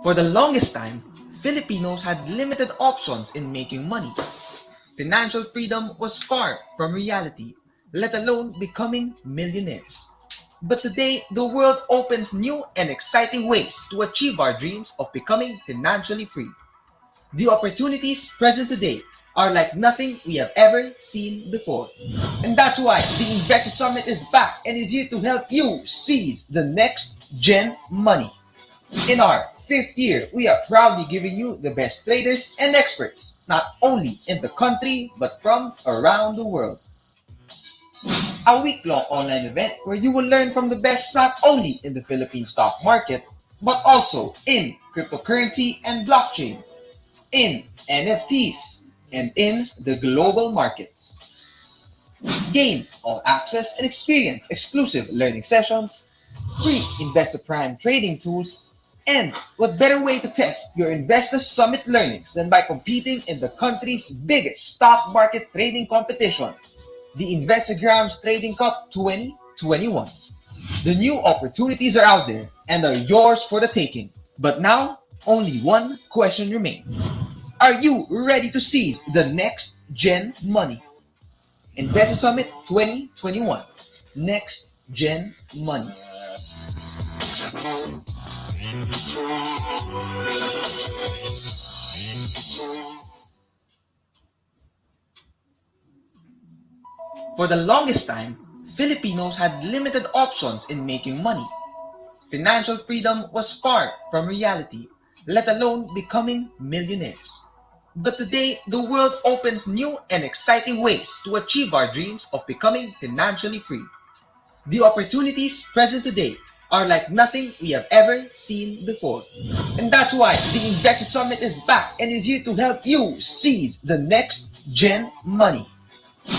For the longest time, Filipinos had limited options in making money. Financial freedom was far from reality, let alone becoming millionaires. But today, the world opens new and exciting ways to achieve our dreams of becoming financially free. The opportunities present today are like nothing we have ever seen before. And that's why the Investor Summit is back and is here to help you seize the next gen money. In our fifth year, we are proudly giving you the best traders and experts, not only in the country, but from around the world. A week-long online event where you will learn from the best not only in the Philippine stock market, but also in cryptocurrency and blockchain, in NFTs, and in the global markets. Gain all access and experience exclusive learning sessions, free Investor Prime trading tools, and what better way to test your Investor Summit learnings than by competing in the country's biggest stock market trading competition, the Investograms Trading Cup 2021. The new opportunities are out there and are yours for the taking. But now, only one question remains. Are you ready to seize the next gen money? Investor Summit 2021. Next gen money. For the longest time, Filipinos had limited options in making money. Financial freedom was far from reality, let alone becoming millionaires. But today, the world opens new and exciting ways to achieve our dreams of becoming financially free. The opportunities present today are like nothing we have ever seen before. And that's why the Investor Summit is back and is here to help you seize the next gen money.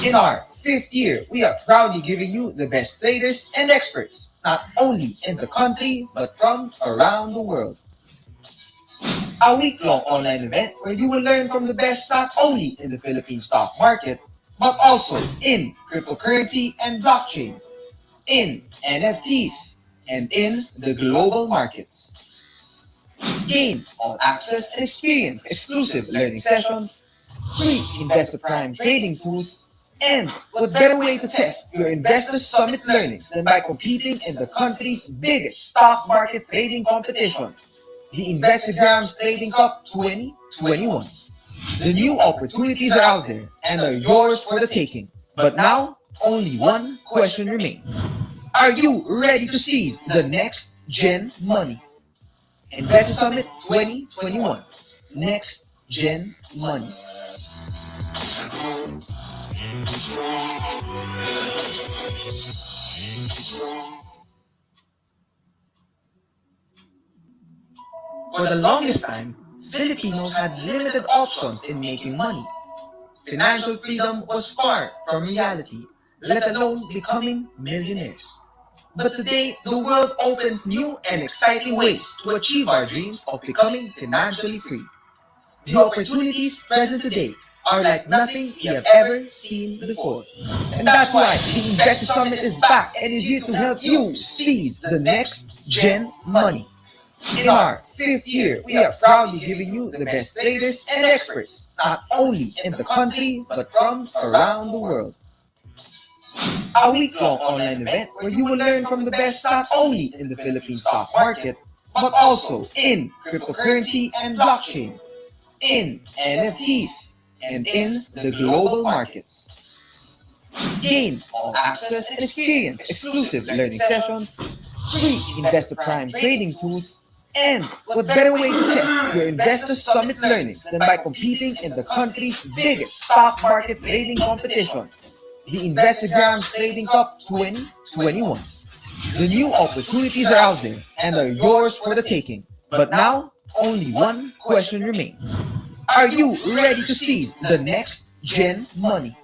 In our fifth year, we are proudly giving you the best traders and experts, not only in the country, but from around the world. A week-long online event where you will learn from the best not only in the Philippine stock market, but also in cryptocurrency and blockchain, in NFTs, and in the global markets. Gain all access and experience exclusive learning sessions, free Investor Prime trading tools, and what better way to test your Investor Summit learnings than by competing in the country's biggest stock market trading competition, the Investograms Trading Cup 2021. The new opportunities are out there and are yours for the taking. But now, only one question remains. Are you ready to seize the next gen money? Investor Summit 2021. Next gen money. For the longest time, Filipinos had limited options in making money. Financial freedom was far from reality, let alone becoming millionaires. But today, the world opens new and exciting ways to achieve our dreams of becoming financially free. The opportunities present today are like nothing we have ever seen before. And that's why the Investor Summit is back and is here to help you seize the next gen money. In our fifth year, we are proudly giving you the best traders and experts, not only in the country, but from around the world. A week-long online event where you will learn from the best not only in the Philippine stock market, but also in cryptocurrency and blockchain, in NFTs, and in the global markets. Gain all access and experience exclusive learning sessions, free Investor Prime trading tools, and what better way to test your Investor Summit learnings than by competing in the country's biggest stock market trading competition, the Investograms Trading Cup 2021. The new opportunities are out there and are yours for the taking. But now, only one question remains. Are you ready to seize the next gen money?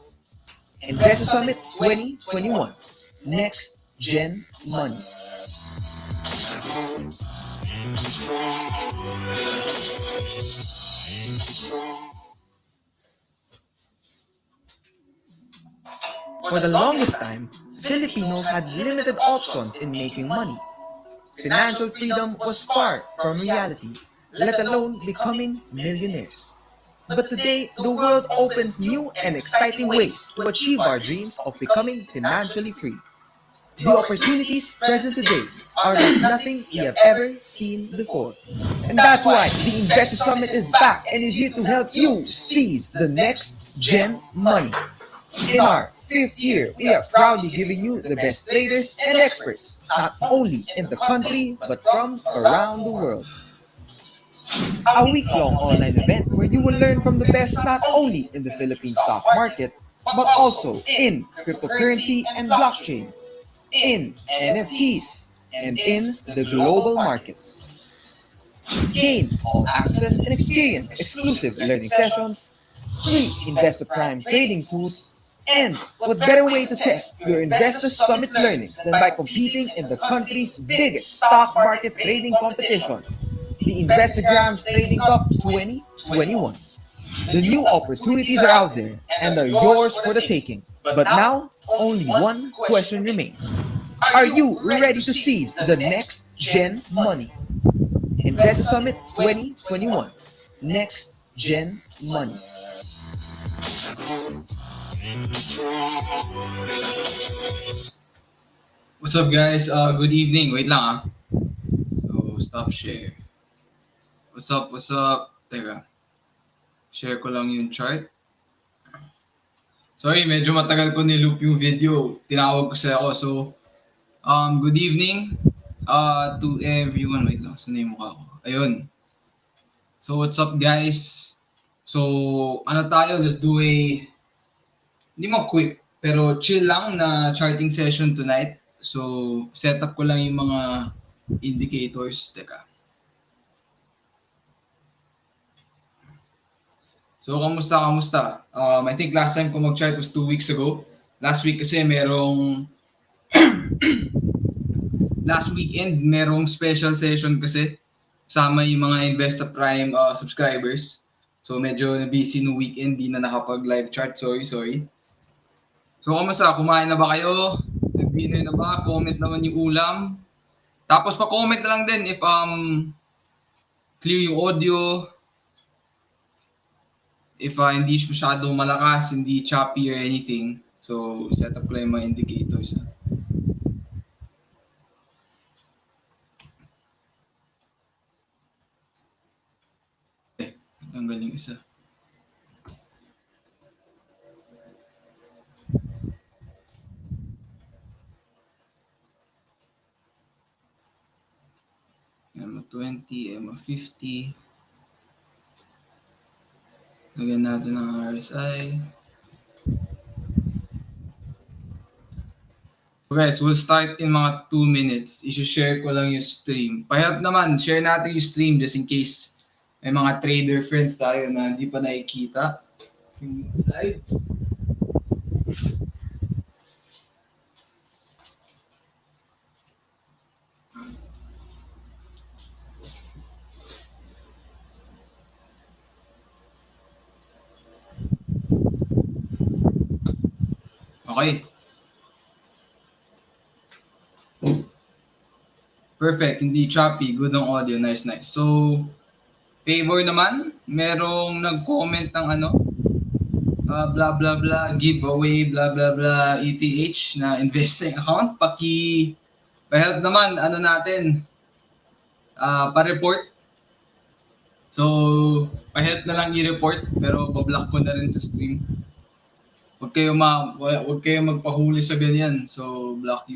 Investor Summit 2021. Next gen money. For the longest time, Filipinos had limited options in making money. Financial freedom was far from reality, let alone becoming millionaires. But today, the world opens new and exciting ways to achieve our dreams of becoming financially free. The opportunities present today are like nothing we have ever seen before. And that's why the Investor Summit is back and is here to help you seize the next gen money. In our fifth year, we are proudly giving you the best traders and experts, not only in the country, but from around the world. A week-long online event where you will learn from the best not only in the Philippine stock market, but also in cryptocurrency and blockchain, in NFTs, and in the global markets. Gain all access and experience exclusive learning sessions, free Investor Prime trading tools, and what better way to test your Investor Summit learnings than by competing in the country's biggest stock market trading competition, the Investograms Trading Cup 2021. The new opportunities are out there and are yours for the taking. But now, only one question remains. Are you ready to seize the next gen money? Investor Summit 2021. Next gen money. What's up, guys? Good evening. Wait lang ah. So, stop share. What's up? What's up? Teka. Share ko lang yung chart. Sorry, medyo matagal ko niloop yung video. Tinawag kasi ako. So, good evening to everyone. Wait lang. Saan na yung mukha ko? Ayun. So, what's up, guys? So, ano tayo? Let's do hindi mo quick, pero chill lang na charting session tonight. So, set up ko lang yung mga indicators. Teka. So, kamusta? I think last time ko mag-chart was 2 weeks ago. Last week kasi last weekend merong special session kasi kasama yung mga Investa Prime subscribers. So, medyo busy no weekend, di na nakapag-live chart. Sorry. So, kamusta? Kumain na ba kayo? Nag-dinner na ba? Comment naman yung ulam. Tapos, pa-comment na lang din if clear yung audio. If hindi masyadong malakas, hindi choppy or anything. So, set up ko lang yung mga indicators. Okay, tanggal yung isa. EMA20, EMA50. Lagyan natin ng RSI. Guys, we'll start in mga 2 minutes. I-share ko lang yung stream. Pahirap naman, share natin yung stream just in case may mga trader friends tayo na hindi pa nakikita yung live. Okay. Perfect, hindi choppy, good ang audio, nice. So, favor naman, merong nag-comment ng blah blah blah, giveaway, blah blah blah, ETH na investing account. Pa-help naman, natin, pa-report. So, pa-help na lang i-report, pero bablock ko na rin sa stream. Huwag kayo magpahuli sa ganyan. So, block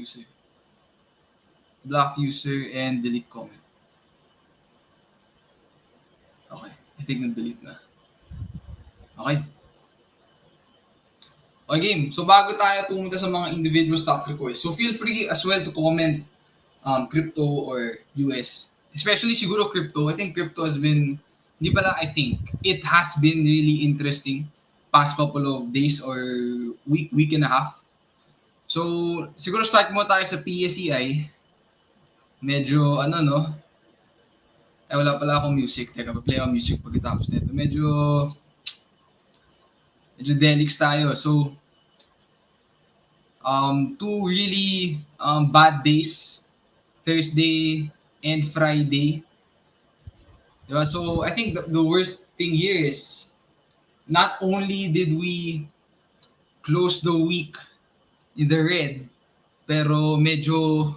user and delete comment. Okay, I think nag-delete na. Okay. Okay, game. So bago tayo pumunta sa mga individual stock requests, so feel free as well to comment crypto or US. Especially siguro crypto. I think crypto has been, it has been really interesting past couple of days or week and a half. So siguro start mo tayo sa PSEi. Medyo wala pala akong music. Teka, pa-play ako music pagkatapos nito. Medyo delix tayo. So, two really bad days, Thursday and Friday. Diba? So I think the worst thing here is not only did we close the week in the red, pero medyo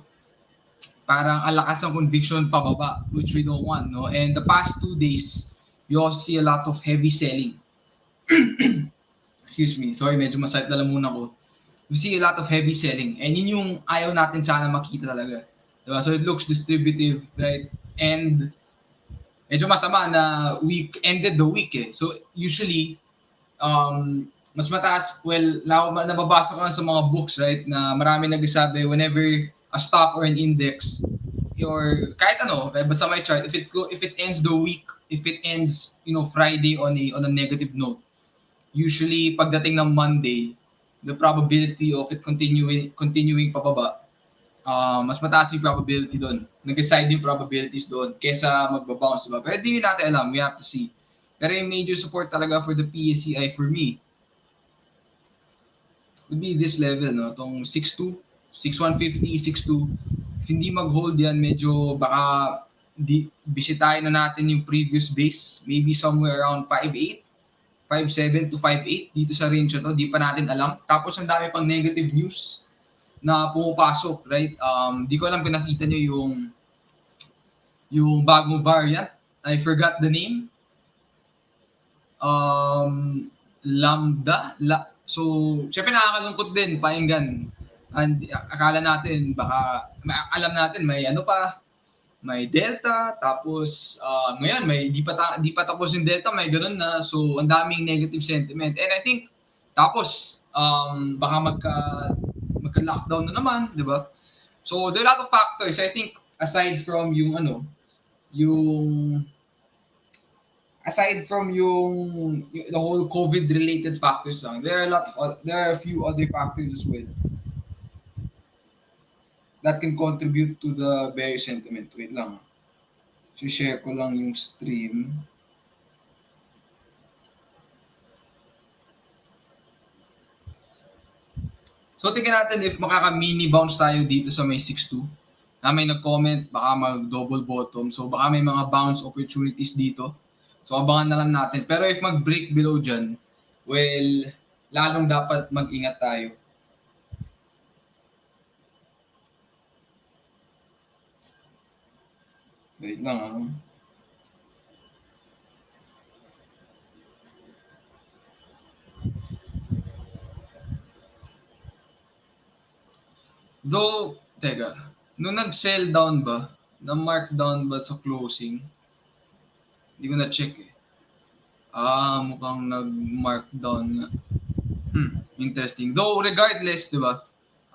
parang alakas ng conviction pababa, which we don't want, no? And the past 2 days, we also see a lot of heavy selling. Excuse me, sorry, medyo masakit na lamunan ko. We see a lot of heavy selling, and yun yung ayaw natin sana makita talaga. Diba? So it looks distributive, right? And medyo masama na we ended the week eh. So usually, mas mataas, well, nababasa ko na sa mga books, right, na marami nagsasabi whenever a stock or an index or kahit ano, basta may chart, if it ends the week, if it ends, Friday on a negative note, usually pagdating ng Monday, the probability of it continuing pababa, mas mataas yung probability doon. Nag-decide yung probabilities doon kesa magbabounce, diba? Pero di natin alam, we have to see. Pero yung major support talaga for the PSEi for me would be this level, no? Itong 6.2, 6.150, 6.2. If hindi mag-hold yan, medyo baka bisitahin na natin yung previous base. Maybe somewhere around 5.8, 5.7 to 5.8 dito sa range na to. Di pa natin alam. Tapos ang dami pang negative news na pumapasok, right? Di ko alam kung nakita nyo yung bagong variant. I forgot the name. Lambda. So, syempre nakakalungkot din, pakinggan. And akala natin, baka, alam natin, may ano pa, may Delta, tapos ngayon, di pa tapos yung Delta, may ganun na. So, ang daming negative sentiment. And I think, tapos, baka magka-lockdown na naman, di ba? So, there are a lot of factors. I think, aside from yung the whole COVID-related factors lang, there are a few other factors as well that can contribute to the bearish sentiment. Wait lang. Share ko lang yung stream. So, tingnan natin if makaka-mini bounce tayo dito sa may 6.2. May nag-comment, baka mag-double bottom. So, baka may mga bounce opportunities dito. So, abangan na lang natin. Pero if mag-break below dyan, well, lalong dapat mag-ingat tayo. Wait lang. Though, teka, nung nag-sell down ba, na-mark down ba sa closing? Hindi ko na-check eh. Mukhang nag-mark down nga. Interesting. Though, regardless, di ba,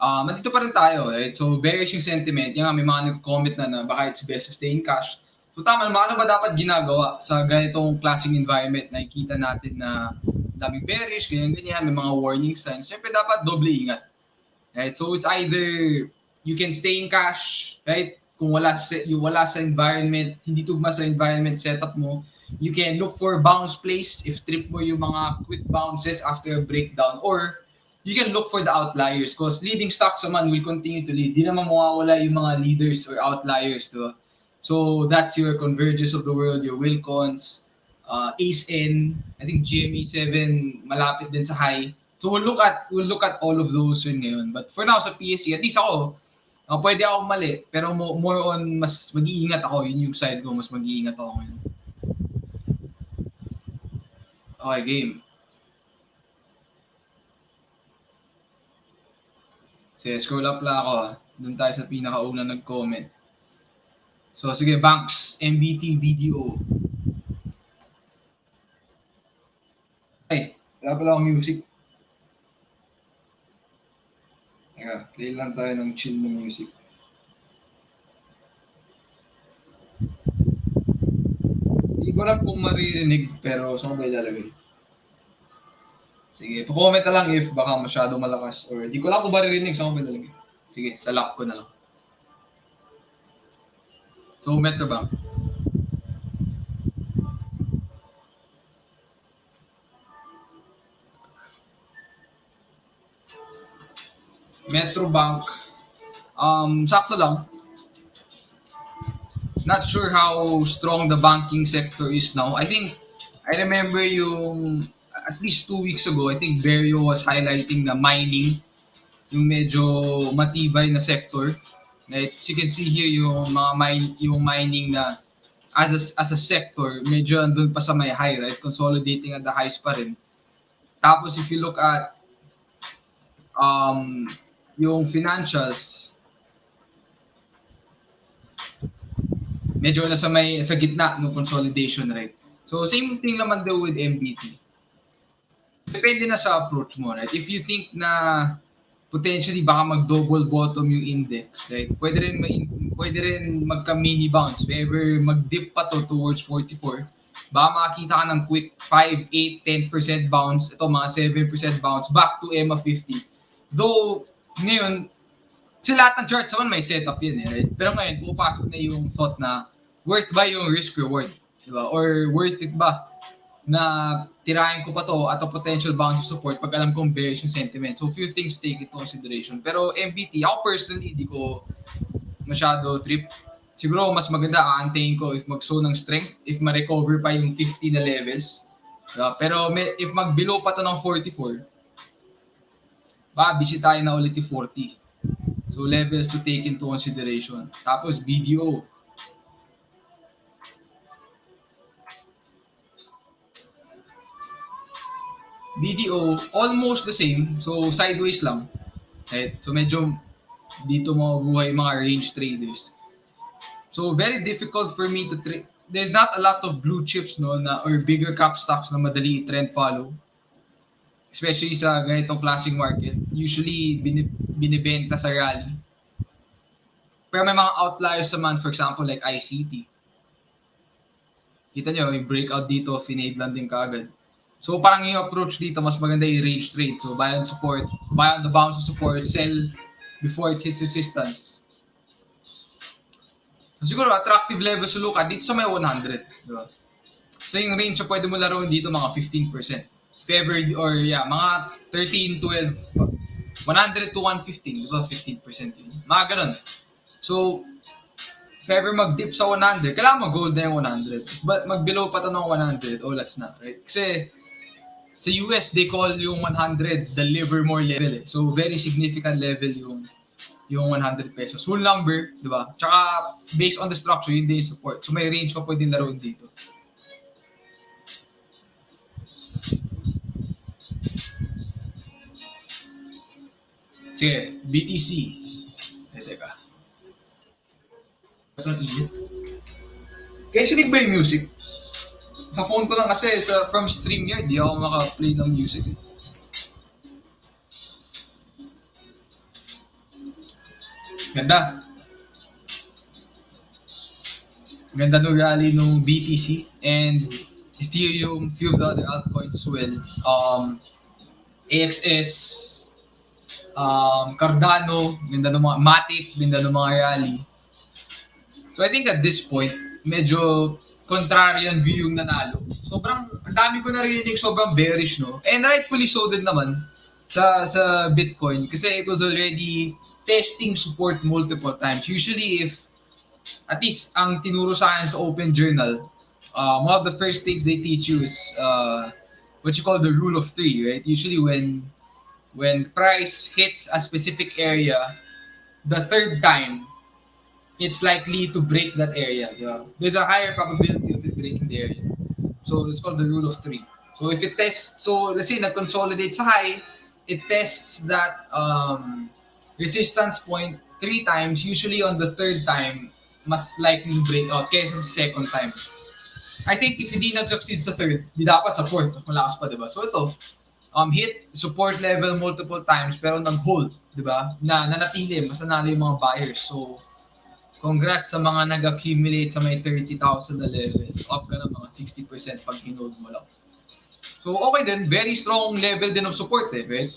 nandito pa rin tayo, right? So, bearish yung sentiment. Yung may mga nag-comment na baka it's best to stay in cash. So, tama naman, ano ba dapat ginagawa sa ganitong klaseng environment? Nakikita natin na daming bearish, ganyan-ganyan, may mga warning signs. Siyempre, dapat doble ingat. Right? So, it's either you can stay in cash, right? Kung wala sa environment, hindi tugma sa environment setup mo, you can look for bounce plays if trip mo yung mga quick bounces after a breakdown, or you can look for the outliers because leading stocks naman will continue to lead. Di naman mawawala yung mga leaders or outliers, diba? So that's your Convergence of the world, your Wilcons, ACE-N, I think GME7 malapit din sa high. So we'll look at all of those rin ngayon. But for now sa PSE, at least ako, pwede ako mali, pero more on mas mag-iingat ako. Yun yung side ko, mas mag-iingat ako ngayon. Okay, game. Sige, scroll up lang ako. Doon tayo sa pinakauna nag-comment. So, sige, banks, MBT, BDO. Ay, wala pala akong music. Teka, play lang tayo ng chill na music. Hindi ko alam kung maririnig, pero saan ko ba ilalagay? Sige, pa-comment na lang if baka masyado malakas or di ko lang kung maririnig, saan ko ba ilalagay? Sige, sa lock ko na lang. So, Metrobank. Metrobank. Sakto lang. not sure how strong the banking sector is now. I remember yung at least 2 weeks ago, I think Berio was highlighting the mining, yung medyo matibay na sector. Like, as you can see here, yung mga yung mining na as a sector, medyo andun pa sa may high, right? Consolidating at the highs pa rin. Tapos if you look at yung financials, medyo na sa gitna ng consolidation, right? So same thing naman daw with MBT. Depende na sa approach mo, right? If you think na potentially baka mag-double bottom yung index, right? Pwede rin magka-mini bounce. If ever mag-dip pa to towards 44, baka makakita ka ng quick 5, 8, 10% bounce. Ito, mga 7% bounce back to EMA 50. Though, ngayon, sa lahat ng charts naman may setup yun, right? Pero ngayon, pupasok na yung thought na worth ba yung risk-reward? Diba? Or worth it ba na tirahin ko pa to at a potential bounce of support pag alam kong bearish yung sentiment. So, few things take into consideration. Pero MBT, ako personally, di ko masyado trip. Siguro, mas maganda aantayin ko if mag-show ng strength, if ma-recover pa yung 50 na levels. Pero if mag-below pa to ng 44, busy tayo na ulit yung 40. So, levels to take into consideration. Tapos, BDO. BDO, almost the same. So, sideways lang. Right? So, medyo dito mabuhay mga range traders. So, very difficult for me to trade. There's not a lot of blue chips, no, or bigger cap stocks na madali trend follow. Especially sa ganitong klaseng market. Usually, binibenta sa rally. Pero may mga outliers naman, for example, like ICT. Kita nyo, yung breakout dito, finade din kaagad. So, parang yung approach dito, mas maganda yung range trade. So, buy on support, buy on the bounce of support, sell before it hits resistance. So, siguro, attractive levels to look at dito sa may 100. Diba? So, yung range na pwede mo laruin dito, mga 15%. Favored, or mga 13, 12, 100 to 115, diba? 15% yun. Mga ganun. So, if ever mag-dip sa 100, kailangan mag-gold na yung 100. But mag-below pa to ng 100, that's na. Right? Kasi, sa US, they call yung 100 the Livermore level. So, very significant level yung 100 pesos. Whole number, di ba? Tsaka, based on the structure, yun din yung support. So, may range ka pwedeng laruin dito. Sige, BTC. Teka. Kaya sinig ba yung music? Sa phone ko lang kasi, from StreamYard, di ako maka-play ng music. Ganda. Ganda no rally nung BTC and Ethereum, few of the other altcoins as well. AXS, Cardano, ganda ng mga Matic, ganda ng mga rally. So I think at this point, medyo contrarian view yung nanalo. Ang dami ko narinig, sobrang bearish, no? And rightfully so din naman sa Bitcoin kasi it was already testing support multiple times. Usually if, at least ang tinuro sa akin sa Open Journal, one of the first things they teach you is what you call the rule of three, right? Usually when price hits a specific area, the third time, it's likely to break that area. Yeah. There's a higher probability of it breaking the area. So it's called the rule of three. So if it tests, so let's say nag-consolidate sa high, it tests that resistance point 3 times. Usually on the third time, mas likely to break out kaysa sa second time. I think if hindi nag-succeed sa third, di dapat sa fourth, mas malakas pa, diba? So ito, hit support level multiple times pero nag-hold, diba? Na nanatili, mas nanalo yung mga buyers. So, congrats sa mga nag-accumulate sa may 30,000 na levels. Up ka ng mga 60% pag hinold mo lang. So, okay din. Very strong level din of support, right?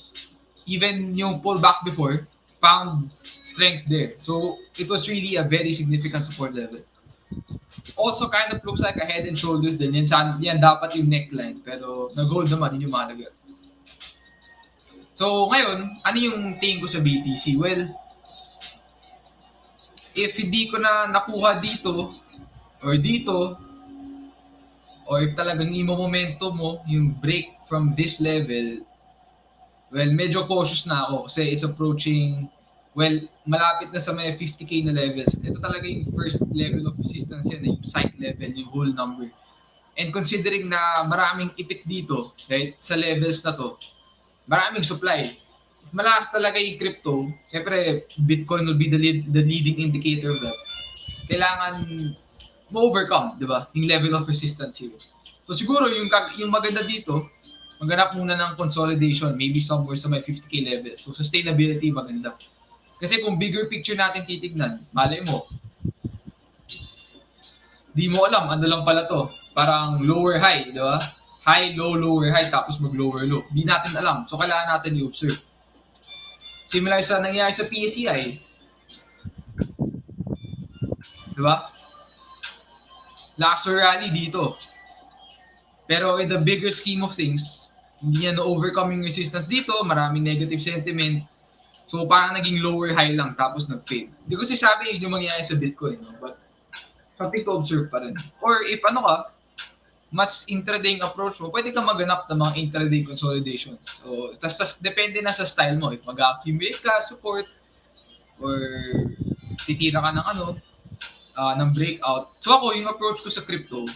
Even yung pullback before, found strength there. So, it was really a very significant support level. Also, kind of looks like a head and shoulders din. Yan dapat yung neckline. Pero, nag-hold naman, yun yung mahalaga. So, ngayon, ano yung tingin ko sa BTC? Well, if hindi ko na nakuha dito or dito, or if talagang imo-momentum mo yung break from this level, well, medyo cautious na ako kasi it's approaching, well, malapit na sa may 50k na levels. Ito talaga yung first level of resistance yan, yung psych level, yung whole number. And considering na maraming ipit dito, right, sa levels na to, maraming supply. If malakas talaga yung crypto, syempre, Bitcoin will be the leading indicator of that. Kailangan ma-overcome, di ba? Yung level of resistance here. So siguro yung maganda dito, maghanap muna ng consolidation, maybe somewhere sa may 50k level. So sustainability maganda. Kasi kung bigger picture natin titignan, malay mo, di mo alam, ano lang pala to. Parang lower high, di ba? High, low, lower high, tapos mag-lower low. Di natin alam. So kailangan natin i-observe. Similar sa nangyayari sa PSEi. Di ba? Last rally dito. Pero in the bigger scheme of things, hindi niya na-overcome yung resistance dito, maraming negative sentiment. So parang naging lower high lang tapos nag-fade. Hindi ko sasabi yun yung mangyayari sa Bitcoin, no? But something to observe pa rin. Or if ano ka, mas intraday approach mo, pwede ka maghanap ng mga intraday consolidations. So, tas depende na sa style mo. If mag-accumulate ka, support, or titira ka ng ng breakout. So ako, yung approach ko sa crypto,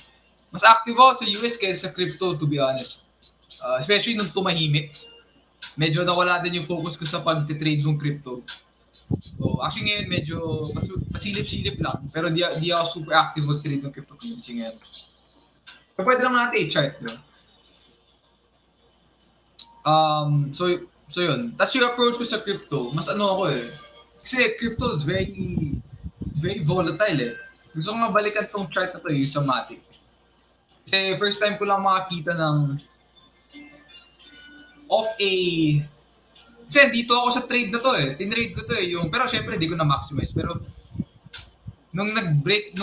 mas active ako sa US kaysa sa crypto, to be honest. Especially nung tumahimik. Medyo nawala din yung focus ko sa pag-trade ng crypto. So, actually ngayon, medyo pasilip-silip lang. Pero di ako super active mag-trade ng cryptocurrency ngayon. So, pwede lang natin i-chart. Diba? So yun. Tapos yung approach ko sa crypto, mas ako eh. Kasi crypto is very, very volatile eh. Gusto ko mabalikan tong chart na to, yung sa Matic. Kasi first time ko lang makakita ng kasi dito ako sa trade na to eh. Tinrade ko to eh. Pero syempre, di ko na-maximize. Pero nung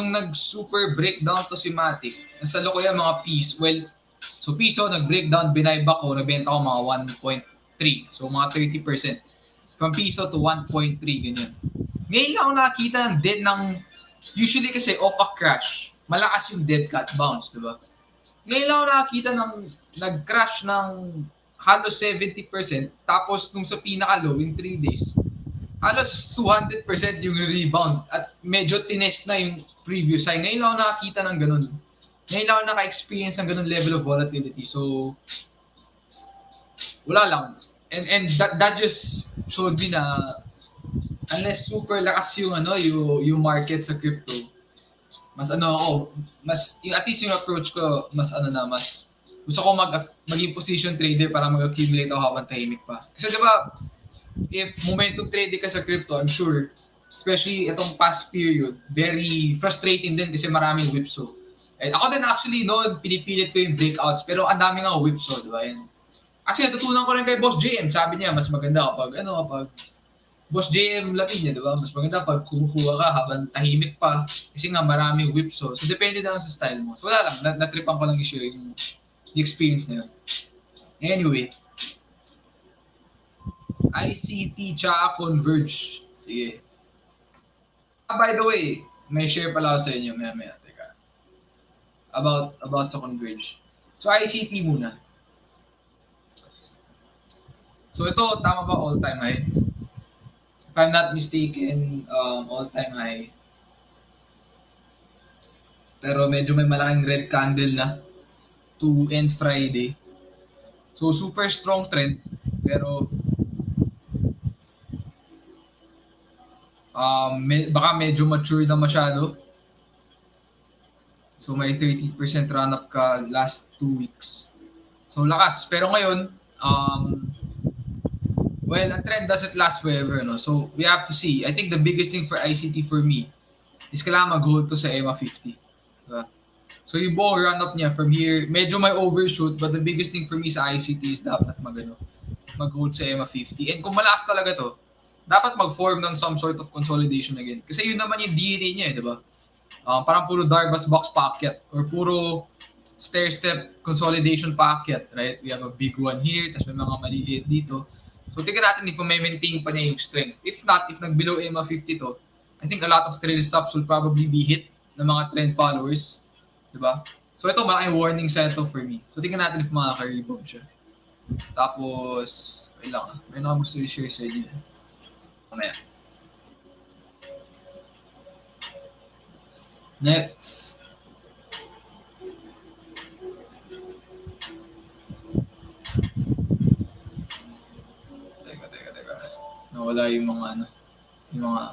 nag-super breakdown to si Matic, nasalo ko yan mga piece. Well, so piso, nag-breakdown, binayback ko, nabenta ko mga 1.3. So mga 30%. From piso to 1.3, ganyan. Ngayon lang ako nakakita ng dead usually kasi off a crash, malakas yung dead cat bounce, di ba? Ngayon lang ako nakakita ng nag-crash ng halos 70%, tapos nung sa pinaka-low in 3 days, halos 200% yung rebound at medyo tinest na yung previous high. Ngayon lang ako nakakita ng ganun. Ngayon lang ako naka-experience ng ganun level of volatility. So, wala lang. And that just showed me na unless super lakas yung yung market sa crypto, mas at least yung approach ko, mas gusto ko maging position trader para mag-accumulate ako habang tahimik pa. Kasi diba, if momentum trading ka sa crypto, I'm sure, especially itong past period, very frustrating din kasi maraming whipsaw. And ako din actually noon, pinipilit ko yung breakouts, pero ang dami nga whipsaw, diba? And actually, natutunan ko rin kay Boss JM. Sabi niya, mas maganda kapag Boss JM labi niya, diba? Mas maganda pag kumukuha ka habang tahimik pa. Kasi nga maraming whipsaw. So, depende na lang sa style mo. So, wala lang. Natripan ko lang i-share yung experience na yun. Anyway. ICT tsaka Converge. Sige. By the way, may share pala ako sa inyo. Maya. Teka. About sa Converge. So, ICT muna. So, ito, tama ba all-time high? If I'm not mistaken, all-time high. Pero medyo may malaking red candle na to end Friday. So, super strong trend. Pero, baka medyo mature na masyado. So, may 30% run-up ka last 2 weeks. So, lakas. Pero ngayon, well, ang trend doesn't last forever, no? So, we have to see. I think the biggest thing for ICT for me is kailangan mag-hold to sa EMA 50. Diba? So, yung buong run-up niya from here, medyo may overshoot, but the biggest thing for me sa ICT is dapat mag-hold sa EMA 50. And kung malakas talaga to, dapat mag-form ng some sort of consolidation again. Kasi yun naman yung DNA niya, di ba? Parang puro Darvas box paakyat or puro stair-step consolidation paakyat, right? We have a big one here, tapos may mga maliliit dito. So, tingnan natin if may maintain pa niya yung strength. If not, if nag-below EMA 50 to, I think a lot of trail stops will probably be hit ng mga trend followers. Diba? So ito, malaking warning sa ito for me. So tingnan natin if makaka-rebound siya. Tapos, wait lang ah. May gusto i-share sa inyo. Mamaya. Next. Teka. Nawala yung mga ano. Yung mga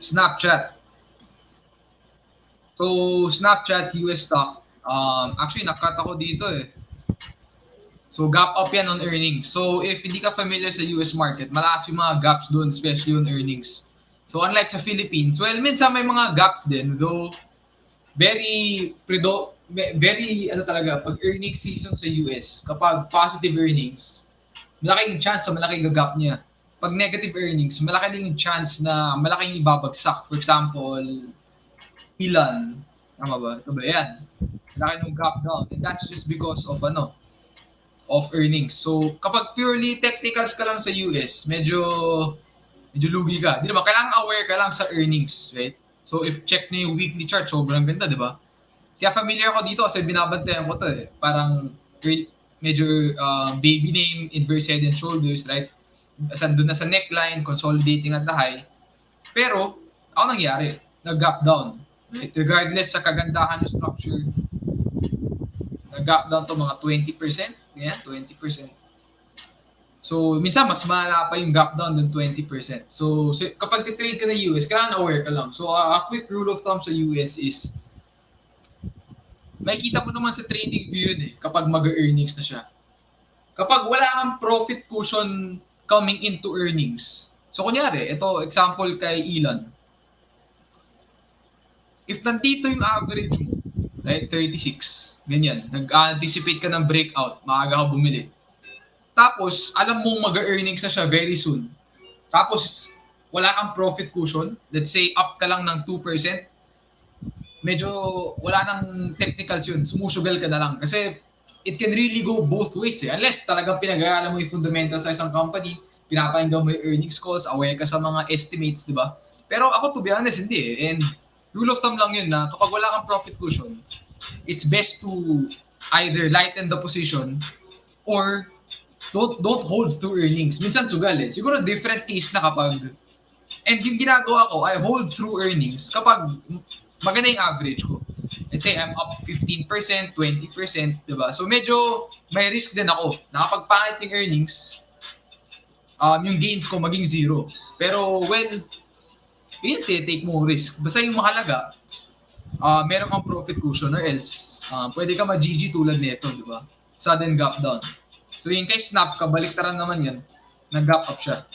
Snapchat. So, Snapchat US stock. Actually, nakat ako dito eh. So, gap up yan on earnings. So, if hindi ka familiar sa US market, malakas yung mga gaps doon, especially on earnings. So, unlike sa Philippines, well, minsan may mga gaps din, though very talaga, pag earnings season sa US, kapag positive earnings, malaking chance na malaki yung gap niya. Pag negative earnings, malaki din yung chance na malaking ibabagsak. For example, ilan? Tama ba? Ito ba yan? Malaki nung gap down. And that's just because of of earnings. So, kapag purely technicals ka lang sa US, medyo lugi ka. Di ba? Kailangan aware ka lang sa earnings, right? So, if check nyo yung weekly chart, sobrang ganda, di ba? Kaya familiar ako dito kasi binabantayan ko to eh. Parang medyo baby name, inverse head and shoulders, right? Doon na sa neckline, consolidating at the high. Pero, ako nangyari, nag-gap down. Right? Regardless sa kagandahan ng structure, nag-gap down to mga 20%. Yan, 20%. So, minsan mas malala pa yung gap down ng 20%. So kapag titrade ka na US, kailangan aware ka lang. So, a quick rule of thumb sa US is, makikita mo naman sa trading view yun eh, kapag mag-earnings na siya. Kapag wala kang profit cushion coming into earnings, so kunyari, ito example kay Elon. If nandito yung average mo, right, 36, ganyan, nag-anticipate ka ng breakout, maaga ka bumili. Tapos, alam mong mag-earnings na siya very soon. Tapos, wala kang profit cushion, let's say up ka lang ng 2%, medyo wala nang technicals yun, sumusugal ka na lang. Kasi it can really go both ways eh. Unless talagang pinag-aaralan mo yung fundamentals sa isang company, pinapakinggan mo yung earnings calls, aware ka sa mga estimates, di ba? Pero ako, to be honest, hindi eh. And rule of thumb lang yun na kapag wala kang profit cushion, it's best to either lighten the position or don't hold through earnings. Minsan sugal eh. Siguro different case na kapag, and yung ginagawa ko, I hold through earnings kapag maganda yung average ko. Let's say I'm up 15%, 20%, diba? So medyo may risk din ako. Nakapagpangit yung earnings, yung gains ko maging zero. Pero well, yun, take mo risk. Basta yung mahalaga, meron kang profit cushion or else, pwede ka ma-GG tulad nito, diba? Sudden gap down. So yung kay Snap, kabaliktaran naman yan, nag-gap up siya.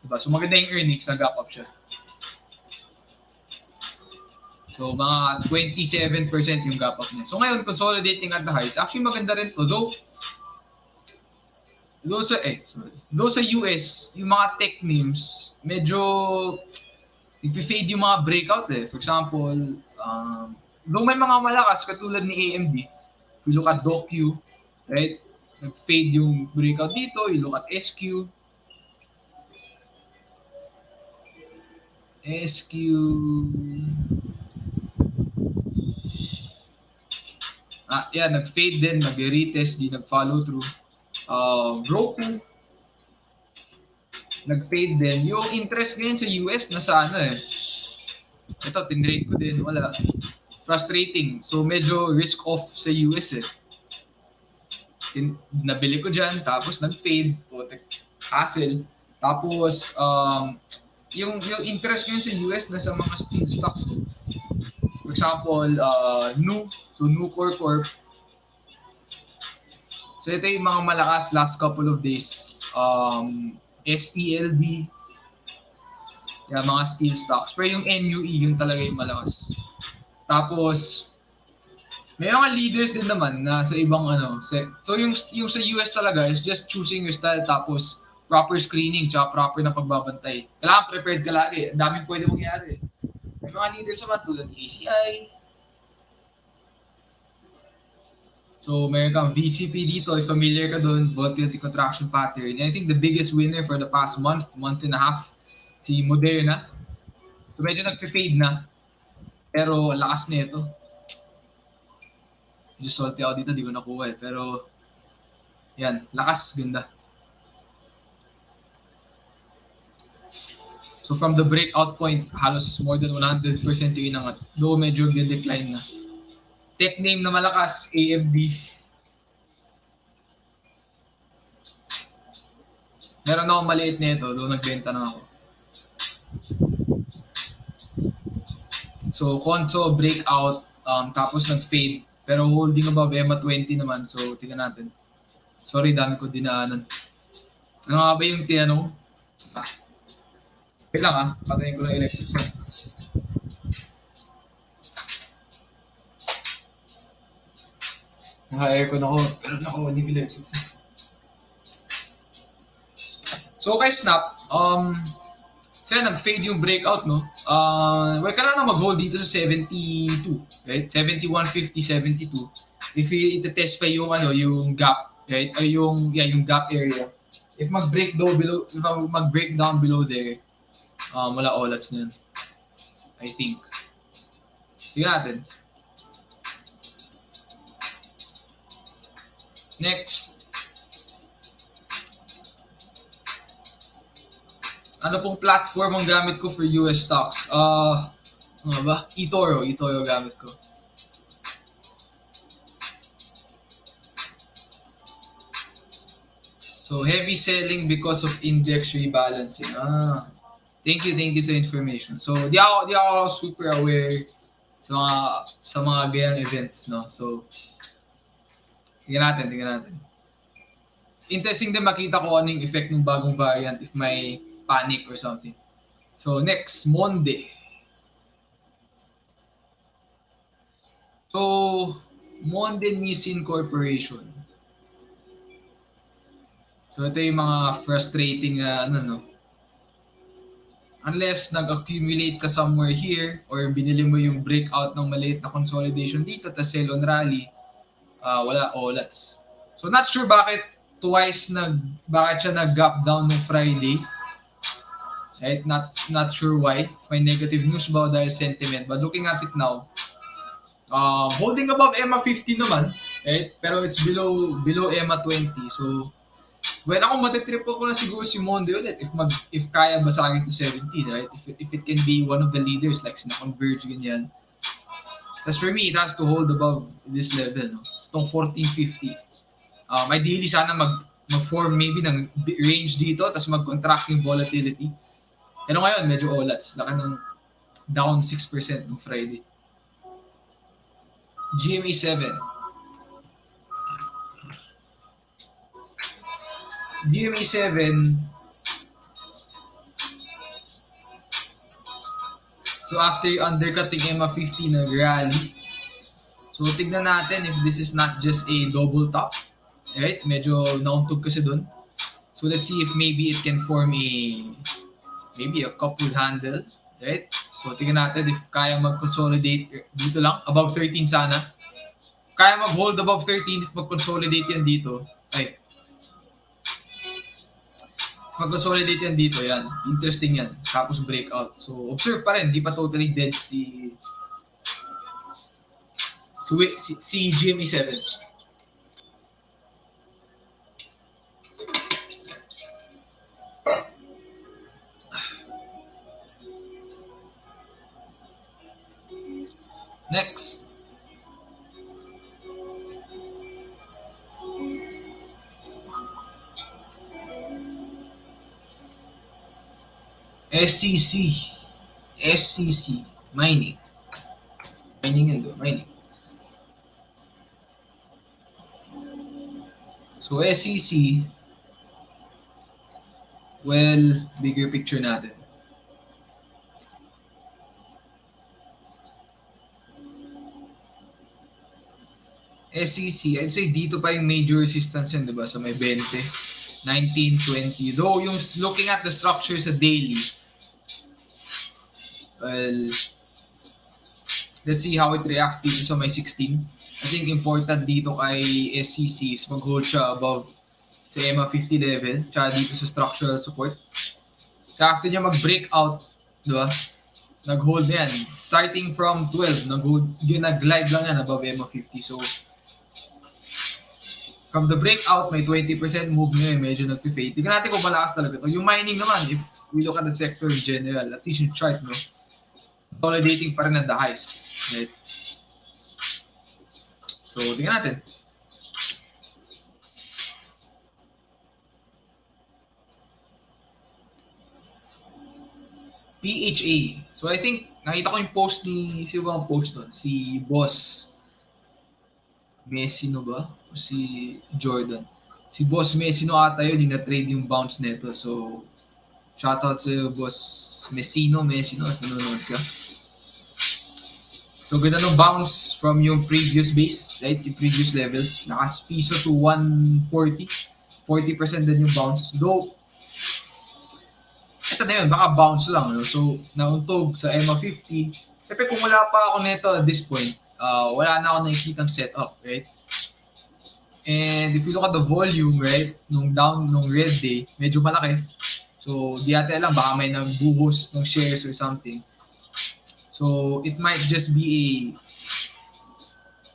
Diba? So maganda yung earnings, nag-gap up siya. So, mga 27% yung gap up niya. So, ngayon, consolidating at the highs. Actually, maganda rin to. Though sa US, yung mga tech names, medyo nag-fade yung mga breakout eh. For example, though may mga malakas, katulad ni AMD, if you look at DoQ, right? Nag-fade yung breakout dito. You look at SQ. Nag-fade din, nag-retest, di nag-follow through. Roku, nag-fade din. Yung interest ngayon sa US, nasa ano eh. Ito, tinrade ko din, wala. Frustrating. So, medyo risk off sa US eh. Nabili ko dyan, tapos nag-fade, hassle. Tapos, yung interest ngayon sa US, nasa mga steel stocks. For example, Nucor Corp. So ito yung mga malakas last couple of days. STLB. Mga steel stocks. Pero yung NUE, yung talaga yung malakas. Tapos, may mga leaders din naman na sa ibang so yung sa US talaga is just choosing your style tapos proper screening tsaka proper na pagbabantay. Kailangan prepared ka lagi. Ang daming pwede mangyari. May mga leaders naman tulad ni PSEi. So, meron kang VCP dito. If familiar ka doon, volatility contraction pattern. And I think the biggest winner for the past month and a half, si Moderna. So, So medyo nag-fade na. Pero lakas na ito. Medyo salty ako dito, di ko nakuha eh. Pero yan, lakas, ganda. So from the breakout point, halos more than 100% yung inangat. Though medyo decline na. Tech name na malakas, AMD. Meron akong maliit na ito, though nagbenta na ako. So Conso breakout, tapos nag-fade. Pero holding above EMA 20 naman, so tingnan natin. Sorry, dami ko dinaanan. Ano nga ba yung tinanong? Wait lang patayin ko lang electric fan. Naka-aircon ako, pero naka-only electric fan. So kay Snap, sila nag-fade yung breakout, no? Well, kailangan na mag-hold dito sa 72, right? 71.50, 72. If iti-test pa yung yung gap, right? Ay yung gap area. If mag-break down below there, wala OLATs na yun. I think. Tingnan natin. Next. Ano pong platform ang gamit ko for US stocks? Ano ba? eToro gamit ko. So, heavy selling because of index rebalancing. Thank you sa information. So, di ako super aware sa mga ganyang events, no? So, tingnan natin. Interesting din makita ko anong effect ng bagong variant if may panic or something. So, next, Monday. So, Monday Nissin Corporation. So, ito yung mga frustrating unless nag-accumulate ka somewhere here or binili mo yung breakout ng maliit na consolidation dito tapos sell on rally, wala OLATs. So not sure bakit siya nag-gap down ng Friday. Right? Not sure why. May negative news ba dahil sentiment. But looking at it now, holding above EMA 50 naman, right? Pero it's below EMA 20. So well, ako matitrip ko na siguro si Monday ulit if kaya basagin to 17, right? If it can be one of the leaders like na-converge ganyan. Because for me, it has to hold above this level, no? Itong 1450. Ideally sana mag-form maybe ng range dito tapos mag-contract yung volatility. Pero ngayon, medyo OLATs. Laka ng down 6% ng Friday. GMA 7. GMA 7. So after undercutting EMA 50 nag-rally. So tignan natin if this is not just a double top. Right? Medyo nauntog kasi dun. So let's see if maybe it can form maybe a couple handle. Right? So tignan natin if kaya mag-consolidate dito lang. Above 13 sana. Kaya mag-hold above 13 if mag-consolidate yan dito. Mag-consolidate yan dito, yan. Interesting yan. Tapos breakout. So, observe pa rin. Di pa totally dead si GME 7. Next. SCC, mining. Mining. So SCC, well, bigger picture natin. SCC, I'd say dito pa yung major resistance yan, diba? So may 20, 19, 20. Though yung looking at the structure sa daily, well, let's see how it reacts dito sa may 16. I think important dito kay SCC is mag-hold siya above sa EMA 50 level, tsaka dito sa structural support. So after niya mag-breakout, diba? nag-hold na yan. Starting from 12, nag-glide lang yan above EMA 50. So, from the breakout, may 20% move nyo medyo nag-fade. Tingnan natin kung malakas talaga ito. Yung mining naman, if we look at the sector in general, at least yung chart, no? Consolidating pa rin at the highs. Right? So, tingnan natin. PHA. So, I think, nakita ko yung post sino ba ang post doon? Si Boss Messi no ba? O si Jordan? Si Boss Messi no ata yun, yung na-trade yung bounce neto. So, shoutout sa Boss Messi no, if nanonood ka. So, ganda nung bounce from yung previous base, right? Yung previous levels. Nakas piso to 140. 40% din yung bounce. Though, ito na yun, baka bounce lang. No? So, nauntog sa EMA 50. Siyempre, kung wala pa ako nito at this point, wala na ako nakikitang setup, right? And if you look at the volume, right, nung red day, medyo malaki. So, di natin alam, baka may nagbuhos ng shares or something. So, it might just be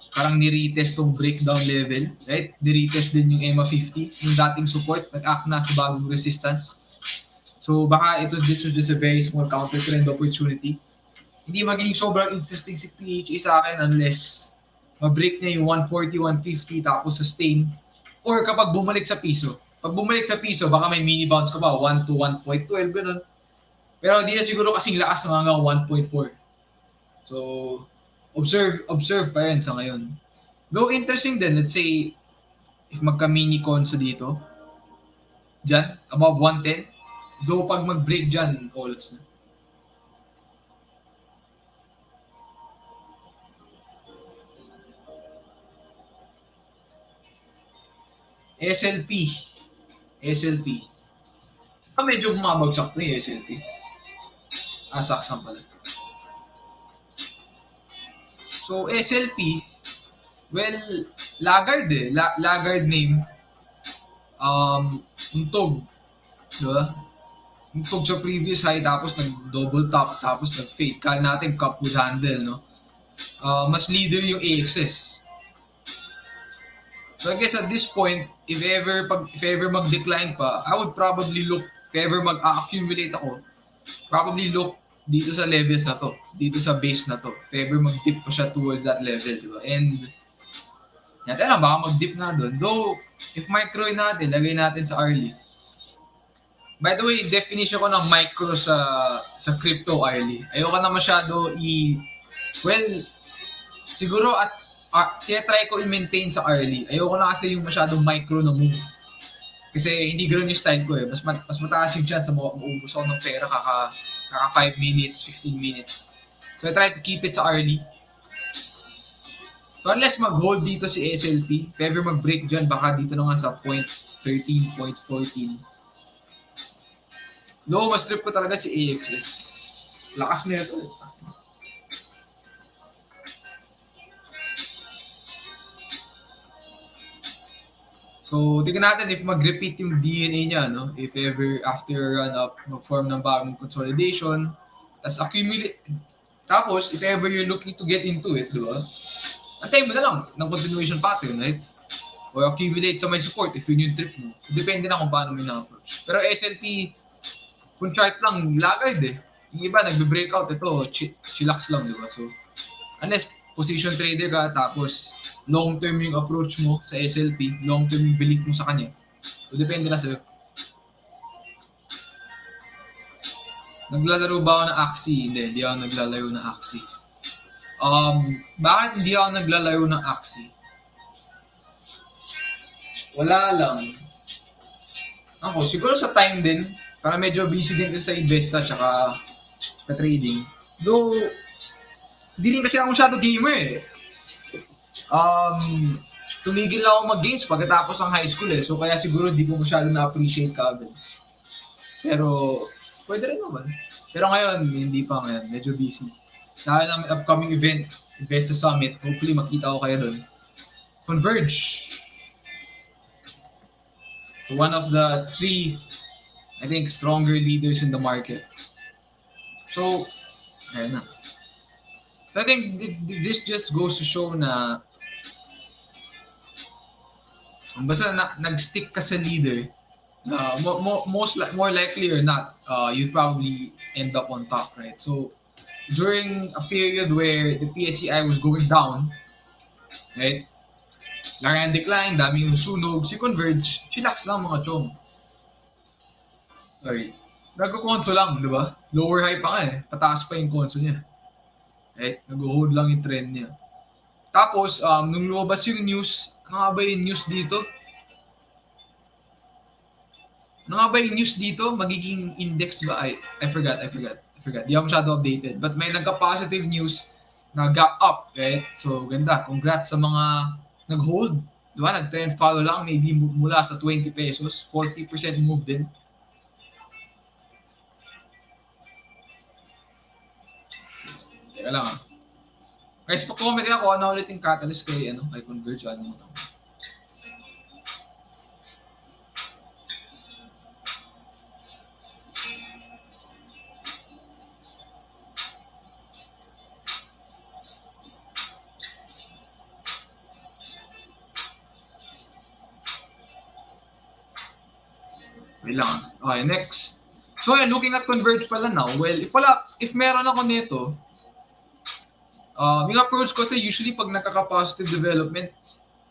parang ni-retest tong breakdown level, right? Ni-retest din yung EMA 50, yung dating support, nag-act na sa bagong resistance. So, baka this was just a very small counter-trend opportunity. Hindi magiging sobrang interesting si PHA sa akin unless ma-break niya yung 140, 150 tapos sustain. Or kapag bumalik sa piso. Pag bumalik sa piso, baka may mini bounce ka pa, 1 to 1.12, ganun. Pero hindi na siguro kasing lakas ng hanggang 1.4. So, observe pa yan sa ngayon. Though interesting din, let's say, if magka-mini conso dito, dyan, above 110, though pag mag-break dyan, alls na. SLP. Medyo bumabagsak na yung SLP. Saksan pala. So, SLP, well, laggard laggard name. Untog. Diba? Untog sa previous high, tapos nag-double top, tapos nag-fade. Kala natin cup would handle, no? Mas leader yung AXS. So I guess at this point, if ever mag-decline pa, I would probably look, if ever mag-accumulate ako, probably look dito sa levels na to, dito sa base na to. If ever mag-dip pa siya towards that level, di ba? And, natin lang, baka mag-dip na doon. Though, if micro natin, lagay natin sa hourly. By the way, definition ko ng micro sa crypto hourly. Ayoko na masyado well, siguro try ko i-maintain sa hourly. Ayoko na kasi yung masyadong micro na move. Kasi hindi ganoon yung style ko eh. Mas mataas yung chance na maubos ako ng pera kaka 5 minutes, 15 minutes. So I try to keep it sa hourly. So unless mag-hold dito si SLP, if ever mag-break dyan, baka dito na nga sa 0.13, 0.14. Though, mas trip ko talaga si AXS. Lakas na ito. So, tingnan natin if mag-repeat yung DNA niya, no? If ever after run-up, mag-form ng bagong consolidation, tapos accumulate. Tapos, if ever you're looking to get into it, di ba? Antay mo na lang ng continuation pattern, right? Or accumulate sa may support if yun yung trip mo. Depende na kung paano mo na-approach. Pero SLP, kung chart lang, laggard eh. Yung iba, nagbe-breakout. Ito, chillax lang, di ba? So, unless position trader ka, tapos long-term yung approach mo sa SLP, long-term yung belief mo sa kanya. So, depende na sa'yo. Naglalaro ba ako ng Axie? Hindi ako naglalaro ng Axie. Bakit hindi ako naglalaro ng Axie? Wala lang. Ako, siguro sa time din, para medyo busy din sa Investa tsaka sa trading. Though, hindi rin kasi ako masyado gamer eh. Tumigil lang ako mag-games pagkatapos ng high school eh. So kaya siguro di ko masyado na-appreciate kaagad. Pero pwede rin naman. Pero ngayon, hindi pa ngayon. Medyo busy. Dahil na may upcoming event, Investa Summit. Hopefully makita ko kayo doon. Converge. One of the 3, I think, stronger leaders in the market. So, Ayan na. So I think this just goes to show na basta nag-stick ka sa leader, more likely or not, you'd probably end up on top, right? So during a period where the PSEi was going down, right? Laki ang decline, dami yung sunog, si Converge, chillax lang mga chong. Sorry. Nagkukonto lang, di ba? Lower high pa nga eh. Pataas pa yung konso niya. Right? Nag-hold lang yung trend niya. Tapos, nung lumabas yung news, ano nga ba yung news dito? Ano nga ba yung news dito? Magiging index ba? I forgot. Di ako masyado updated. But may nagka-positive news na gap up, right? So, ganda. Congrats sa mga nag-hold. Di ba? Nag-trend follow lang. Maybe mula sa 20 pesos. 40% move din. Teka lang ah. Guys, pa-comment nga kung ano ulit yung catalyst kay Converge. Ano mo ito? Wait lang. Okay, next. So, looking at Converge pala now, well, if meron ako nito, yung approach ko kasi usually pag nakaka-positive development,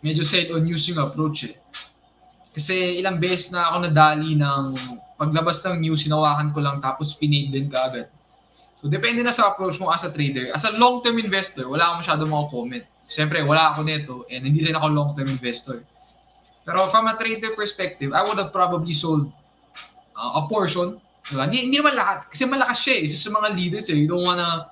medyo sell on news yung approach eh. Kasi ilang beses na ako nadali ng paglabas ng news, hinawakan ko lang tapos finade din kaagad. So, depende na sa approach mo as a trader. As a long-term investor, wala akong masyado mga comment. Siyempre, wala ako nito and hindi rin ako long-term investor. Pero from a trader perspective, I would have probably sold a portion. Diba? Hindi naman lahat. Kasi malakas siya eh. Isa sa mga leaders eh. You don't wanna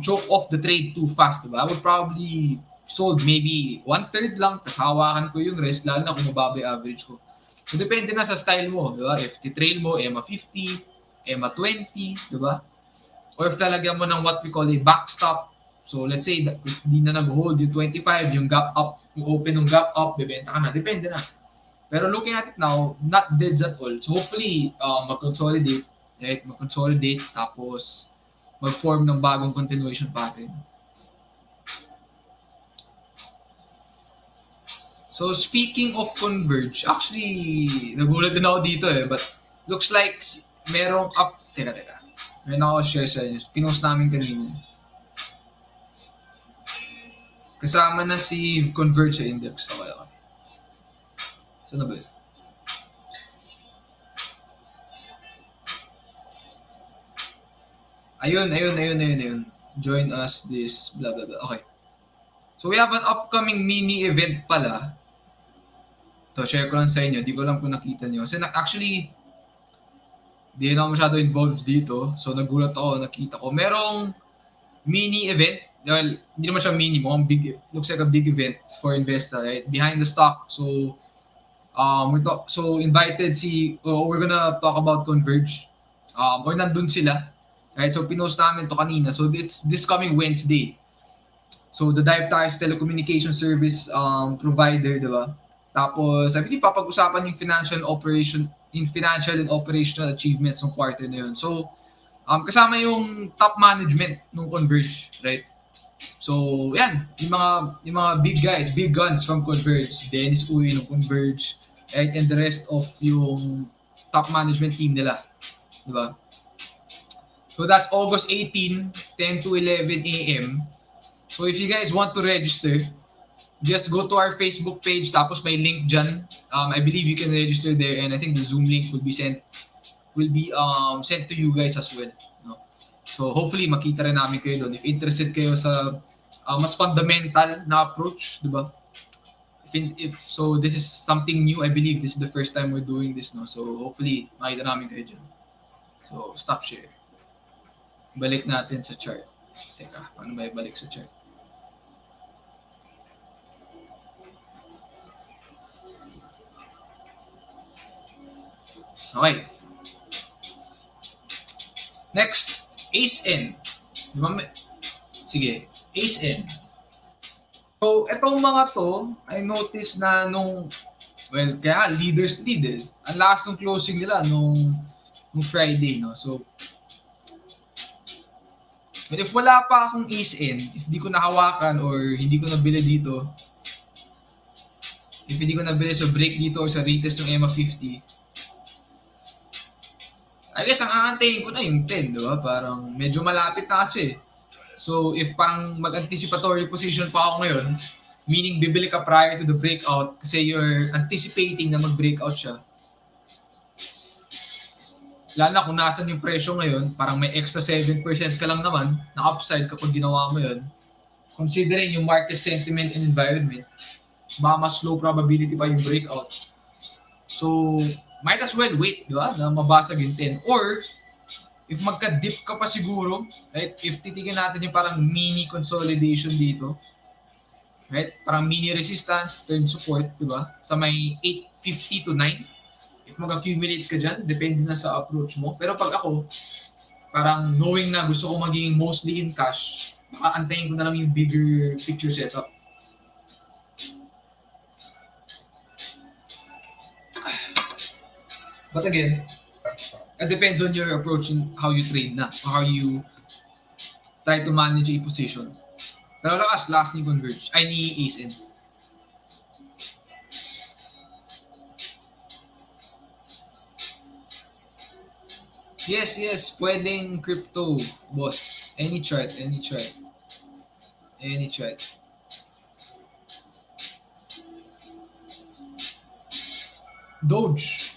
choke off the trade too fast. Diba? I would probably sold maybe 1/3 lang. Tapos hawakan ko yung rest. Lalo na kung mababa yung average ko. So depende na sa style mo. Diba? If titrail mo, EMA 50, EMA 20. Diba? Or if talagyan mo ng what we call a backstop. So let's say that if di na nag-hold yung 25, yung gap up, yung open ng gap up, bebenta ka na. Depende na. Pero looking at it now, not dead at all. So hopefully, mag-consolidate, right? Mag-consolidate, tapos mag-form ng bagong continuation pattern. So speaking of Converge, actually, nagulat din ako dito eh, but looks like merong up, teka. Meron ako share sa inyo. Pinost namin kanina. Kasama na si Converge sa index. Okay. Saan na ba yun? Ayun. Join us this, blah, blah, blah. Okay. So, we have an upcoming mini event pala. To share ko lang sa inyo. Di ko lang kung nakita nyo. Kasi actually, di na ako masyado involved dito. So, nagulat ako, nakita ko. Merong mini event. Well, hindi naman siya mini. Mukhang big. Looks like a big event for Investa, right? Behind the stock. So, invited we're gonna talk about Converge. Or nandun sila. Right? So, pinost namin to kanina. So, this coming Wednesday. So, the dive tayo sa telecommunication service provider, di ba? Tapos, I believe papag-usapan yung financial and operational achievements ng quarter na yun. So, kasama yung top management ng Converge, right? So, yan. Yung mga big guys, big guns from Converge. Dennis Uy ng Converge. Right? And the rest of yung top management team nila. Diba? So, that's August 18, 10 to 11 a.m. So, if you guys want to register, just go to our Facebook page. Tapos may link dyan. I believe you can register there. And I think the Zoom link will be sent to you guys as well. No? So, hopefully, makita rin namin kayo doon. If interested kayo sa mas fundamental na approach, di ba? So, this is something new. I believe this is the first time we're doing this, no? So, hopefully, makita namin kayo dyan. So, stop share. Balik natin sa chart. Teka, paano ba ibalik sa chart? Okay. Next, ACE-N. Sige, ACE-N. So, etong mga to, I noticed na kaya leaders, ang last ng closing nila nung Friday, no? So, But if wala pa akong ease in, if hindi ko nahawakan or hindi ko nabili dito, if hindi ko nabili sa break dito or sa retest ng EMA 50, I guess ang aantayin ko na yung 10, di ba? Parang medyo malapit na kasi. So if parang mag-anticipatory position pa ako ngayon, meaning bibili ka prior to the breakout kasi you're anticipating na mag-breakout siya. Lalo na kung nasan yung presyo ngayon, parang may extra 7% ka lang naman na upside kapag ginawa mo yun. Considering yung market sentiment and environment, baka mas low probability pa yung breakout. So, might as well wait, di ba? Na mabasag yung 10. Or, if magka-dip ka pa siguro, right? If titignan natin yung parang mini consolidation dito, right? Parang mini resistance, turn support, di ba? Sa may 850 to 9. If mag-accumulate ka dyan, depende na sa approach mo. Pero pag ako, parang knowing na gusto ko maging mostly in cash, baka antayin ko na lang yung bigger picture setup. But again, it depends on your approach and how you trade na, or how you try to manage a position. Pero last ni Converge, ay ni Ace in. Yes, pwedeng crypto, boss. Any chart. Doge.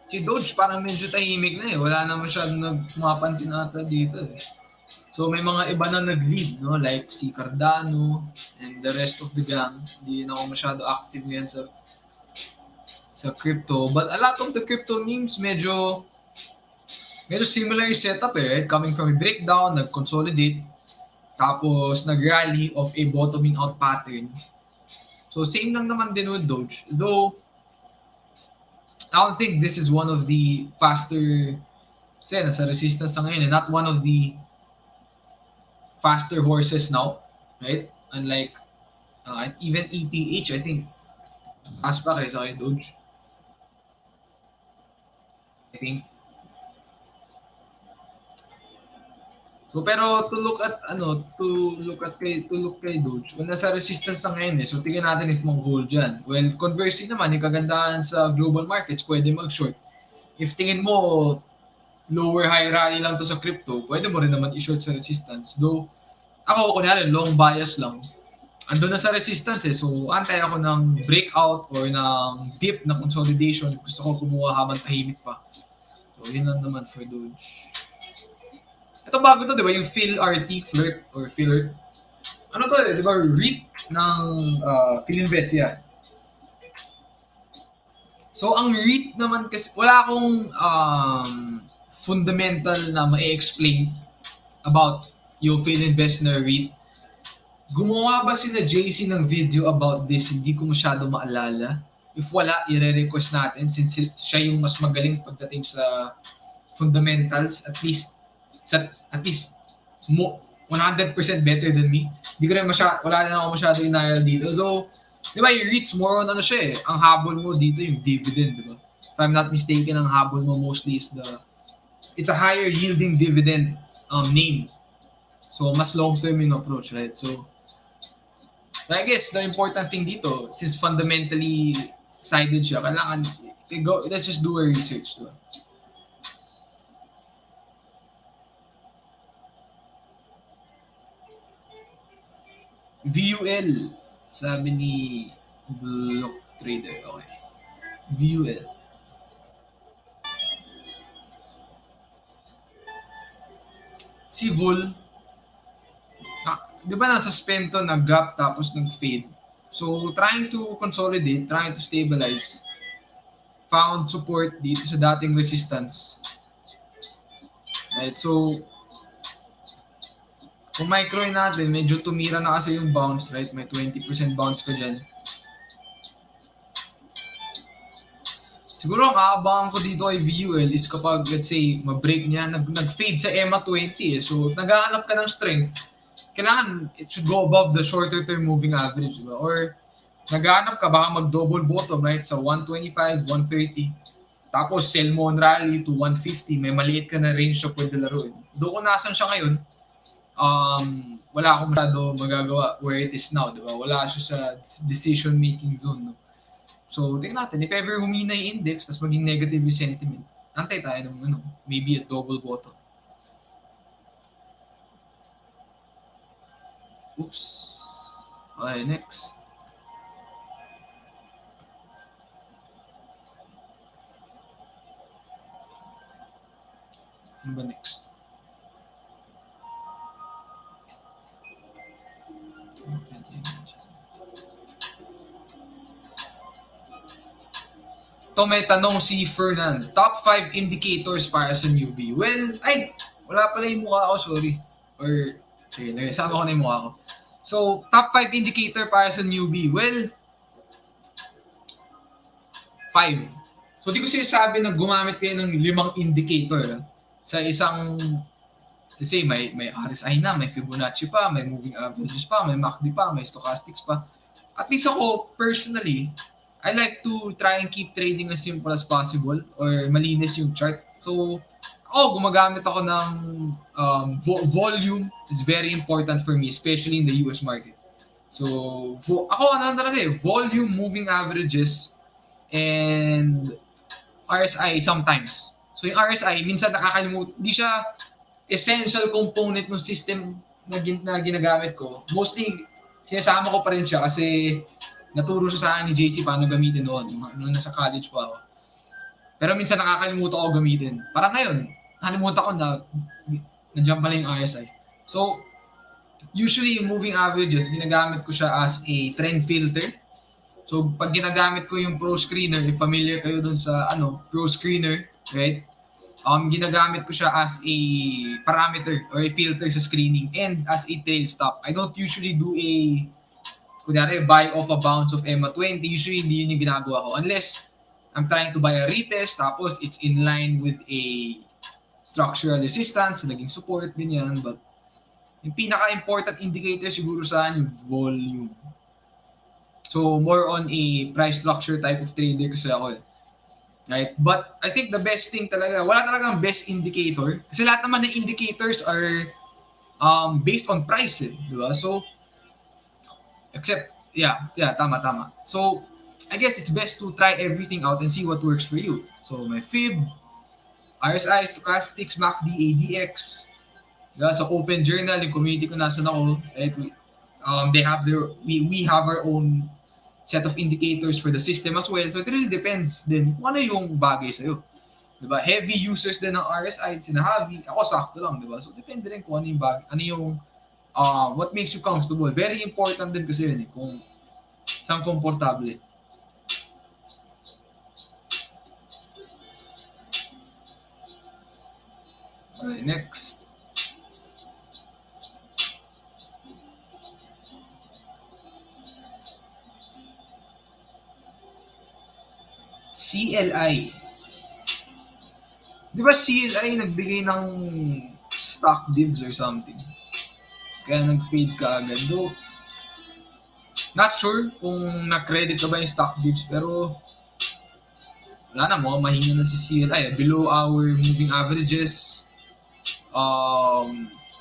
Si Doge parang medyo tahimik na eh. Wala na masyadong nagmapantin ata dito eh. So may mga iba na nag-lead, no? Like si Cardano and the rest of the gang. Hindi na ako masyado active ngayon sa crypto. But a lot of the crypto memes medyo similar yung setup eh. Right? Coming from a breakdown, nag-consolidate, tapos nag-rally of a bottoming out pattern. So same lang naman din with Doge. Though, I don't think this is one of the faster, kasi nasa resistance na ngayon, not one of the faster horses now, right? Unlike even ETH, I think, mas pa kaysa kay Doge. I think. So pero to look kay Doge, well, nasa resistance na ngayon eh. So tingnan natin if mag-hold dyan. Well, conversely naman, yung kagandahan sa global markets, pwede mag-short. If tingin mo lower high rally lang to sa crypto, pwede mo rin naman i-short sa resistance. Though ako kunyari long bias lang. Ando na sa resistance eh. So antay ako ng breakout or ng dip na consolidation. Gusto ko kumuha habang tahimik pa. So yun lang naman for Doge. Ito bago to, di ba? Yung Flirt. Ano to eh, di ba? REIT ng ka-Investa yan. So, ang REIT naman kasi, wala akong fundamental na ma-explain about yung ka-Investa na REIT. Gumawa ba sila JC ng video about this? Hindi ko masyado maalala. If wala, i-request natin since siya yung mas magaling pagdating sa fundamentals, at least 100% better than me. Hindi ko rin wala na ako masyado inaral dito. Although, di ba, yung REITs more on ano siya eh. Ang habol mo dito yung dividend, di ba? If I'm not mistaken, ang habol mo mostly is it's a higher yielding dividend name. So, mas long-term yung approach, right? So, I guess the important thing dito, since fundamentally sided siya, kailangan, let's just do a research, di ba? VUL, sabi ni Block Trader. Okay. VUL. Si Vul, di ba nasa-suspend to, nag-gap tapos nag-fade. So, trying to consolidate, trying to stabilize, found support dito sa dating resistance. Right, so, kung micro natin, medyo tumira na kasi yung bounce, right? May 20% bounce ka dyan. Siguro ang aabangan ko dito ay VUL is kapag, let's say, ma-break niya, nag-fade sa EMA 20 eh. So, if naghahanap ka ng strength, kailangan it should go above the shorter term moving average. Diba? Or naghahanap ka, baka mag-double bottom, right? Sa 125, 130. Tapos sell mo on rally to 150, may maliit ka na range na pwede laruin. Doon kung nasan siya ngayon, wala akong masyado magagawa where it is now, di ba? Wala siya sa decision-making zone. No? So, tingnan natin. If ever humina yung index, tapos maging negative yung sentiment, antay tayo ng maybe a double bottom. Oops. Okay, next. Ano ba next? Ito may tanong si Fernand. Top 5 indicators para sa newbie. Well, wala pala yung mukha ko, sorry. Or, sige, sama ko na yung mukha ko. So, top 5 indicator para sa newbie. Well, 5. So, di ko sinasabi na gumamit kayo ng 5 indicator sa isang, let's say, may RSI na, may Fibonacci pa, may moving averages pa, may MACD pa, may stochastics pa. At least ako, personally, I like to try and keep trading as simple as possible or malinis yung chart. So, gumagamit ako ng volume is very important for me, especially in the US market. So, volume, moving averages, and RSI sometimes. So, yung RSI, minsan nakakalimutan, hindi siya essential component ng system na ginagamit ko. Mostly, sinasama ko pa rin siya kasi naturo siya sa akin ni JC paano gamitin noon, nung nasa college pa ako. Pero minsan nakakalimutan ko gamitin. Parang ngayon, nakalimutan ko na nandiyan pala yung RSI. So, usually yung moving averages, ginagamit ko siya as a trend filter. So, pag ginagamit ko yung Pro Screener, if familiar kayo dun sa Pro Screener, right? Ginagamit ko siya as a parameter or a filter sa screening and as a trail stop. I don't usually do kunyari, buy off a bounce of EMA 20, usually hindi yun yung ginagawa ko. Unless, I'm trying to buy a retest, tapos it's in line with a structural resistance, naging support, ganyan. But, yung pinaka-important indicator siguro sa akin, yung volume. So, more on a price structure type of trader kasi ako. Right? But, I think the best thing talaga, wala talagang best indicator. Kasi lahat naman ng indicators are based on price, di ba? So, except, tama. So, I guess it's best to try everything out and see what works for you. So, my Fib, RSI, Stochastics, MACD, ADX. Sa Open Journal, yung community ko nasa ako, right? They have we have our own set of indicators for the system as well. So, it really depends din kung ano yung bagay sa'yo. Diba? Heavy users din ng RSI, sinahabi. Ako, sakto lang, diba? So, depende rin kung ano yung bagay, ano yung what makes you comfortable. Very important din kasi yun kung saan komportable. Okay, next. CLI. Di ba CLI nagbigay ng stock divs or something? Kaya nag-fade ka agad. Though, not sure kung na-credit na ba yung stock divs, pero wala na, mahinga na si CLI. Below our moving averages.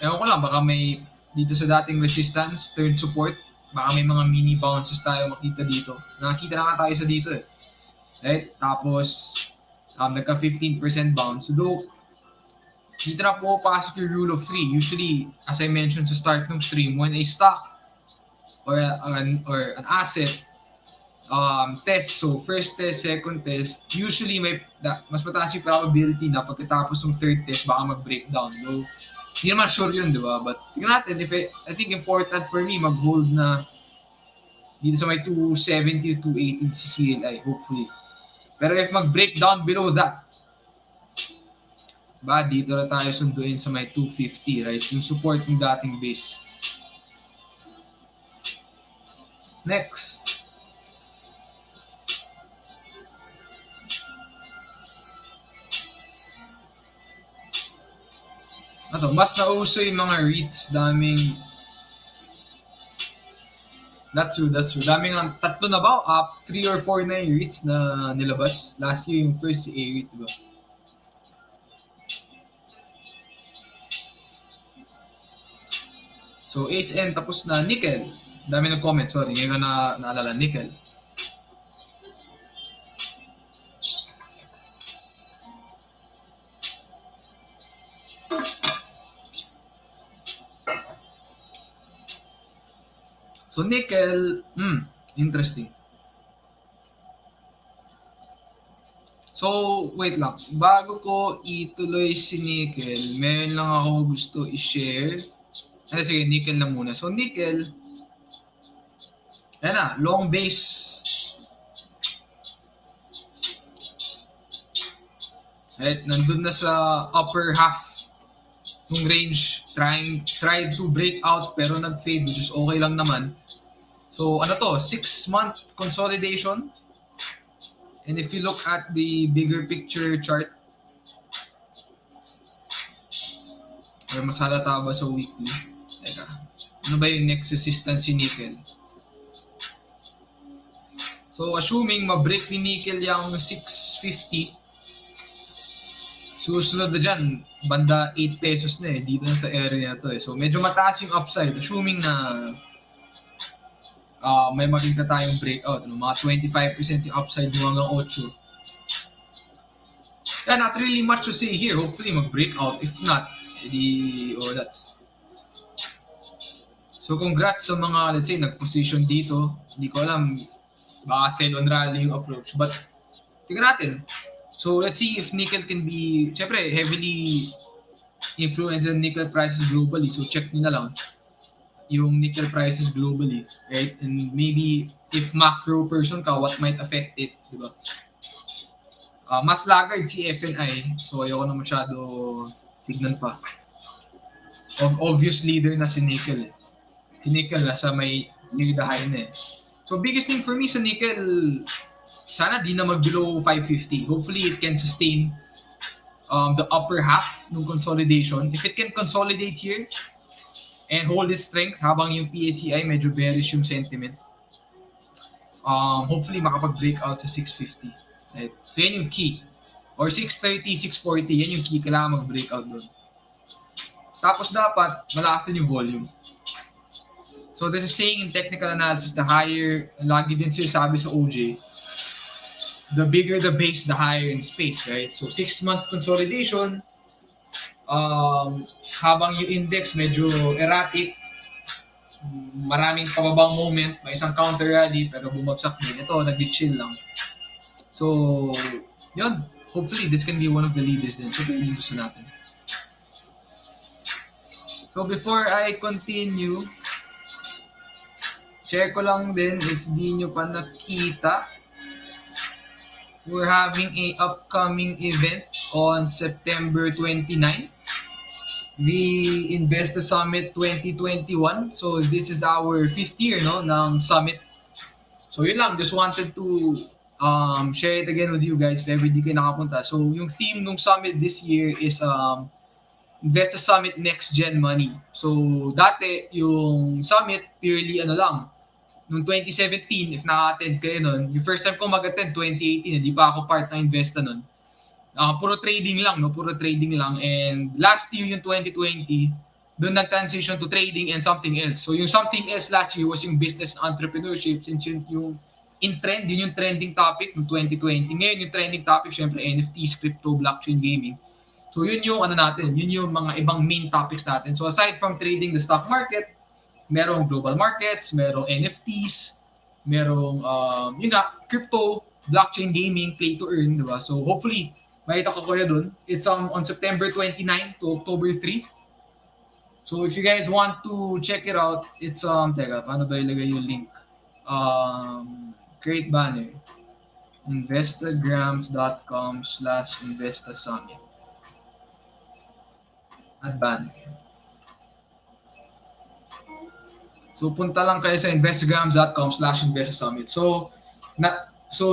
Ewan ko lang, baka may dito sa dating resistance, third support, baka may mga mini bounces tayo makita dito. Nakakita na nga tayo sa dito eh. Right? Tapos, nagka 15% bounce. Though, dito na po pasok yung rule of 3. Usually, as I mentioned sa start ng stream, when a stock or an asset test, so first test, second test, usually mas mataas yung probability na pagkatapos ng third test, baka mag-breakdown. Though, hindi naman sure yun, di ba? But tingnan natin, I think important for me mag-hold na dito sa may 270 to 280 si CLI, hopefully. Pero if mag-breakdown below that, ba, dito na tayo sunduin sa may 250, right? Yung support ng dating base. Next. Mas nauso yung mga REITs, daming That's true. Dami nga, tatlo na ba? 3 or 4 na yung REITs na nilabas. Last year yung first si REIT, diba? So, ASN tapos na. Nickel. Dami nag-comment. Sorry, ngayon ko na naalala. Nickel. So, nickel, interesting. So, wait lang. Bago ko ituloy si nickel, meron lang ako gusto i-share. Sige, nickel na muna. So, nickel, ayan na, long base. Right, nandun na sa upper half ng range. Tried to break out pero nag-fade, which is okay lang naman. So, ano to? 6-month consolidation. And if you look at the bigger picture chart, or mas halata ba sa weekly? Teka, ano ba yung next resistance si nickel? So, assuming ma-break ni nickel yung 650, susunod na dyan, banda 8 pesos na dito na sa area na to So, medyo mataas yung upside, assuming na may makita tayong breakout. Mga 25% yung upside mo hanggang 8. Yeah, not really much to say here. Hopefully, mag-breakout. If not, that's. So, congrats sa mga, let's say, nag-position dito. Hindi ko alam, baka sell on rally yung approach. But, tingnan natin. So, let's see if nickel can be, syempre, heavily influenced the nickel prices globally. So, check nyo na lang yung nickel prices globally, right? And maybe if macro person ka, what might affect it, di ba? Mas laggard si FNI, so ayoko na masyado tignan pa. Obvious leader na si nickel Si nickel nasa may near the high na So biggest thing for me sa nickel, sana di na mag-below 550. Hopefully it can sustain the upper half ng consolidation. If it can consolidate here, and hold its strength habang yung PSEi medyo bearish yung sentiment. Hopefully makapag-break out sa 650. Right? So yan yung key. Or 630, 640, yan yung key. Kailangan mag-break out doon. Tapos dapat malakas din yung volume. So there's a saying in technical analysis, the higher, lagi din sinasabi sa OJ, the bigger the base, the higher in space, right? So 6-month consolidation, habang yung index medyo erratic, maraming pababang moment, may isang counter rally pero bumagsak din. Ito, nag-chill lang. So, yun. Hopefully, this can be one of the leaders din. So, yung gusto natin. So, before I continue, share ko lang din if di nyo pa nakita, we're having a upcoming event on September 29. The Investa Summit 2021. So this is our 5th year ng summit. So yun lang, just wanted to share it again with you guys if ever di kayo nakapunta. So yung theme ng summit this year is Investa Summit Next Gen Money. So dati yung summit purely lang. Noong 2017, if naka-attend kayo nun, yung first time ko mag-attend 2018, hindi pa ako part ng Investa nun. Puro trading lang, and last year yung 2020, doon nag-transition to trading and something else. So yung something else last year was yung business entrepreneurship, since yung in trend, yun yung trending topic ng 2020. Ngayon yung trending topic, syempre NFTs, crypto, blockchain, gaming. So yun yung natin, yun yung mga ibang main topics natin. So aside from trading the stock market, merong global markets, merong NFTs, merong crypto, blockchain, gaming, play to earn, diba? So hopefully, makita ko kayo dun. It's on September 29 to October 3. So if you guys want to check it out, it's teka, paano ba ilagay yung link? Create banner. Investagrams.com/investasummit. Add banner. So punta lang kayo sa investagrams.com/investasummit. So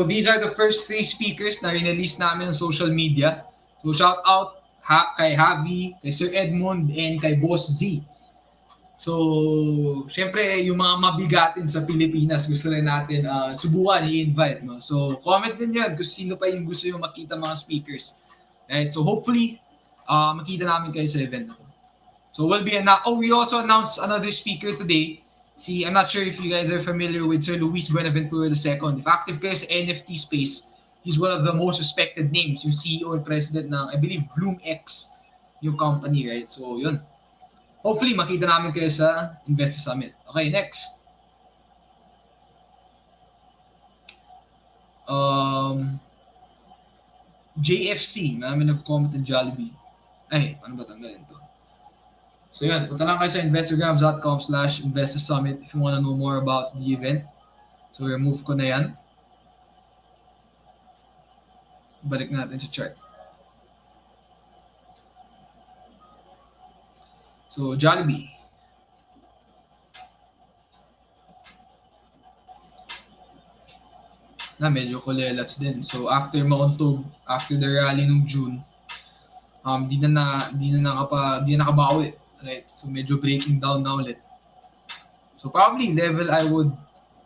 these are the first 3 speakers na release namin on social media. So shout out kay Javi, kay Sir Edmund, and kay Boss Z. So, syempre, yung mga mabigatin sa Pilipinas, gusto rin natin subukan, i-invite. No? So, comment din yan kung sino pa yung gusto yung makita mga speakers. Right? So, hopefully, makita namin kayo sa event na to. So, we also announced another speaker today. I'm not sure if you guys are familiar with Sir Luis Buenaventura II. If active kayo sa NFT space, he's one of the most respected names, yung CEO and president ng, I believe, BloomX, yung company, right? So, yun. Hopefully, makita namin kayo sa Investor Summit. Okay, next. JFC. Marami nag-comment ng Jollibee. Ay, ano ba tanggalin to? So yun, punta lang kayo sa investorgrams.com/Investor Summit if you wanna know more about the event. So remove ko na yan. Balik natin sa chart. So, Jollibee. Medyo kulelats din. So, after mauntog, after the rally nung June, di na nakabawi. Right? So, medyo breaking down na ulit. So, probably level I would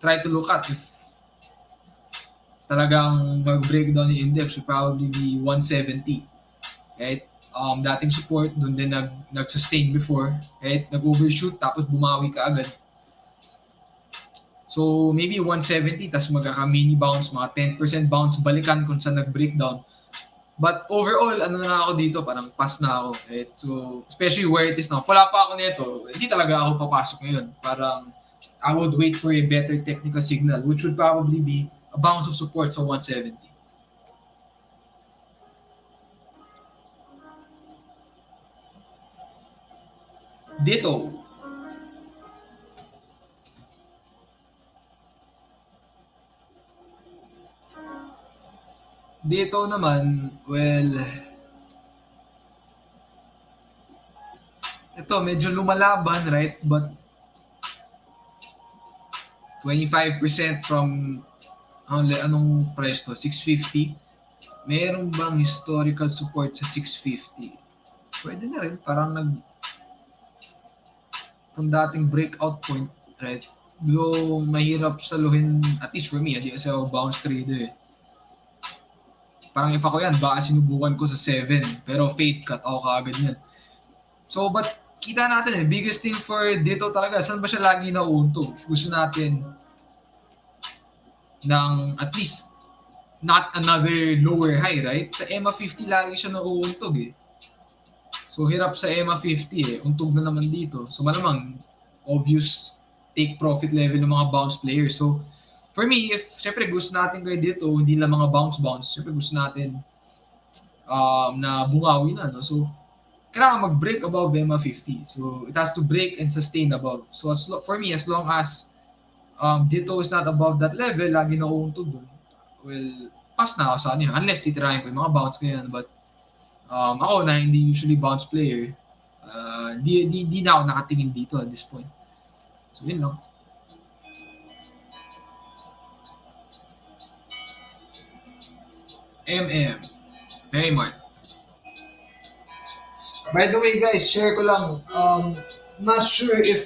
try to look at if talagang mag-breakdown yung index would probably be 170. Right? Dating support, doon din nag-sustain before, right? Nag-overshoot, tapos bumawi ka agad. So, maybe 170, tapos magkaka-mini bounce, mga 10% bounce, balikan kung saan nag-breakdown. But overall, ano na ako dito, parang pass na ako, right? So, especially where it is now. Wala pa ako nito, hindi talaga ako papasok ngayon. Parang, I would wait for a better technical signal, which would probably be a bounce of support sa 170. Dito naman, well, ito medyo lumalaban, right? But 25% from anong price to? 650. Meron bang historical support sa 650? Pwede na rin, parang from dating breakout point, right? Though mahirap saluhin, at least for me, hindi kasi ako bounce trader. Parang if ako yan, baka sinubukan ko sa 7, pero fade cut ako kaagad yan. So, but kita natin biggest thing for dito talaga, saan ba siya lagi nauuntog? Gusto natin ng at least not another lower high, right? Sa EMA 50 lagi siya nauuntog eh. So, hirap sa EMA 50 untog na naman dito. So, malamang obvious take profit level ng mga bounce players. So, for me, if syempre gusto natin kayo dito, hindi lang mga bounce, syempre gusto natin na bungawi na, no? So, kailangan mag-break above EMA 50. So, it has to break and sustain above. So, for me, as long as dito is not above that level, lagi na uuntog dun, well, pass na ako sa ano yun. Unless titirahin ko yung mga bounce ganyan. But, ako na hindi usually bounce player, di na ako nakatingin dito at this point. So, yun lang. Very much. By the way, guys, share ko lang. Not sure if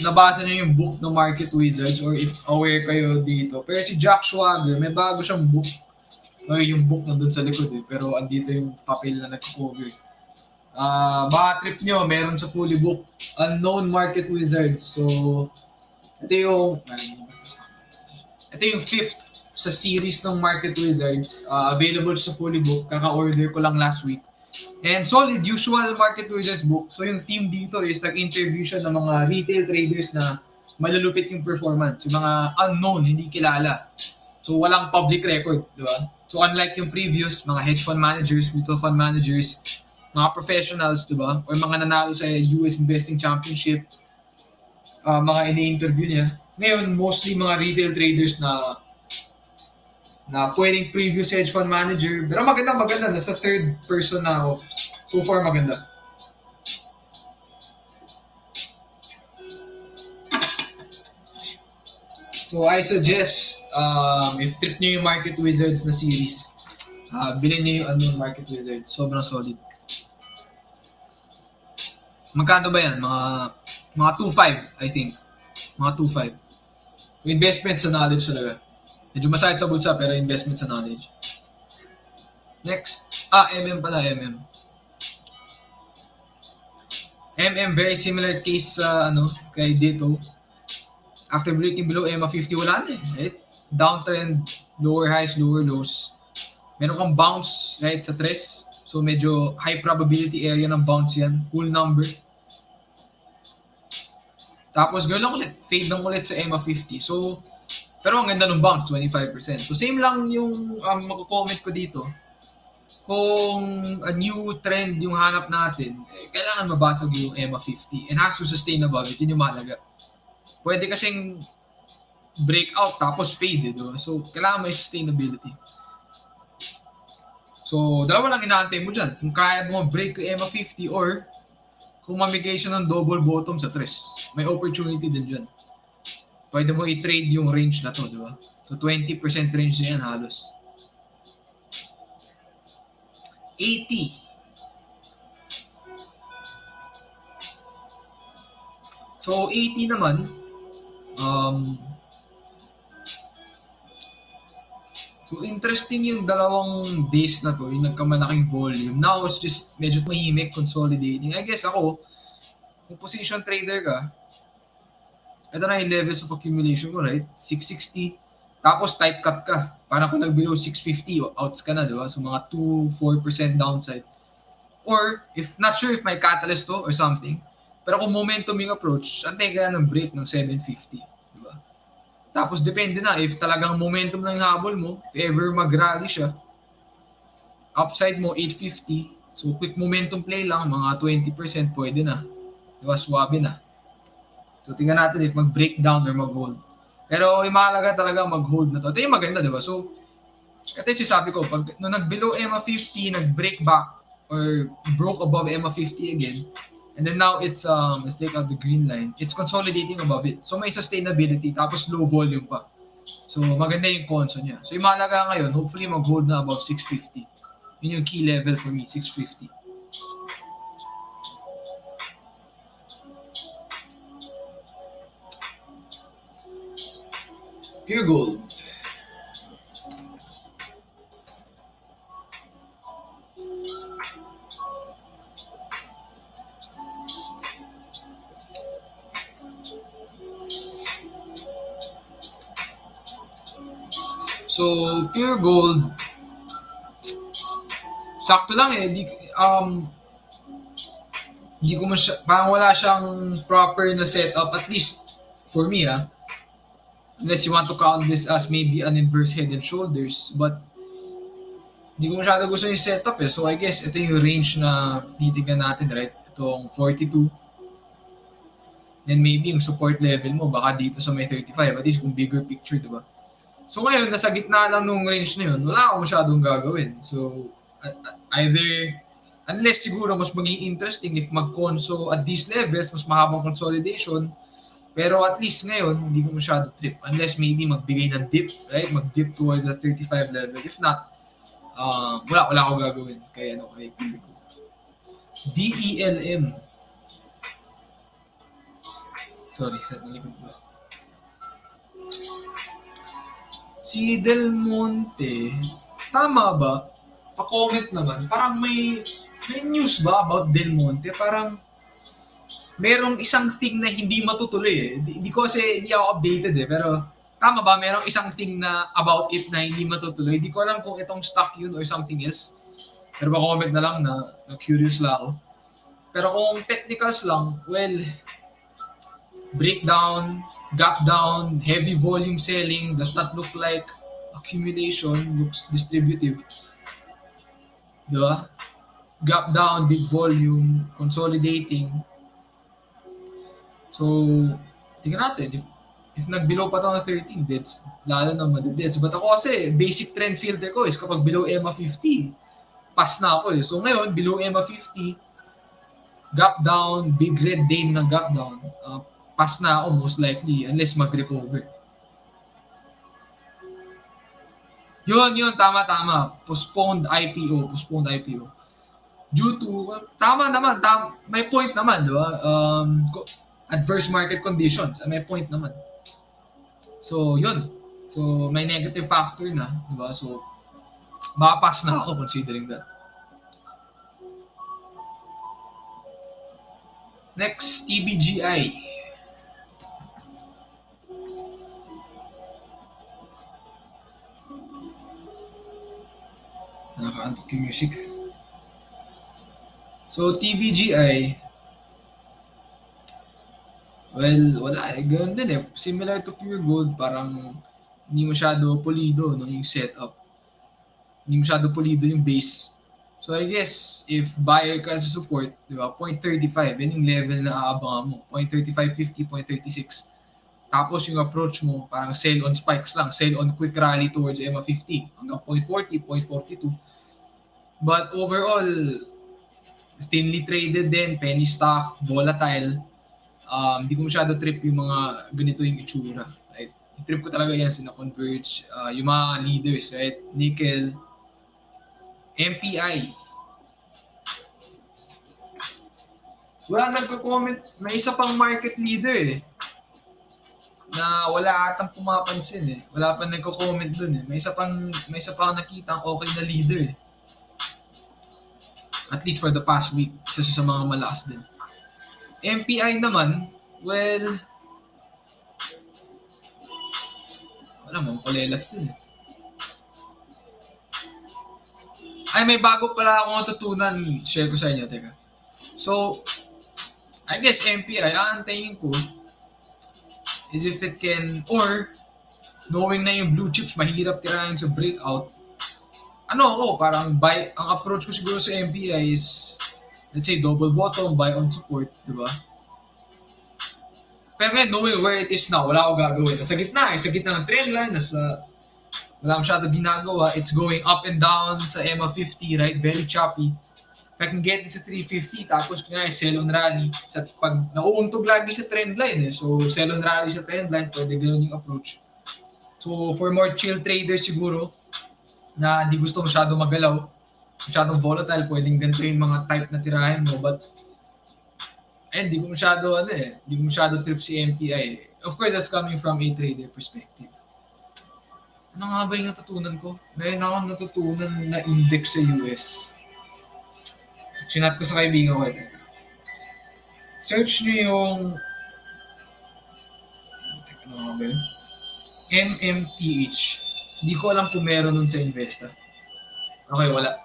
nabasa niyo yung book ng Market Wizards or if aware kayo dito. Pero si Jack Schwager, may bago siyang book. Yung book nandun sa likod eh. Pero andito yung papel na nag-cover. Baka trip nyo, meron sa fully book. Unknown Market Wizards. So, ito yung fifth sa series ng Market Wizards. Available sa fully book. Kaka-order ko lang last week. And solid, usual Market Wizards book. So yung theme dito is nag-interview siya ng mga retail traders na malulupit yung performance. Yung mga unknown, hindi kilala. So walang public record, di ba? So unlike yung previous, mga hedge fund managers, mutual fund managers, mga professionals, di ba? Or mga nanalo sa US Investing Championship, mga ini-interview niya. Ngayon, mostly mga retail traders na pwedeng previous hedge fund manager. Pero maganda. Nasa third person na ako. So far, maganda. So I suggest, if trip nyo yung Market Wizards na series, bilhin nyo yung Market Wizards. Sobrang solid. Magkano ba yan? Mga 2.5, I think. Mga 2.5. So, investment sa knowledge talaga. Medyo masakit sa bulsa, pero investment sa knowledge. Next. MM pala, MM. MM, very similar case sa, kay Ditto. After breaking below EMA 50, wala na eh. Right? Downtrend, lower highs, lower lows. Meron kang bounce, right, sa tres. So, medyo high probability area ng bounce yan. Cool number. Tapos, gano'n lang ulit. Fade lang ulit sa EMA 50. So, pero ang ganda ng bounce, 25%. So, same lang yung makukomment ko dito. Kung a new trend yung hanap natin, kailangan mabasag yung EMA 50 and has to sustain above it. Yun yung mahalaga. Pwede kasing breakout tapos fade, diba? So, kailangan may sustainability. So, dalawa lang inaantay mo dyan. Kung kaya mo break yung EMA 50 or kung mamigay siya ng double bottom sa tres. May opportunity din dyan. Pwede mo i-trade yung range na to, diba? So, 20% range na yan halos. 80. So, 80 naman, so interesting yung dalawang days na to, yung nagkamalaking volume. Now, it's just medyo mahimik, consolidating. I guess ako, kung position trader ka, ito na yung levels of accumulation ko, right? 660. Tapos type cut ka. Parang kung nag-below 650, outs ka na, di ba? So mga 2-4% downside. Or, if not sure if may catalyst to or something, pero kung momentum yung approach, antay ka ng break ng 750. Di ba? Tapos depende na, if talagang momentum na yung habol mo, if ever mag-rally siya, upside mo 850, so quick momentum play lang, mga 20% pwede na. Di ba? Swabe na. So tingnan natin if mag-breakdown or mag-hold. Pero yung mahalaga talaga mag-hold na to. Ito yung maganda, di ba? So, ito yung sinasabi ko, pag nung nag-below EMA 50, nag-break back or broke above EMA 50 again, and then now it's, let's take out the green line, it's consolidating above it. So may sustainability, tapos low volume pa. So maganda yung conso niya. So yung mahalaga ngayon, hopefully mag-hold na above 650. Yun yung key level for me, 650. Pure gold. So, pure gold, sakto lang eh. Di ko parang wala siyang proper na setup, at least for me unless you want to count this as maybe an inverse head and shoulders, but hindi ko masyado gusto yung setup eh. So I guess ito yung range na titignan natin, right? Itong 42. Then maybe yung support level mo baka dito sa may 35, at least kung bigger picture, diba? So ngayon, nasa gitna lang nung range na yun, wala akong masyadong gagawin. So either, unless siguro mas maging interesting if mag-conso at these levels, mas mahabang consolidation. Pero at least ngayon, hindi ko masyado trip. Unless maybe magbigay ng dip, right? Mag-dip towards the 35 level. If not, wala akong gagawin. Kaya kay pili ko. DELM. Sorry, set na likod ko. Si Del Monte, tama ba? Pa-comment naman. Parang may news ba about Del Monte? Parang merong isang thing na hindi matutuloy eh. Di ko kasi hindi ako updated eh. Pero tama ba? Merong isang thing na about it na hindi matutuloy. Di ko alam kung itong stock yun or something else. Pero pa-comment na lang na curious lang ako. Pero kung technicals lang, well, breakdown, gap down, heavy volume selling, does not look like accumulation, looks distributive. Diba? Gap down, big volume, consolidating. So, tingnan natin. If nag-below pa ito ng 13 deads, lalo na madi-deads. But ako kasi, basic trend filter ko is kapag below EMA 50, pass na ako eh. So ngayon, below EMA 50, gap down, big red day ng gap down, pass na ako most likely unless mag-recover. Yun, tama. Postponed IPO. due to, tama naman, may point naman, di ba? Adverse market conditions, may point naman. So, yun. So, may negative factor na, di ba? So, mapapass na ako considering that. Next, TBGI. Nakakaantok yung music. So, TBGI, well, wala eh. Ganun din eh. Similar to Pure Gold, parang hindi masyado pulido no, yung setup. Hindi masyado pulido yung base. So, I guess, if buyer ka sa support, di ba, 0.35, yan yung level na aabangan mo. 0.3550, 0.36. Tapos yung approach mo, parang sell on spikes lang. Sell on quick rally towards EMA50 hanggang 0.40, 0.42. But overall, thinly traded din, penny stock, volatile. Hindi ko masyado trip yung mga ganito yung itsura. Right? Yung trip ko talaga yan, sina Converge, yung mga leaders, right? Nickel, MPI. Wala nagko-comment, may isa pang market leader eh. Na wala atang pumapansin eh. Wala pa nagko-comment dun eh. May isa pang nakita ang okay na leader eh. At least for the past week, isa sa mga malakas din. MPI naman, well, wala mo, kulelas din eh. Ay, may bago pala akong natutunan. Share ko sa inyo, teka. So, I guess MPI, aantayin ko is if it can, or knowing na yung blue chips, mahirap tirahin sa breakout, parang buy, ang approach ko siguro sa MPI is, let's say, double bottom, buy on support, di ba? Pero ngayon, knowing where it is now, wala akong gagawin. Sa gitna ng trendline, wala masyado ginagawa. It's going up and down sa EMA50, right? Very choppy. If I can get it sa 350, tapos sell on rally. Pag nauuntog lagi sa trendline eh. So, sell on rally sa trendline, pwede ganoon yung approach. So, for more chill traders siguro, na hindi gusto masyado magalaw, masyadong volatile, pwedeng ganito yung mga type na tirahin mo. But, hindi ko masyado trip si MPI. Of course, that's coming from a trader perspective. Ano nga ba yung natutunan ko? Mayroon akong natutunan na index sa US. Chinat ko sa kaibigan ko ito. Search nyo yung ano nga ba yun? MMTH. Hindi ko alam kung meron nun sa Investa. Okay, wala.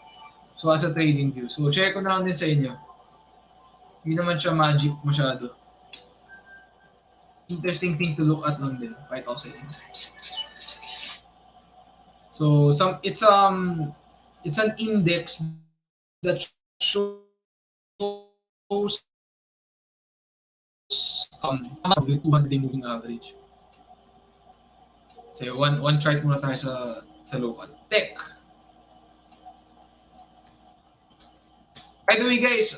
So, as a trading view. So, check ko na lang din sa inyo. Hindi naman siya magic masyado. Interesting thing to look at lang din. Kahit ako sa inyo. So, it's an index that shows of the 200-day moving average. So, one chart muna tayo sa local. Tech. By the way, guys,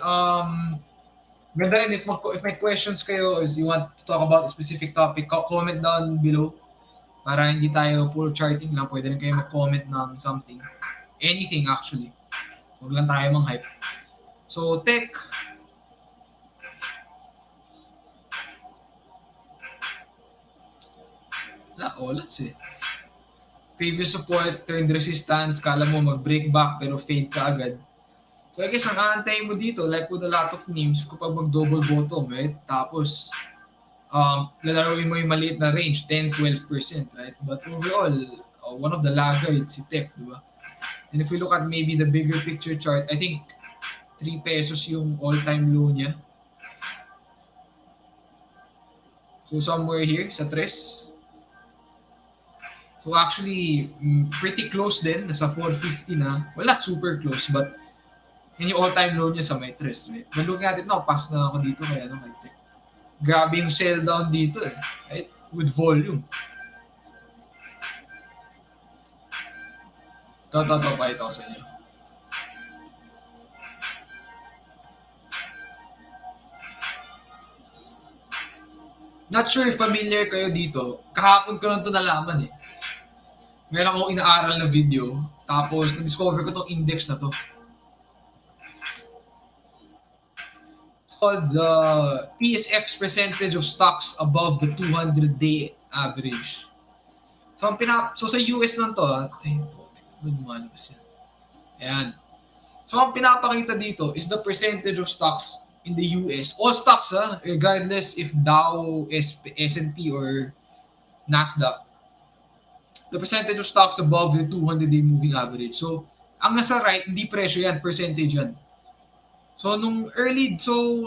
ganda rin if may questions kayo or you want to talk about a specific topic, comment down below. Para hindi tayo puro charting lang, pwede rin kayo mag-comment ng something. Anything actually. Huwag lang tayo mang-hype. So, tech. Let's see. Previous support, turned resistance, kala mo mag-break back pero fade ka agad. So, I guess ang aantay mo dito, like with a lot of names, kapag mag-double bottom, right? Tapos, lalaroin mo yung maliit na range, 10-12%, right? But overall, one of the laggards, si Tech, di ba? And if we look at maybe the bigger picture chart, I think 3 pesos yung all-time low niya. So somewhere here, sa 3. So actually, pretty close din, nasa 450 na. Well, not super close, but yun yung all-time low niya sa may 3, right? But looking at it now, pass na ako dito kaya kay Tech. Grabe yung sell down dito eh. Right? With volume. Pakita ko sa inyo. Not sure if familiar kayo dito. Kahapon ko lang ito nalaman eh. Meron akong inaaral na video. Tapos na-discover ko itong index na to. called the PSX percentage of stocks above the 200-day average. So so sa US lang to, lumalabas yan. Ayan. So ang pinapakita dito is the percentage of stocks in the US. All stocks, regardless if Dow, S&P, or Nasdaq. The percentage of stocks above the 200-day moving average. So, ang nasa right, hindi presyo yan, percentage yan. So,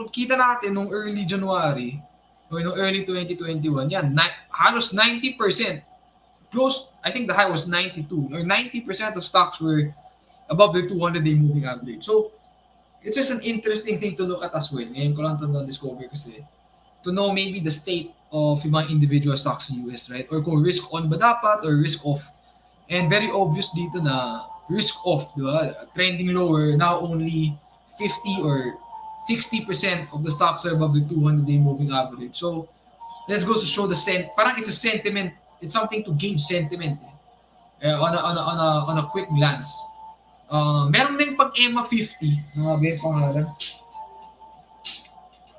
kita natin nung early January, or nung early 2021, yan, halos 90%. Close, I think the high was 92, or 90% of stocks were above the 200-day moving average. So, it's just an interesting thing to look at as well. Ngayon ko lang ito na-discover kasi to know maybe the state of yung mga individual stocks in US, right? Or kung risk on ba dapat or risk off. And very obvious dito na risk off, di ba? Trending lower, now only 50 or 60% of the stocks are above the 200-day moving average. So, let's go to show parang it's a sentiment, it's something to gauge sentiment on a quick glance. Meron din pag EMA 50, mga ba yung pangalan?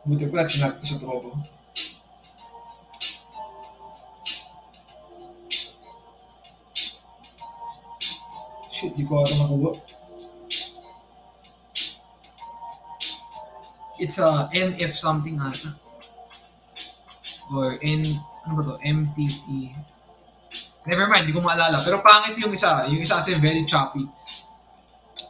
Buti ko lang, tinatid ko sa tropo. Shit, di ko ata nakuha. It's a MF something ata. Or ano ba to? MPT. Never mind, di ko maalala. Pero pangit yung isa. Yung isa kasi very choppy.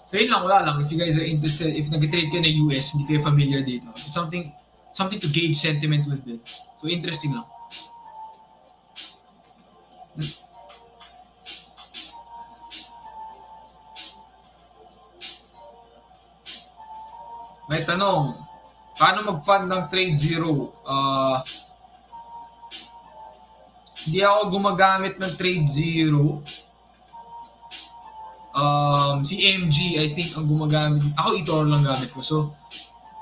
So yun lang, wala lang. If you guys are interested, if nag-trade kayo na US, hindi kayo familiar dito. It's something to gauge sentiment with it. So interesting lang. May tanong, paano mag-fund ng Trade Zero? Hindi ako gumagamit ng Trade Zero. Si MG, I think, ang gumagamit. Ako, ito lang gamit ko. So,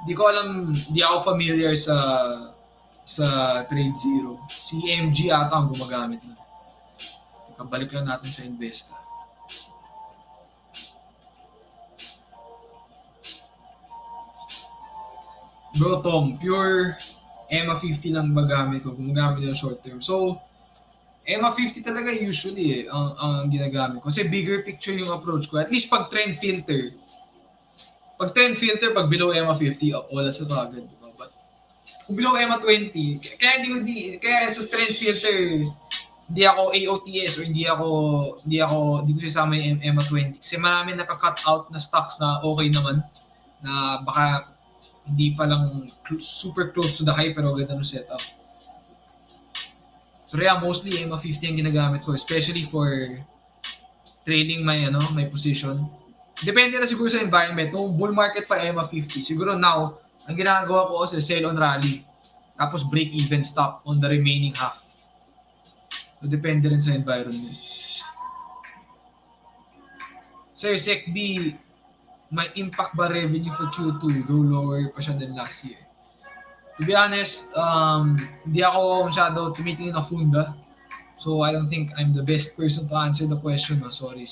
di ko alam, di ako familiar sa Trade Zero. Si MG ata ang gumagamit na. Balik lang natin sa Investa. Bro Tom, pure EMA 50 lang ba gamit ko? Gumagamit yung short term. So, EMA 50 talaga usually ang ginagamit ko. Kasi bigger picture yung approach ko. At least pag trend filter. Pag below EMA 50, wala sa agad. Diba? But kung below EMA 20, kaya sa trend filter, hindi ako AOTS or hindi ko sasama yung EMA 20. Kasi marami naka-cut out na stocks na okay naman. Na baka hindi pa lang super close to the high pero ganda ng setup. So yeah, mostly EMA 50 ang ginagamit ko, especially for trading my position. Depende na siguro sa environment. Kung bull market pa EMA 50, siguro now, ang ginagawa ko kasi sell on rally. Tapos break even stop on the remaining half. So depende rin sa environment. Sir, SECB, may impact ba revenue for Q2 though lower pa siya than last year? To be honest, hindi ako masyado tumitingin na funda. So I don't think I'm the best person to answer the question. No? Sorry.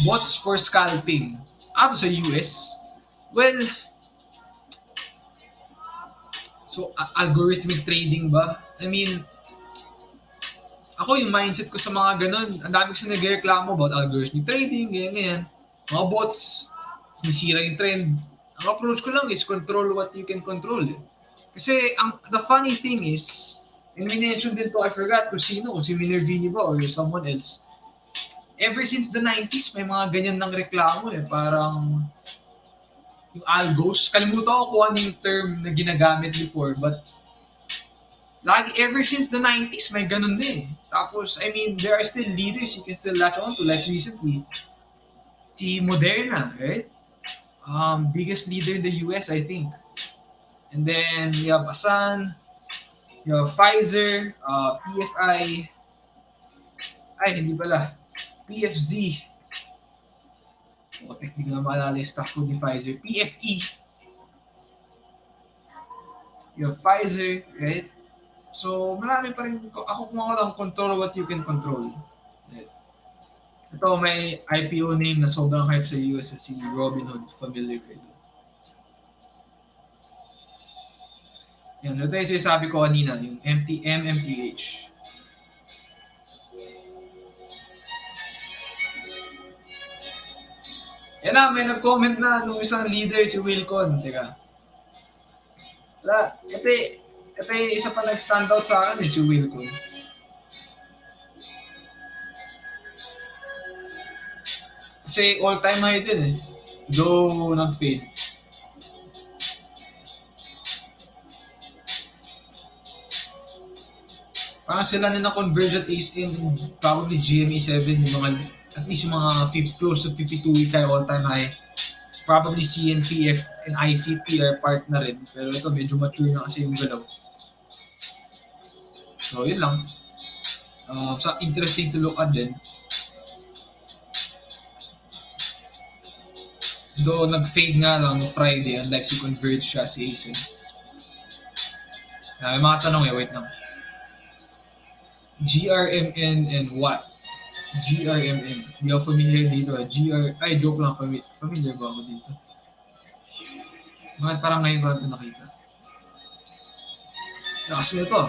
Bots for scalping. Ato sa US? Well, so algorithmic trading ba? I mean, ako yung mindset ko sa mga ganun, ang dami kasi nag-reklamo about algorithmic trading, ganyan. Mga bots, sinisira yung trend. Ang approach ko lang is control what you can control. Kasi the funny thing is, and we mentioned din to, I forgot kung si Minervini ba or someone else. Ever since the 90s, may mga ganyan ng reklamo Parang yung algos, kalimutan ko kung ano yung term na ginagamit before, but ever since the 90s, may ganun din. Tapos, I mean, there are still leaders you can still latch on to, like recently. Si Moderna, right? Biggest leader in the US, I think. And then, you have Asan, you have Pfizer, PFI, hindi pala, PFZ. Hindi ko na maalala yung stock code ni Pfizer. PFE. You have Pfizer, right? So, marami pa rin, kung ako lang, control what you can control. Right? Ito may IPO name na sobrang hype sa US si Robinhood. Familiar kayo. Yan, ito yung sinasabi ko kanina, yung MMTH. Yan na, may nag-comment na nung isang leader si Wilcon. Teka. Wala, ito yung isa pa nag-stand out sa akin si Wilcon. Kasi all-time high din eh. Though nag-fade. Parang sila na na-converge at ACE in probably GME7, yung mga, at least yung mga close to 52-week high all-time high. Probably CNPF and ICT are part na rin. Pero ito, medyo mature na kasi yung galaw. So, yun lang. So, interesting to look at din. Though nag-fade nga lang no Friday, unlike si Converge siya si ACE. May mga tanong eh, wait lang. GRMN and what? GRMN. Hindi ako familiar dito. Ay, joke lang. Familiar ba ako dito? Bakit parang ngayon ko ito nakita? Lakas na ito.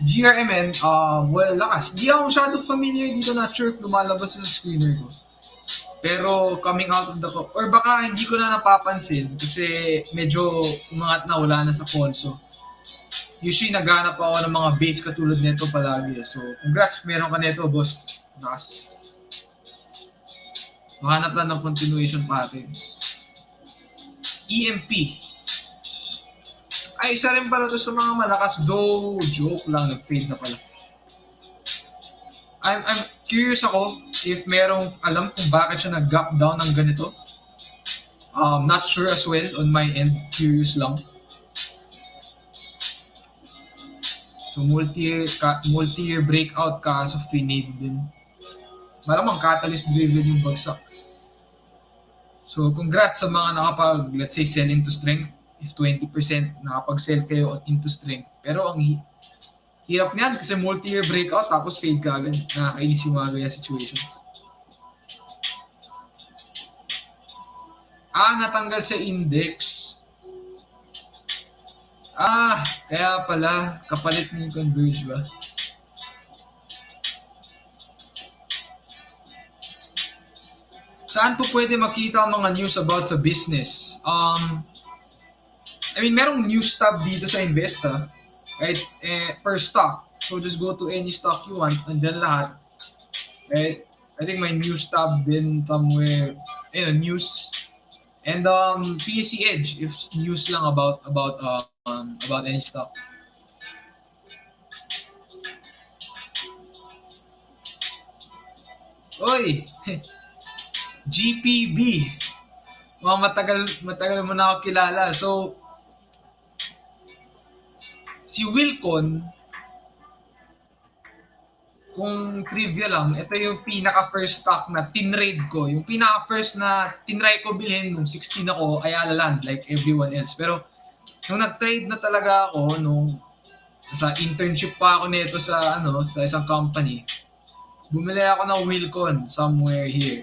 GRMN, well, lakas. Hindi ako masyado familiar dito. Not sure if lumalabas sa screener ko. Pero coming out of the or baka hindi ko na napapansin kasi medyo umangat na, wala na sa Ponso. Usually naghanap ako ng mga base katulad nito palagi. So congrats, meron ka nito, boss. Lakas. Mahanap lang ng continuation pattern. EMP. Ay, isa rin pala to sa mga malakas. Though, joke lang, nag-fade na pala. I'm curious ako if merong alam kung bakit siya nag-gap down ng ganito. Not sure as well on my end. Curious lang. So multi-year breakout kaso finade din. Malamang catalyst driven yung bagsak. So congrats sa mga nakapag, let's say, sell into strength. If 20% nakapag-sell kayo into strength. Pero ang hirap niyan kasi multi-year breakout tapos fade ka agad. Nakakainis yung mga ganyan situations. Natanggal sa index. Kaya pala, kapalit ni Converge ba? Saan po pwede makita ang mga news about sa business? Merong news tab dito sa Investa. Right? Per stock. So just go to any stock you want and then lahat. Right? I think my news tab din somewhere, news. And PSEi if news lang about any stock. Oy! GPB. Mga matagal mo na ako kilala. So si Wilcon, kung trivia lang, ito yung pinaka-first stock na tinrade ko. Yung pinaka-first na tinry ko bilhin nung 16 ako, Ayala Land, like everyone else. Pero nung nag-trade na talaga ako, nung sa internship pa ako nito sa isang company, bumili ako ng Wilcon somewhere here.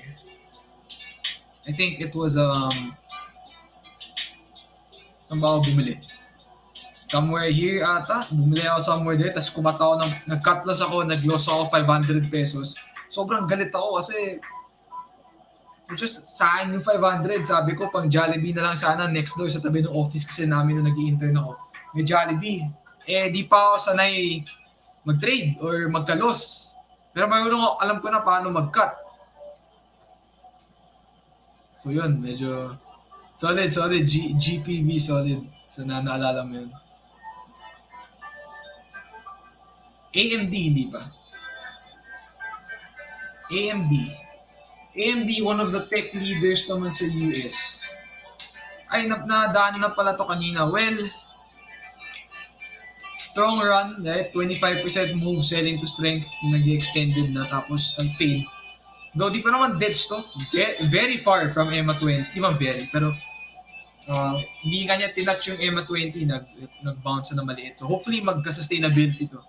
I think it was, saan ba ako bumili? Somewhere here ata, bumili ako somewhere there, tapos kumata ako, nag-cut loss ako, nag-loss ako 500 pesos. Sobrang galit ako kasi just saan yung 500, sabi ko pang Jollibee na lang sana next door sa tabi ng office kasi namin nung nag-i-intern ako. May Jollibee. Di pa ako sanay mag-trade or magka-loss. Pero alam ko na paano mag-cut. So yun, medyo solid, GPB solid. So naalala mo yun. AMD, hindi pa. AMD, one of the tech leaders naman sa US. Ay, nadaan na pala to kanina. Well, strong run, right? 25% move, selling to strength, nag-extended na, tapos fade. Though di pa naman dead to. Very far from EMA 20. Di ba very, pero Hindi nga niya tinouch yung EMA 20, nag-bounce na maliit. So hopefully magka-sustainability to.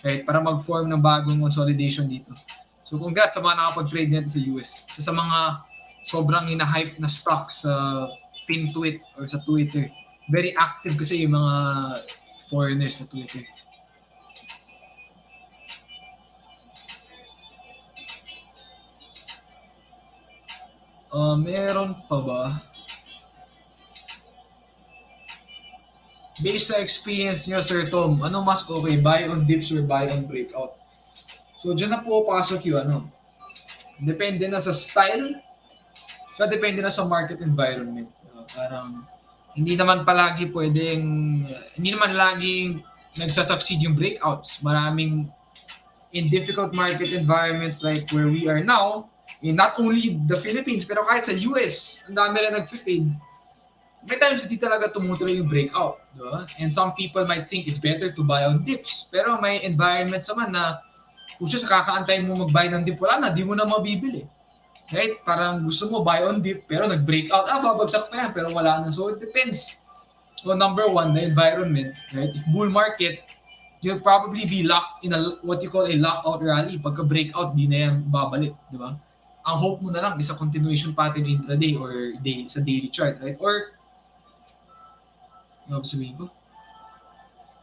Right? Para mag-form ng bagong consolidation dito. So congrats sa mga nakapag-trade nito sa US. Isa sa mga sobrang hina-hype na stock sa FinTwit or sa Twitter. Very active kasi yung mga foreigners sa Twitter. Meron pa ba? Based sa experience niyo, Sir Tom, ano mas okay? Buy on dips or buy on breakout? So, dyan na po pasok yung depende na sa style, so depende na sa market environment. Parang, hindi naman laging nagsasucceed yung breakouts. Maraming, in difficult market environments like where we are now, in not only the Philippines, pero kahit sa US, ang dami rin nag-fade. May times hindi talaga tumutuloy yung breakout. Diba? And some people might think it's better to buy on dips. Pero may environments naman na kung siya sa kakaantay mo mag-buy ng dip, wala na, di mo na mabibili. Right? Parang gusto mo buy on dip, pero nag-breakout, babagsak pa yan, pero wala na. So it depends. So number one, the environment. Right? If bull market, you'll probably be locked in what you call a lockout rally. Pagka-breakout, di na yan babalik. Diba? Ang hope mo na lang is a continuation pattern intraday or sa daily chart. Right? Or sabihin ko?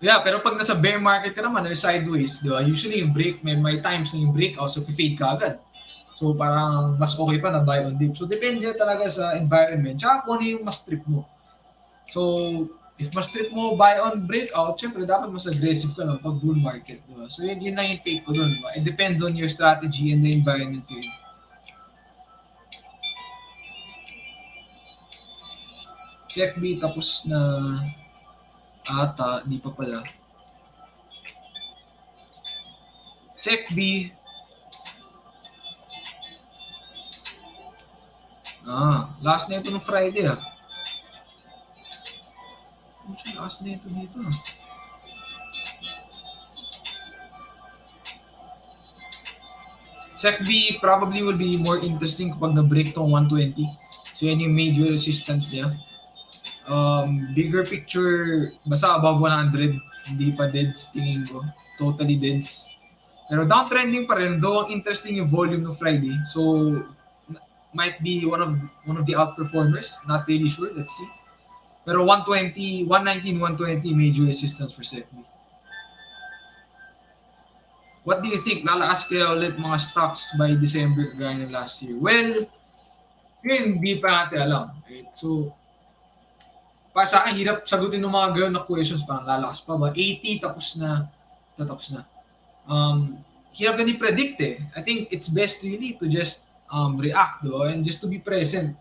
Yeah, pero pag nasa bear market ka naman or sideways, di ba? Usually yung may times na yung breakout, so fade ka agad. So parang mas okay pa na buy on dip. So depende talaga sa environment. Tsaka kung ano yung mas trip mo. So if mas trip mo buy on breakout, syempre dapat mas aggressive ka lang pag bull market. Di ba? So yun na yung take ko dun. Diba? It depends on your strategy and the environment you're in. SECB tapos na ata, di pa pala. SECB. Last na ito ng Friday Last na ito dito SECB probably will be more interesting kapag na-break tong 120. So yan yung major resistance niya. Bigger picture, basta above 100, hindi pa deads tingin ko. Totally deads. Pero downtrending pa rin, though ang interesting yung volume ng Friday. So, might be one of the outperformers. Not really sure, let's see. Pero 119, 120 major resistance for SECB. What do you think? Lalakas kaya ulit mga stocks by December gaya ng last year? Well, yun, hindi pa natin alam. Right? So, para sa akin, hirap sagutin ng mga girl na questions. Parang lalakas pa ba? 80, tapos na. Hirap na i-predict I think it's best really to just react, and just to be present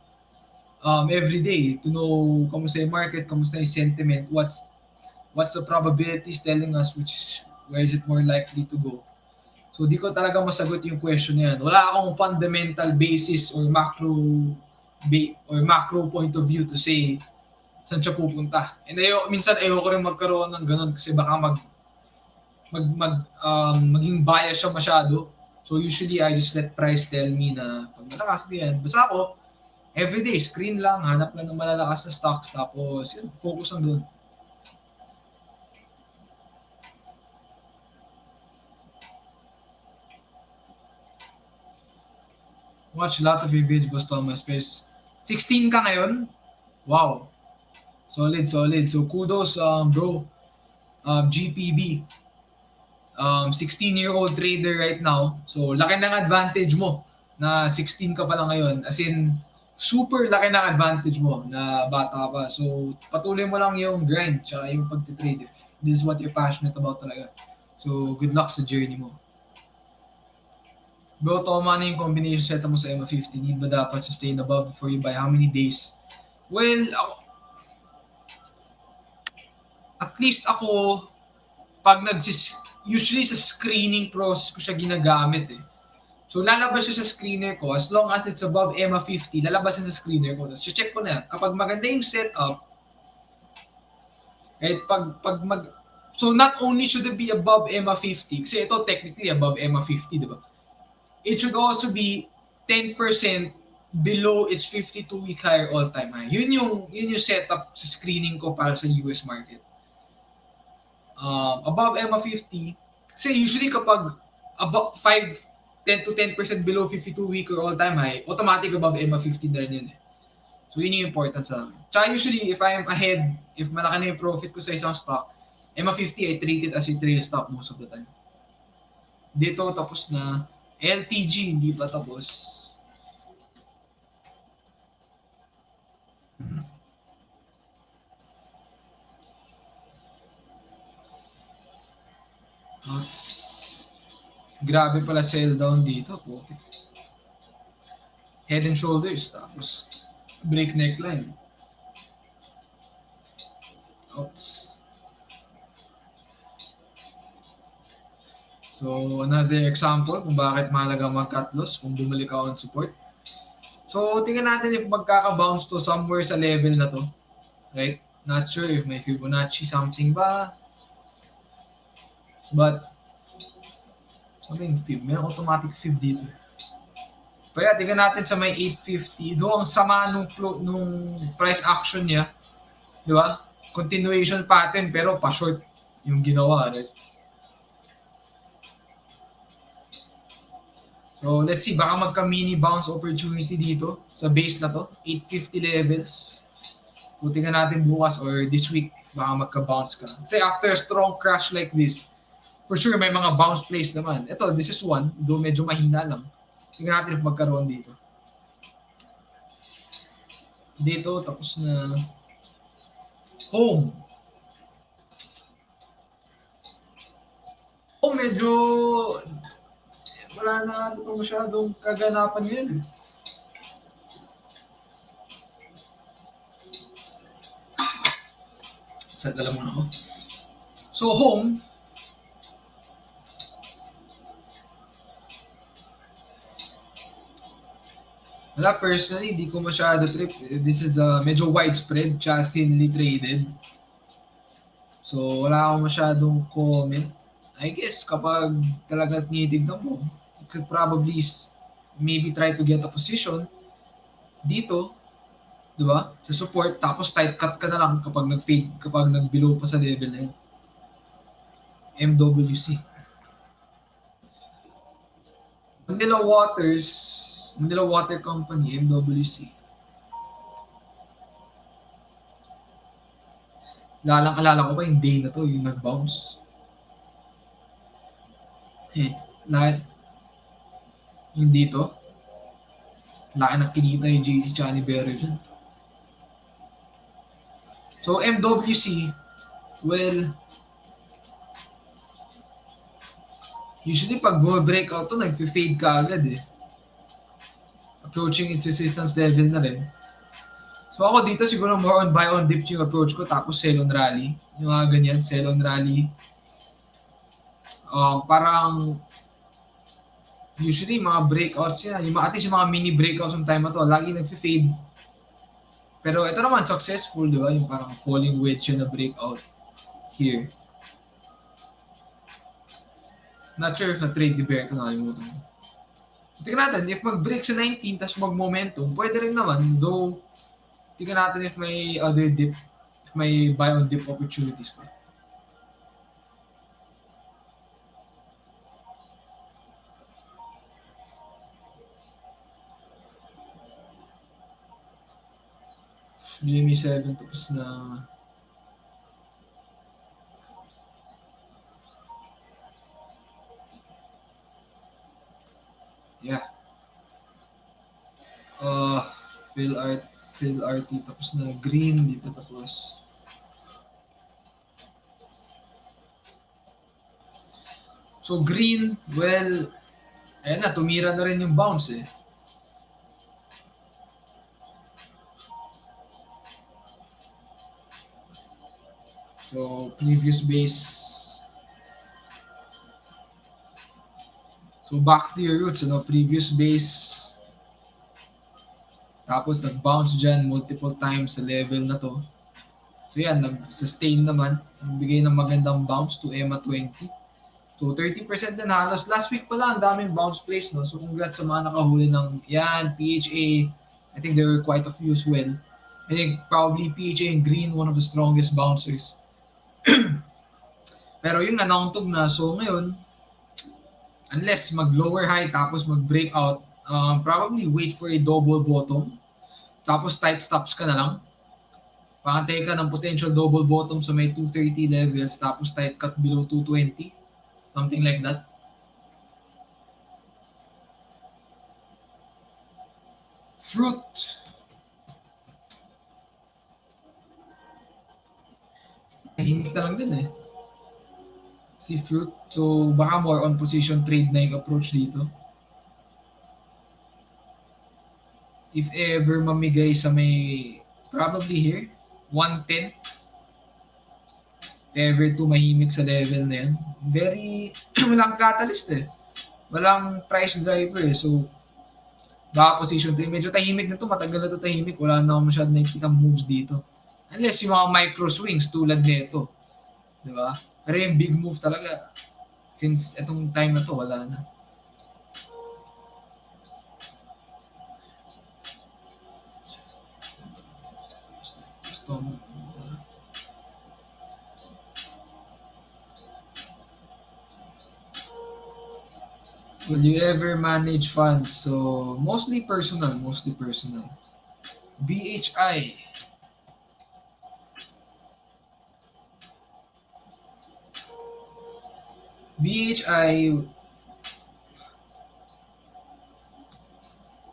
every day to know kamusta yung market, kamusta yung sentiment, what's the probabilities telling us where is it more likely to go. So di ko talaga masagot yung question na yan. Wala akong fundamental basis or macro point of view to say saan siya pupunta. And minsan ayoko rin magkaroon ng ganun kasi baka maging bias siya masyado. So usually I just let price tell me na pag malakas diyan. Basta ako, everyday screen lang, hanap lang ng malalakas na stocks, tapos yun, focus lang doon. Watch a lot of your videos, Boss Thomas. 16 ka ngayon? Wow. Solid. So kudos, bro. GPB. 16-year-old trader right now. So laki ng advantage mo na 16 ka pa lang ngayon. As in, super laki ng advantage mo na bata pa. So patuloy mo lang yung grind tsaka yung pagtitrade if this is what you're passionate about talaga. So good luck sa journey mo. Bro, tama na yung combination set mo sa MA50. Need ba dapat sustain above before you buy? How many days? Well, at least ako, pag usually sa screening process ko siya ginagamit So lalabas siya sa screener ko, as long as it's above MA50, lalabas siya sa screener ko. Tapos check ko na, kapag maganda yung setup, so not only should it be above MA50, kasi ito technically above MA50, di ba? It should also be 10% below its 52-week high or all-time high. Yun yung setup sa screening ko para sa US market. Above EMA 50, kasi usually kapag above 10 to 10% below 52-week or all-time high, automatic above EMA 50 na rin yun eh. So yun yung important sa akin. Tsaka usually, if I am ahead, if malaki na yung profit ko sa isang stock, EMA 50, I treat it as a trail stock most of the time. Dito tapos na. LTG, hindi pa tapos. Grabe pala sell down dito. Puti. Head and shoulders. Tapos break neckline. Outs. So, another example kung bakit mahalaga mag-cut loss kung bumalik ako on support. So, tingnan natin if magkaka-bounce to somewhere sa level na to. Right? Not sure if may Fibonacci something ba. But, sabi yung fib. May automatic fib dito. Kaya tingnan natin sa may 850. Doon ang sama nung price action niya. Di ba? Continuation pattern pero pa-short yung ginawa. Right? So, let's see. Baka magka-mini bounce opportunity dito sa base na to. 850 levels. Tingnan natin bukas or this week. Baka magka-bounce ka. Kasi after a strong crash like this, for sure may mga bounce plays naman. Ito, this is one. Though medyo mahina lang. Tingnan natin if magkaroon dito. Dito, tapos na home. Oh, medyo wala na ito masyadong kaganapan yun. Sa dala muna ako. So, home. Wala, personally, di ko masyado trip. This is medyo widespread, tsaka thinly traded. So, wala akong masyadong comment. I guess, kapag talagang tinitignan mo, you could probably maybe try to get a position dito, di ba? Sa support, tapos tight cut ka na lang kapag nag-fade, kapag nag-below pa sa level na yun. MWC. Manila Water Company, MWC. Alala ko pa yung day na to, yung nag-bounce. Lahat. Yung dito. Laki na kinita yung JC tsaka ni Berry dyan. So, MWC, well, usually pag bumabreakout to, nag-fade ka agad eh. Approaching its resistance level na rin. So ako dito siguro more on buy on dips yung approach ko, tapos sell on rally. Yung mga ganyan, sell on rally. Parang usually mga breakouts yan. At least yung mga mini breakouts ng time na to, lagi nag-fade. Pero ito naman, successful, di ba? Yung parang falling wedge na breakout here. Not sure if na-trade the bear ito, nakalimutan ko. So, tingnan natin, if mag-break sa 19, tapos mag-momentum, pwede rin naman. Though, tingnan natin if may other dip, if may buy on dip opportunities pa. Jimmy 7 tapos na yeah. Phil RT tapos na green dito tapos so green, well, ayan na, tumira na rin yung bounce eh. So, previous base. So, back to your roots, previous base. Tapos, nag-bounce dyan multiple times sa level na to. So, yan, nag-sustain naman. Nagbigay ng magandang bounce to EMA 20. So 30% din halos. Last week pala ang daming bounce plays, no? So congrats sa mga nakahuli ng yan, PHA. I think there were quite a few as well. I think probably PHA and Green, one of the strongest bouncers. Pero yun nga, nauntog na. So ngayon, unless mag-lower high tapos mag-breakout, probably wait for a double bottom. Tapos tight stops ka na lang. Pakantay ka ng potential double bottom sa may 230 levels tapos tight cut below 220. Something like that. Fruit. Tahimik na lang din eh. Si Fruit. So baka more on position trade na yung approach dito. If ever mamigay sa may probably here 110. If ever tumahimik sa level na yan. Very walang catalyst eh. Walang price driver eh. So baka position trade. Medyo tahimik na to. Matagal na to tahimik. Wala na ako masyadong nakikita moves dito. Unless yung mga micro swings tulad nito. Diba? Pero yung big move talaga, since etong time na to, wala na. Gusto mo. Will you ever manage funds? So, mostly personal. BHI.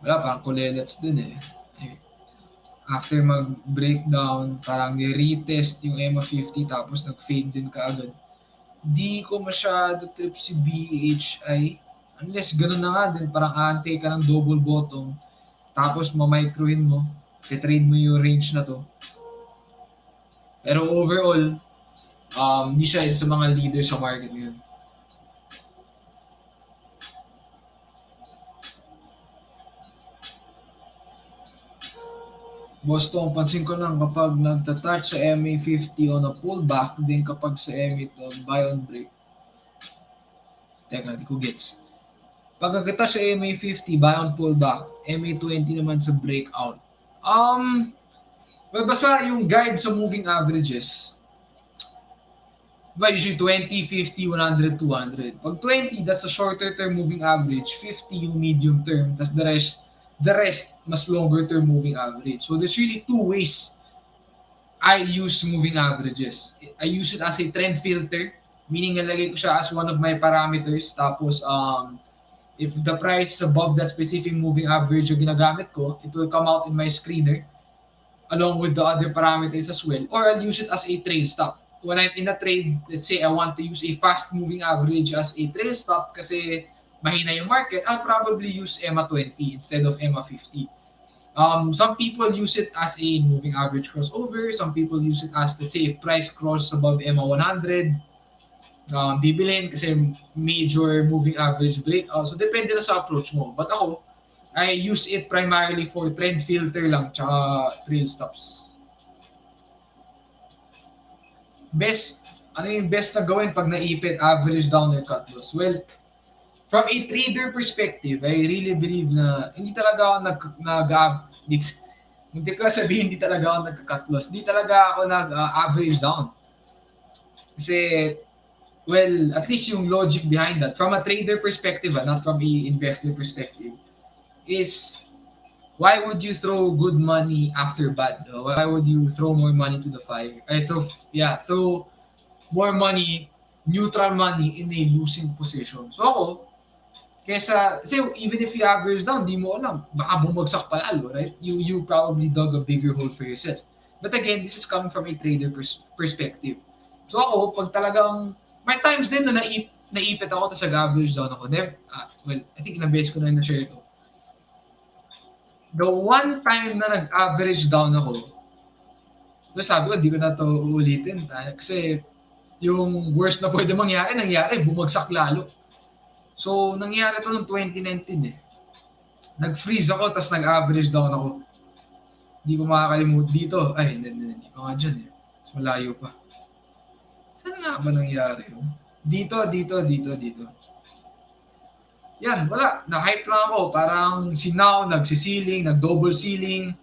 Wala, parang kulelets din eh. After mag-breakdown, parang ni-retest yung EMA50 tapos nag-fade din kaagad. Di ko masyado trip si BHI. Unless ganun na nga din, parang aantay ka ng double bottom tapos mamicroin mo, titrade mo yung range na to. Pero overall, di siya isa sa mga leader sa market ngayon. Boston, pansin ko lang kapag nagtatouch sa MA50 on a pullback, din kapag sa MA to buy on break. Teka, di ko gets. Pag nagtatouch sa MA50, buy on pullback, MA20 naman sa breakout. Well, basta yung guide sa moving averages, diba usually 20, 50, 100, 200. Pag 20, that's a shorter term moving average. 50 yung medium term. That's the rest, mas longer term moving average. So there's really two ways I use moving averages. I use it as a trend filter, meaning nalagay ko siya as one of my parameters. Tapos, if the price is above that specific moving average yung ginagamit ko, it will come out in my screener along with the other parameters as well. Or I'll use it as a trail stop. When I'm in a trade, let's say I want to use a fast moving average as a trail stop kasi mahina yung market, I'll probably use EMA20 instead of EMA50. Some people use it as a moving average crossover. Some people use it as, let's say, if price crosses above EMA100, bibilhin kasi major moving average breakout. So, depende na sa approach mo. But ako, I use it primarily for trend filter lang tsaka trail stops. Ano yung best na gawin pag naipit, average down or cut loss? Well, from a trader perspective, I really believe na hindi talaga ako hindi ko sabihin hindi talaga ako nagka-cut loss. Hindi talaga ako nag-average down. Kasi, well, at least yung logic behind that, from a trader perspective, not from a investor perspective, is why would you throw good money after bad? Why would you throw more money to the fire? Throw more money, neutral money in a losing position. So ako, kesa, even if you average down, di mo alam, baka bumagsak palalo, right? You probably dug a bigger hole for yourself. But again, this is coming from a trader perspective. So ako, pag talagang, may times din na naipit ako tapos nag-average down ako. I think ilang beses ko na na-share ito. The one time na nag-average down ako, sabi ko, di ko na ito uulitin. Kasi yung worst na pwede nangyari, bumagsak lalo. So, nangyari ito noong 2019 eh. Nag-freeze ako, tapos nag-average down ako. Hindi ko makakalimutan dito. Ay, hindi pa nga dyan eh. Mas malayo pa. Saan nga ba nangyari yun? Dito. Yan, wala. Na-hype lang ako. Parang sinaw, nagsisiling, nag-double ceiling.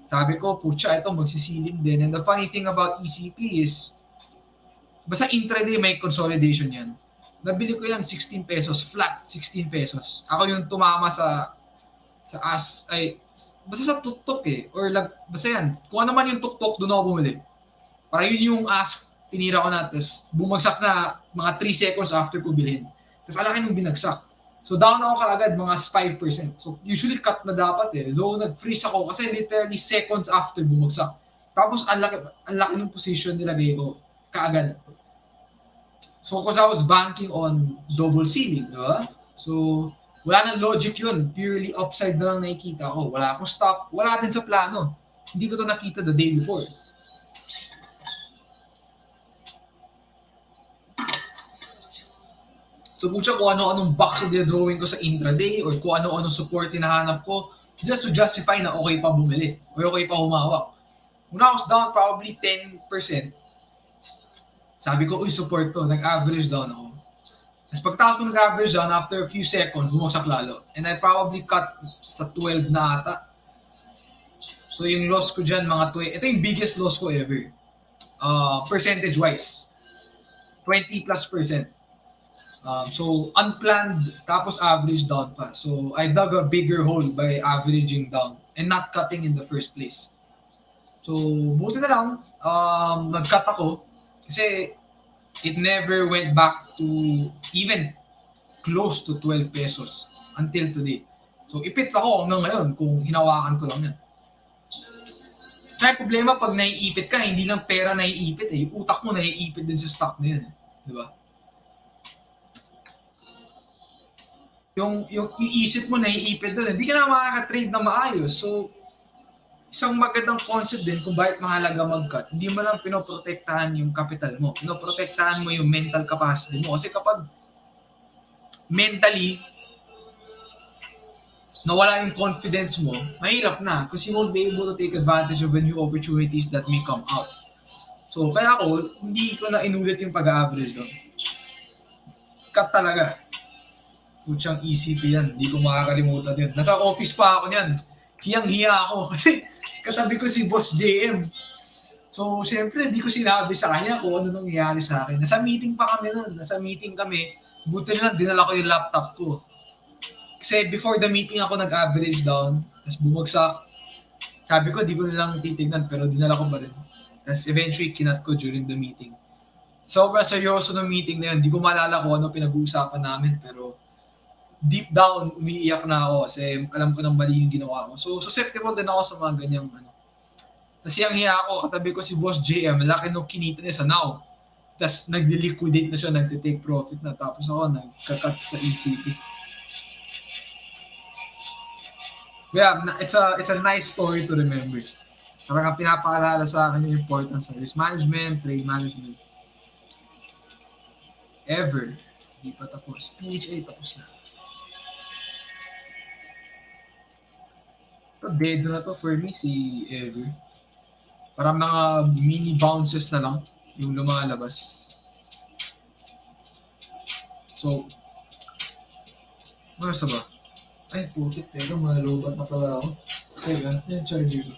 Sabi ko, putya, ito magsisiling din. And the funny thing about ECP is, basta intraday may consolidation yan. Nabili ko yan 16 pesos, flat 16 pesos. Ako yung tumama basta sa tuktok eh. Or basta yan. Kung ano man yung tuktok, doon ako bumili. Para yun yung ask, tinira ko na. Tapos bumagsak na mga 3 seconds after ko bilhin. Tapos alaki nung binagsak. So down ako kaagad mga 5%. So usually cut na dapat eh. So nag-freeze ako kasi literally seconds after bumagsak. Tapos ang laki ng position nilagay ko kaagad. So because I was banking on double ceiling, di ba? So wala nang logic yun. Purely upside na lang nakikita ko. Wala akong stop. Wala din sa plano. Hindi ko to nakita the day before. So kung ano-anong box na drawing ko sa intraday or kung ano-anong support hinahanap ko just to justify na okay pa bumili or okay pa humawak. When I was down probably 10%, sabi ko, uy, support to. Nag-average down ako. Tapos pagtapos ko nag-average down, after a few seconds, bumagsak lalo. And I probably cut sa 12 na ata. So yung loss ko dyan, mga 20. Ito yung biggest loss ko ever. Percentage-wise. 20+%. So unplanned, tapos average down pa. So I dug a bigger hole by averaging down and not cutting in the first place. So buti na lang, nag-cut ako kasi it never went back to even close to 12 pesos until today. So ipit ako hanggang ngayon kung hinawakan ko lang yan. Kaya problema pag naiipit ka, hindi lang pera naiipit eh. Yung utak mo naiipit din sa stock na yun. Di ba? Yung isip mo naiipit doon, hindi ka na makaka-trade na maayos. So, isang magandang concept din kung bakit mahalaga mag-cut. Hindi mo lang pinoprotektahan yung capital mo. Pinoprotektahan mo yung mental capacity mo. Kasi kapag mentally, nawala yung confidence mo, mahirap na. Kasi you won't be able to take advantage of the new opportunities that may come out. So, kaya ako, hindi ko na inulit yung pag-average doon. Cut talaga. Kutsang ECP yan. Hindi ko makakalimutan yun. Nasa office pa ako niyan. Hiyang-hiya ako. Kasi katabi ko si Boss JM. So, syempre, hindi ko sinabi sa kanya kung ano nangyayari sa akin. Nasa meeting pa kami nun. Buti na lang, dinala ko yung laptop ko. Kasi before the meeting ako nag-average down. Tapos bumagsak. Sabi ko, di ko nilang titignan. Pero dinala ko pa rin. Tapos eventually, kinat ko during the meeting. Sobrang seryoso ng meeting na yun. Di ko maalala kung ano pinag-uusapan namin. Pero deep down, umiiyak na ako kasi alam ko nang mali yung ginawa ko. So, susceptible din ako sa mga ganyang Kasi ang hiya ako, katabi ko si Boss JM, malaki nung kinita niya sa now. Tapos nag-liquidate na siya, nag-take profit na. Tapos ako, nagka-cut sa ECP. Yeah, it's a nice story to remember. Parang pinapaalala sa akin yung importance ng risk management, trade management. Ever. Hindi pa tapos. PSEi tapos na. Dead na to for me, si Ever. Parang mga mini bounces na lang yung lumalabas. So, ano sa ba? Ay, putik. Teka, malubat na pala ako. Teka, yung charger ko.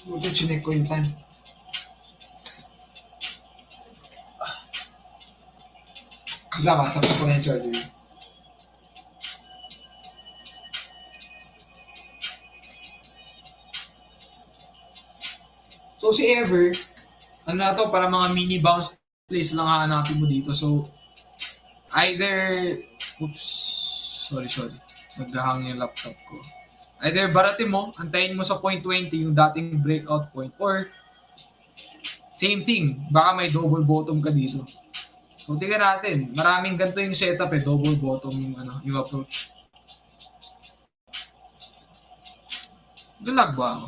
Buti, chinek ko yung time. Bigla, saksak ko na yung charger. So si Ever, ano na to, para mga mini bounce plays lang hahanapin mo dito. So, either, sorry. Naghahang yung laptop ko. Either baratin mo, antayin mo sa 0.20 yung dating breakout point, or same thing, baka may double bottom ka dito. So, tingnan natin. Maraming ganito yung setup eh, double bottom yung approach. Galag ba ako?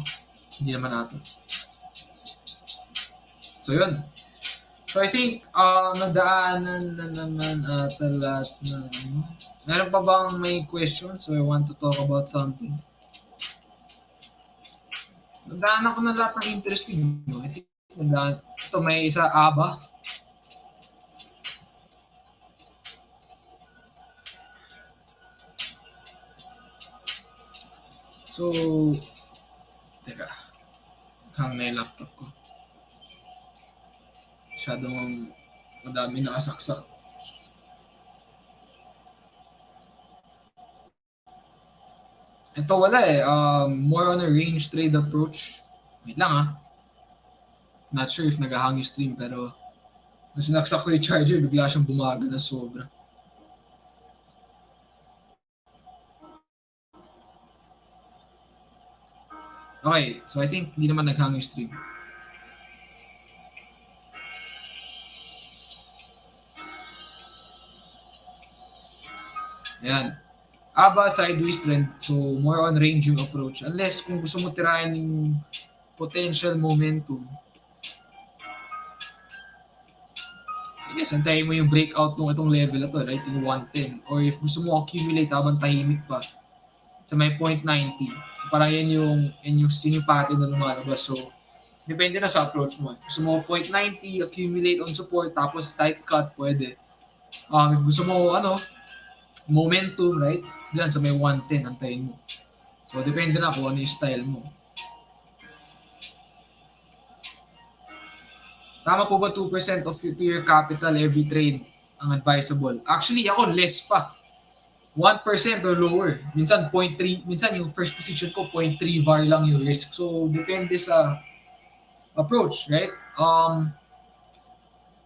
Hindi naman natin. So, yun. So, I think, nadaanan na naman at lahat na, meron pa bang may questions? So, I want to talk about something. Nadaanan ko na lahat ng interesting. I think, Ito may isa aba. So, teka. Hang na yung laptop ko. Masyadong madami nakasaksak. Ito wala eh. More on a range trade approach. Wait lang ah. Not sure if nag-hang yung stream pero nung sinaksak ko yung charger, bigla siyang bumaga na sobra. Okay, so I think hindi naman nag-hang yung stream. Ayan. Aba, sideways trend. So, more on range yung approach. Unless kung gusto mo tirahin yung potential momentum, I guess, antayin mo yung breakout ng itong level na to, right? Yung 110. Or if gusto mo accumulate habang tahimik pa, sa may 0.90. Parang yan yung pattern na lumalabas. So, depende na sa approach mo. If gusto mo 0.90, accumulate on support, tapos tight cut, pwede. If gusto mo, momentum, right? Diyan sa may 110, antayin mo. So, depende na kung ano yung style mo. Tama po ba 2% of your capital every trade ang advisable? Actually, ako less pa. 1% or lower. Minsan 0.3, minsan yung first position ko 0.3 VAR lang yung risk. So, depende sa approach, right?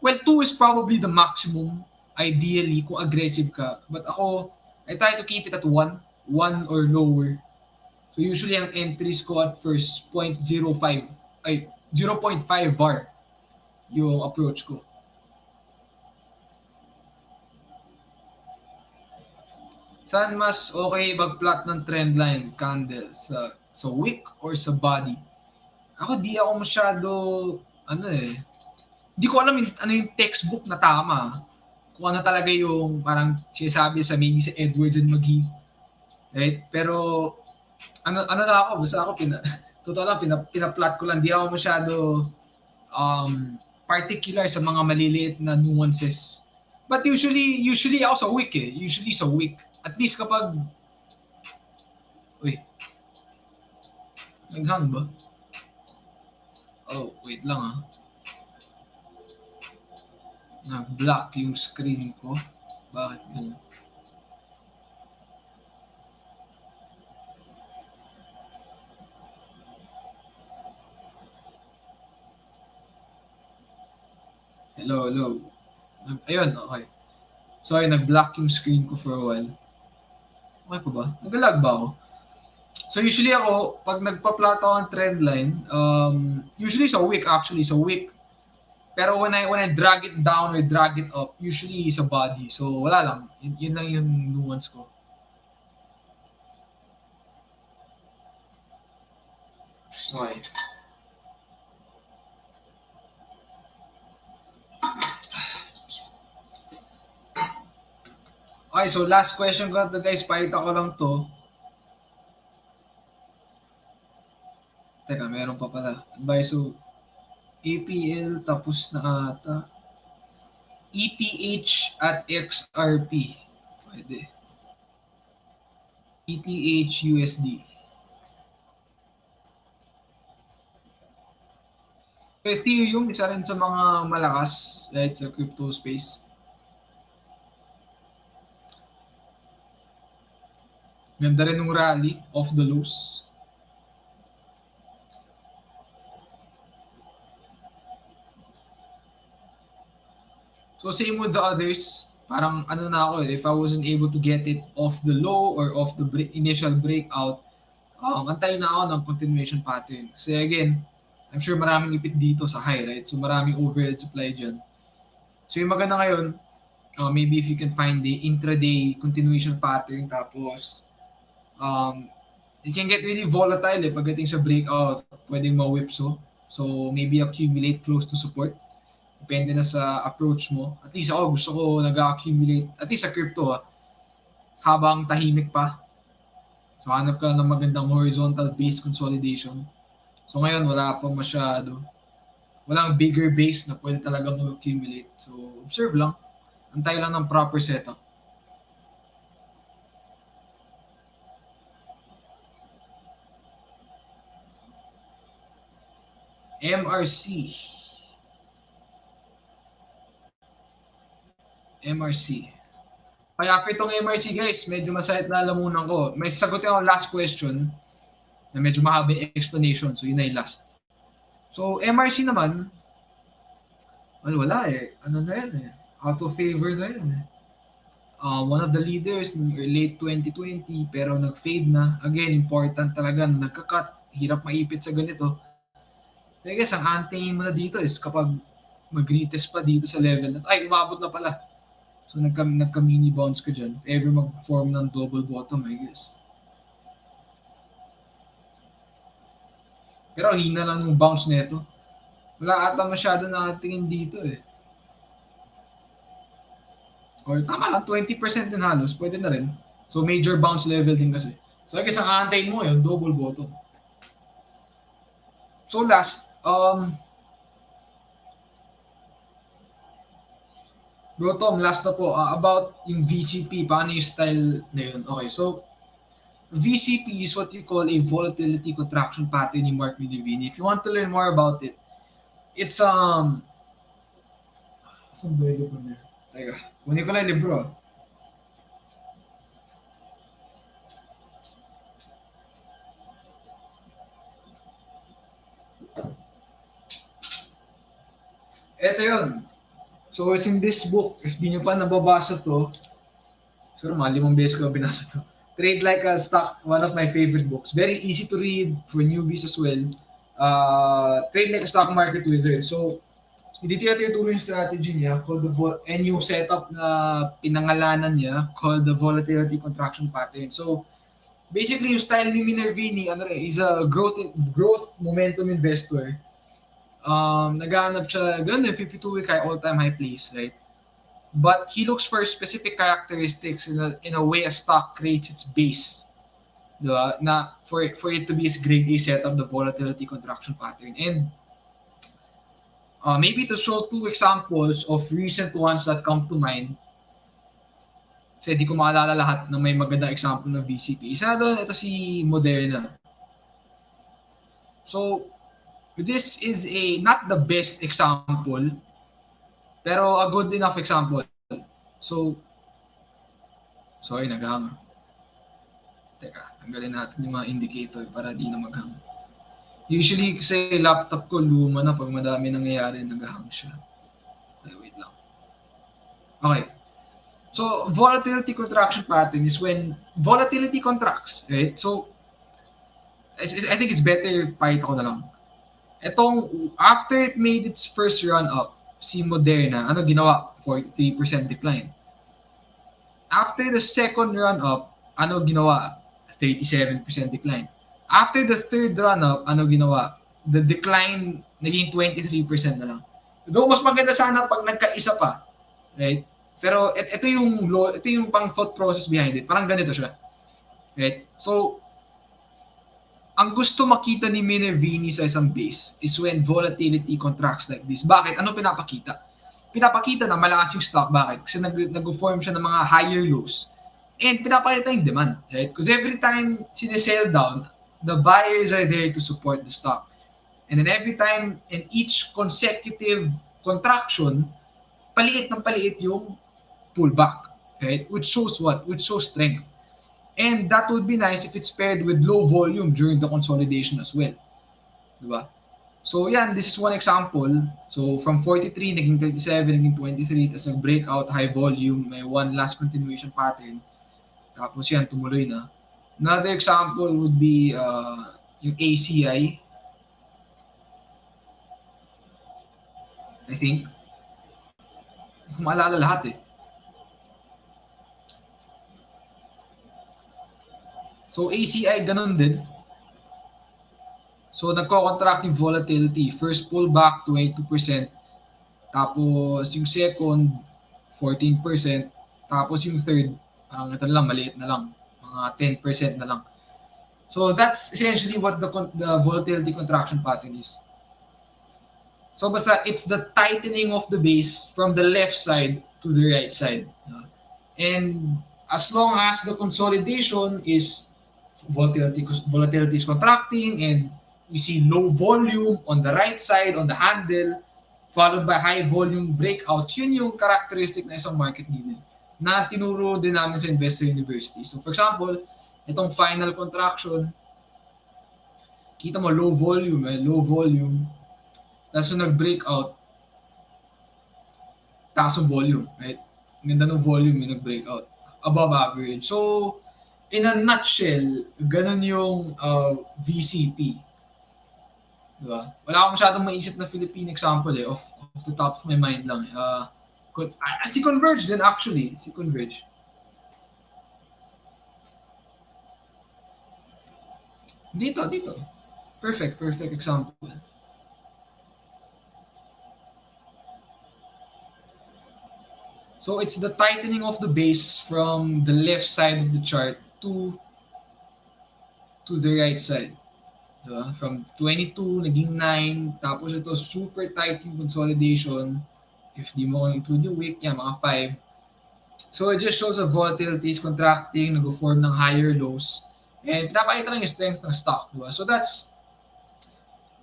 Well, 2 is probably the maximum ideally kung aggressive ka. But ako, I try to keep it at 1 or lower. So, usually ang entries ko at first 0.05 VAR yung approach ko. Saan mas okay mag-plot ng trend line candle? Sa wick or sa body? Ako di ako masyado, di ko alam ano yung textbook na tama. Kung ano talaga yung parang sinasabi sa maybe sa Edwards and McGee. Right? Pero, na ako, basta ako, totoo lang, pinaplot ko lang. Di ako masyado, particular sa mga maliliit na nuances. But usually ako sa week eh. Usually sa week. At least kapag... Uy. Nag-hang ba? Oh, wait lang ah. Nag-block yung screen ko. Bakit ganun? Hello. Ayun, okay. Sorry, nag-block yung screen ko for a while. Okay pa ba? Nag-lag ba ako? So usually ako, pag nagpa-plot ako ng trend line, usually sa week actually, sa week. Pero when I drag it down or drag it up, usually sa body. So wala lang. Yun lang yung nuance ko. Okay. Okay, so last question ko na to guys. Pakita ko lang to. Teka, meron pa pala. Advice, so APL tapos na ata. ETH at XRP. Pwede. ETH USD. Ethereum, isa rin sa mga malakas right, sa crypto space. Ganda rin ng rally off the lows. So same with the others. Parang na ako if I wasn't able to get it off the low or off the initial breakout, antayin na ako ng continuation pattern. Kasi again, I'm sure maraming ipit dito sa high, right? So maraming overhead supply dyan. So yung maganda ngayon, maybe if you can find the intraday continuation pattern tapos it can get really volatile pagdating sa breakout, pwedeng ma-whipsaw. So maybe accumulate close to support. Depende na sa approach mo. At least ako, gusto ko nag-accumulate, at least sa crypto, habang tahimik pa. So hanap ka ng magandang horizontal base consolidation. So ngayon, wala pa masyado. Walang bigger base na pwede talaga mag-accumulate. So, observe lang. Antay lang ng proper setup. MRC. Kaya after itong MRC guys, medyo masayat na alamunan ko. May sagot ako last question na medyo mahaba yung explanation. So yun na yung last. So MRC naman, wala eh. Ano na yan eh. Out of favor na yan eh. One of the leaders ng late 2020 pero nag-fade na. Again, important talaga na nagka-cut. Hirap maipit sa ganito. So I guess ang antayin mo na dito is kapag mag-retest pa dito sa level na ay, umabot na pala. So nagka-mini bounce ka dyan. If ever mag-form ng double bottom, I guess. Pero hina lang yung bounce nito. Wala ata masyado nakatingin dito eh. Or tama lang, 20% din halos. Pwede na rin. So major bounce level din kasi. So I guess ang antayin mo yun, double bottom. So last, Bro Tom, last na po, about yung VCP, paano yung style na yun? Okay, so VCP is what you call a volatility contraction pattern ni Mark Minervini. If you want to learn more about it, it's Saan ba yung libro niya? Teka, kunin ko lang yung libro. Ito yun. So it's in this book. If di nyo pa nababasa to, siguro mga 5 beses ko binasa to. Trade Like a Stock, one of my favorite books. Very easy to read for newbies as well. Trade Like a Stock Market Wizard. So, dito yung tinuturo yung strategy niya called and yung setup na pinangalanan niya called the volatility contraction pattern. So, basically yung style ni Minervini, is a growth momentum investor. Naghahanap siya, ganun 52-week high, all-time high place, right? But he looks for specific characteristics in a way a stock creates its base. Diba? Na for it to be a grade A setup, the volatility contraction pattern. And maybe to show 2 examples of recent ones that come to mind, kasi di ko maalala lahat na may magandang example ng VCP. Isa na doon, ito si Moderna. So, this is not the best example, pero a good enough example. So, sorry, naghang. Teka, tanggalin natin yung mga indicator para di na maghang. Usually, kasi laptop ko luma na pag madami nangyayari, naghang siya. Ay, wait lang. Okay. So, volatility contraction pattern is when volatility contracts, right? So, I think it's better, pakita ko na lang. Etong, after it made its first run up, si Moderna, ano ginawa? 43% decline. After the second run up, ano ginawa? 37% decline. After the third run up, ano ginawa? The decline naging 23% na lang. Though mas maganda sana pag nagkaisa pa, right? Pero ito yung pang thought process behind it. Parang ganito siya. Right? So, ang gusto makita ni Minervini sa isang base is when volatility contracts like this. Bakit? Ano pinapakita? Pinapakita na malakas yung stock. Bakit? Kasi nag-form siya ng mga higher lows. And pinapakita yung demand. Right? Because every time sinesell down, the buyers are there to support the stock. And then every time, in each consecutive contraction, paliit ng paliit yung pullback. Right? Which shows what? Which shows strength. And that would be nice if it's paired with low volume during the consolidation as well. Diba? So yan, this is one example. So from 43, naging 37, naging 23, tapos nag-breakout, high volume, may one last continuation pattern. Tapos yan, tumuloy na. Another example would be yung ACI. I think. Hindi ko maalala lahat eh. So ACI, ganun din. So nagko-contract yung volatility. First pullback, 22%. Tapos yung second, 14%. Tapos yung third, ito na lang, maliit na lang. Mga 10% na lang. So that's essentially what the volatility contraction pattern is. So basta it's the tightening of the base from the left side to the right side. And as long as the consolidation is volatility is contracting and we see low volume on the right side on the handle followed by high volume breakout, yun yung characteristic na isang market leader na tinuro din namin sa Investor University. So for example, itong final contraction, kita mo low volume, low volume. Tapos yung nag-breakout, taas yung volume, right? Ganda ng volume yung nag-breakout. Above average. So, in a nutshell, ganun yung VCP. Diba? Wala akong masyadong maisip na Philippine example off the top of my mind lang. Si Converge din actually. Si Converge. Dito. Perfect example. So it's the tightening of the base from the left side of the chart to the right side. Diba? From 22, naging 9, tapos ito super tight yung consolidation. If di mo include yung wick, mga 5. So it just shows that volatility is contracting, nag-form ng higher lows. And pinapakita lang yung strength ng stock. Diba?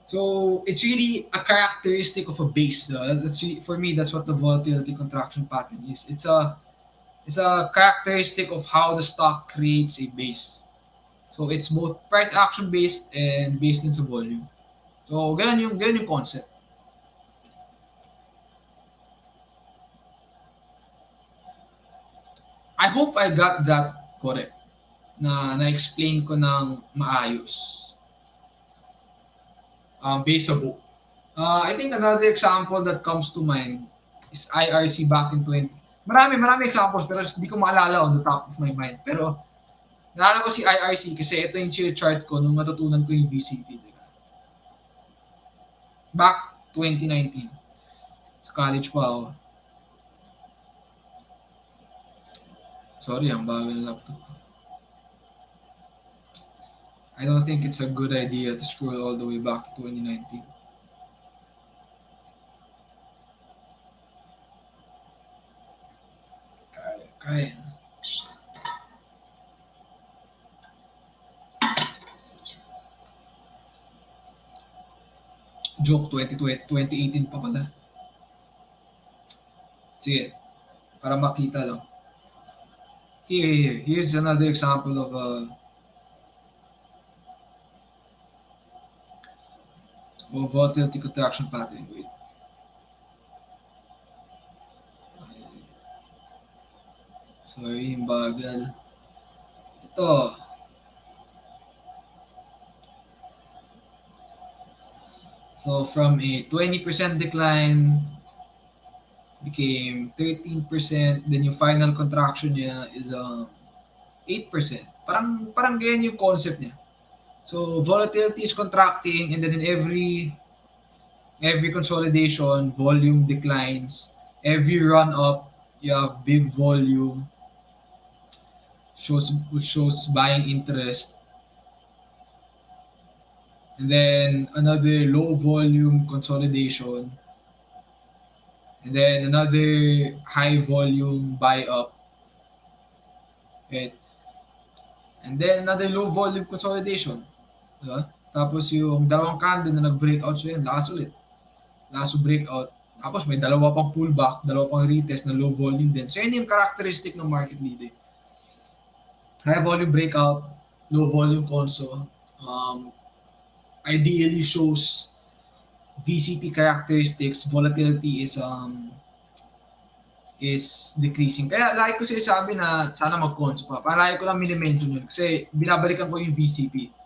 So it's really a characteristic of a base. That's really, for me, that's what the volatility contraction pattern is. It's a characteristic of how the stock creates a base. So it's both price action based and based in sa volume. So ganun yung concept. I hope I got that correct. Na-explain ko ng maayos. Based sa book. I think another example that comes to mind is IRC back in 20. Marami examples pero hindi ko maalala on the top of my mind. Pero naalala ko si IRC kasi ito yung chart ko nung matutunan ko yung VCP. Diba? Back 2019. Sa college pa ako. Sorry, ang bagal ng laptop ko. I don't think it's a good idea to scroll all the way back to 2019. Kaya. Joke, 2018 pa pala. Sige, para makita lang. Here's another example of volatility contraction pattern. Wait. Sorry, yung bagal. Ito. So from a 20% decline became 13%, then yung final contraction niya is 8%. Parang ganyan yung concept niya. So volatility is contracting and then in every consolidation, volume declines. Every run up, you have big volume, which shows buying interest. And then another low volume consolidation. And then another high volume buy up. Right? And then another low volume consolidation. Diba? Tapos yung dalawang candle na nag-breakout siya, last ulit. Last breakout. Tapos may dalawa pang pullback, dalawa pang retest na low volume din. So yun yung characteristic ng market leader. High volume breakout, low volume also. Ideally shows VCP characteristics, volatility is decreasing. Kaya lagi ko sabi na sana mag-cons pa. Lagi ko lang minimension yun. Kasi binabalikan ko yung VCP.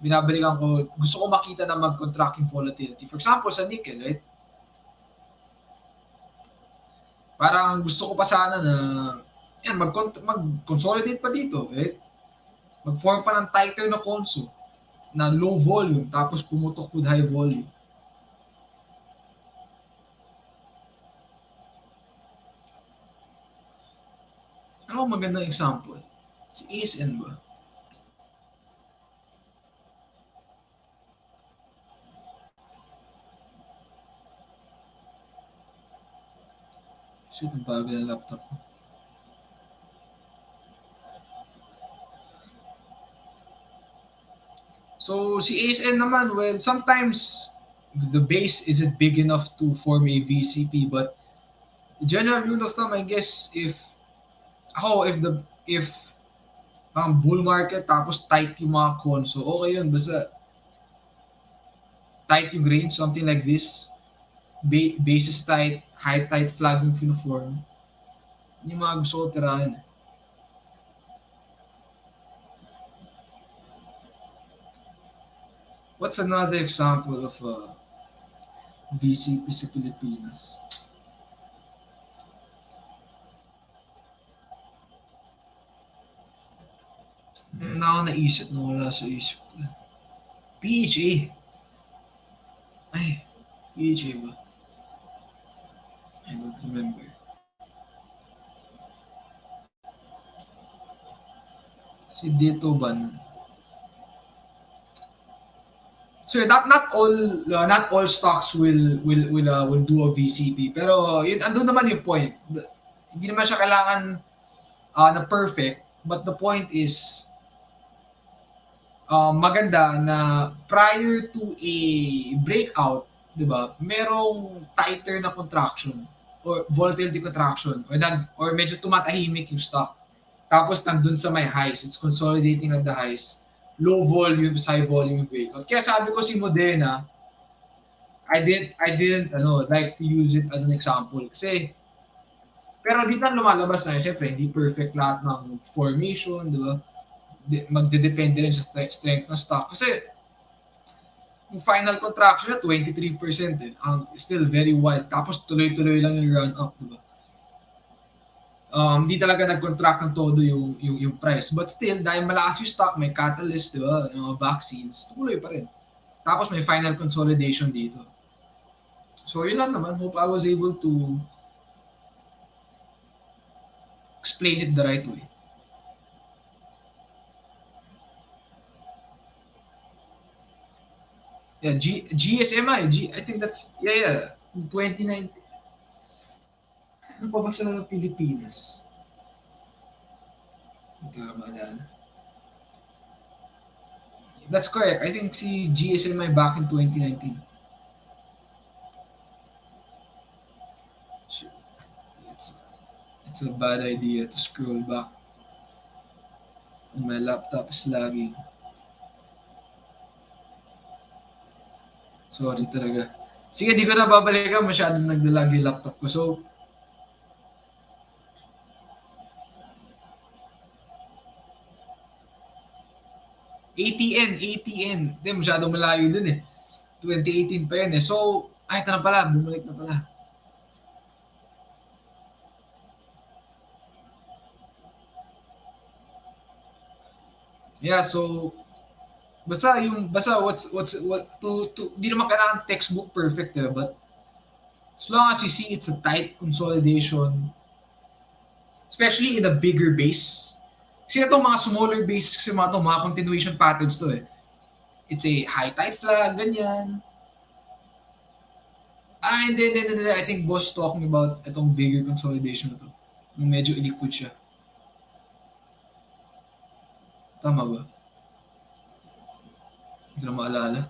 Binabalikan ko, gusto ko makita na mag-contract yung volatility. For example, sa nickel, right? Parang gusto ko pa sana na yan, mag-consolidate pa dito, right? Mag-form pa ng tighter na conso na low volume tapos pumutok with high volume. Ano ang magandang example? Si ASN ba? Shit, ang bago ng laptop ko. So, si ASN naman, well, sometimes the base isn't big enough to form a VCP, but general rule of thumb, I guess, if bull market tapos tight yung mga konso, okay yun. Basta tight yung range, something like this. Base is tight, high tight flag yung fino-form. Yung mga gusto ko tirahin. What's another example of VCP sa Pilipinas? Meron na ako naisip na wala sa isip ko. PHA. Ay, PHA ba? I don't remember. Si Dito Ban. So not all stocks will do a VCP, pero yun andun naman yung point. Hindi naman siya kailangan na perfect, but the point is maganda na prior to a breakout, 'di ba? Merong tighter na contraction or volatility contraction or medyo tumatahimik yung stock. Tapos nandun sa may highs, it's consolidating at the highs. Low volumes, high volume breakout. Kaya sabi ko si Moderna, I didn't like to use it as an example kasi pero dito lumalabas na syempre hindi perfect lahat ng formation, 'di ba? Magdedepende rin sa strength ng stock kasi yung final contraction na 23% ang still very wide tapos tuloy-tuloy lang yung run up, 'di ba? Hindi talaga nag-contract ng todo yung price. But still, dahil malakas yung stock, may catalyst, di ba? Yung mga vaccines, tuloy pa rin. Tapos may final consolidation dito. So yun lang naman. Hope I was able to explain it the right way. Yeah, GSMI. I think that's, yeah. 2019. Ano pa ba sa Pilipinas? Hindi ka maalala. That's correct. I think si GSMI back in 2019. It's a bad idea to scroll back. My laptop is lagging. Sorry talaga. Sige, di ko na babalikan. Masyadong nagdalag yung laptop ko. So, ATN. Hindi, masyadong malayo dun eh. 2018 pa yun eh. So, ito na pala. Bumalik na pala. Yeah, so, basta di naman kailangan textbook perfect eh, but as long as you see it's a tight consolidation, especially in a bigger base. Kasi itong mga smaller base, kasi mga continuation patterns to eh. It's a high tide flag, ganyan. And then I think boss talking about itong bigger consolidation na to. Yung medyo illiquid siya. Tama ba? Hindi ko na maalala.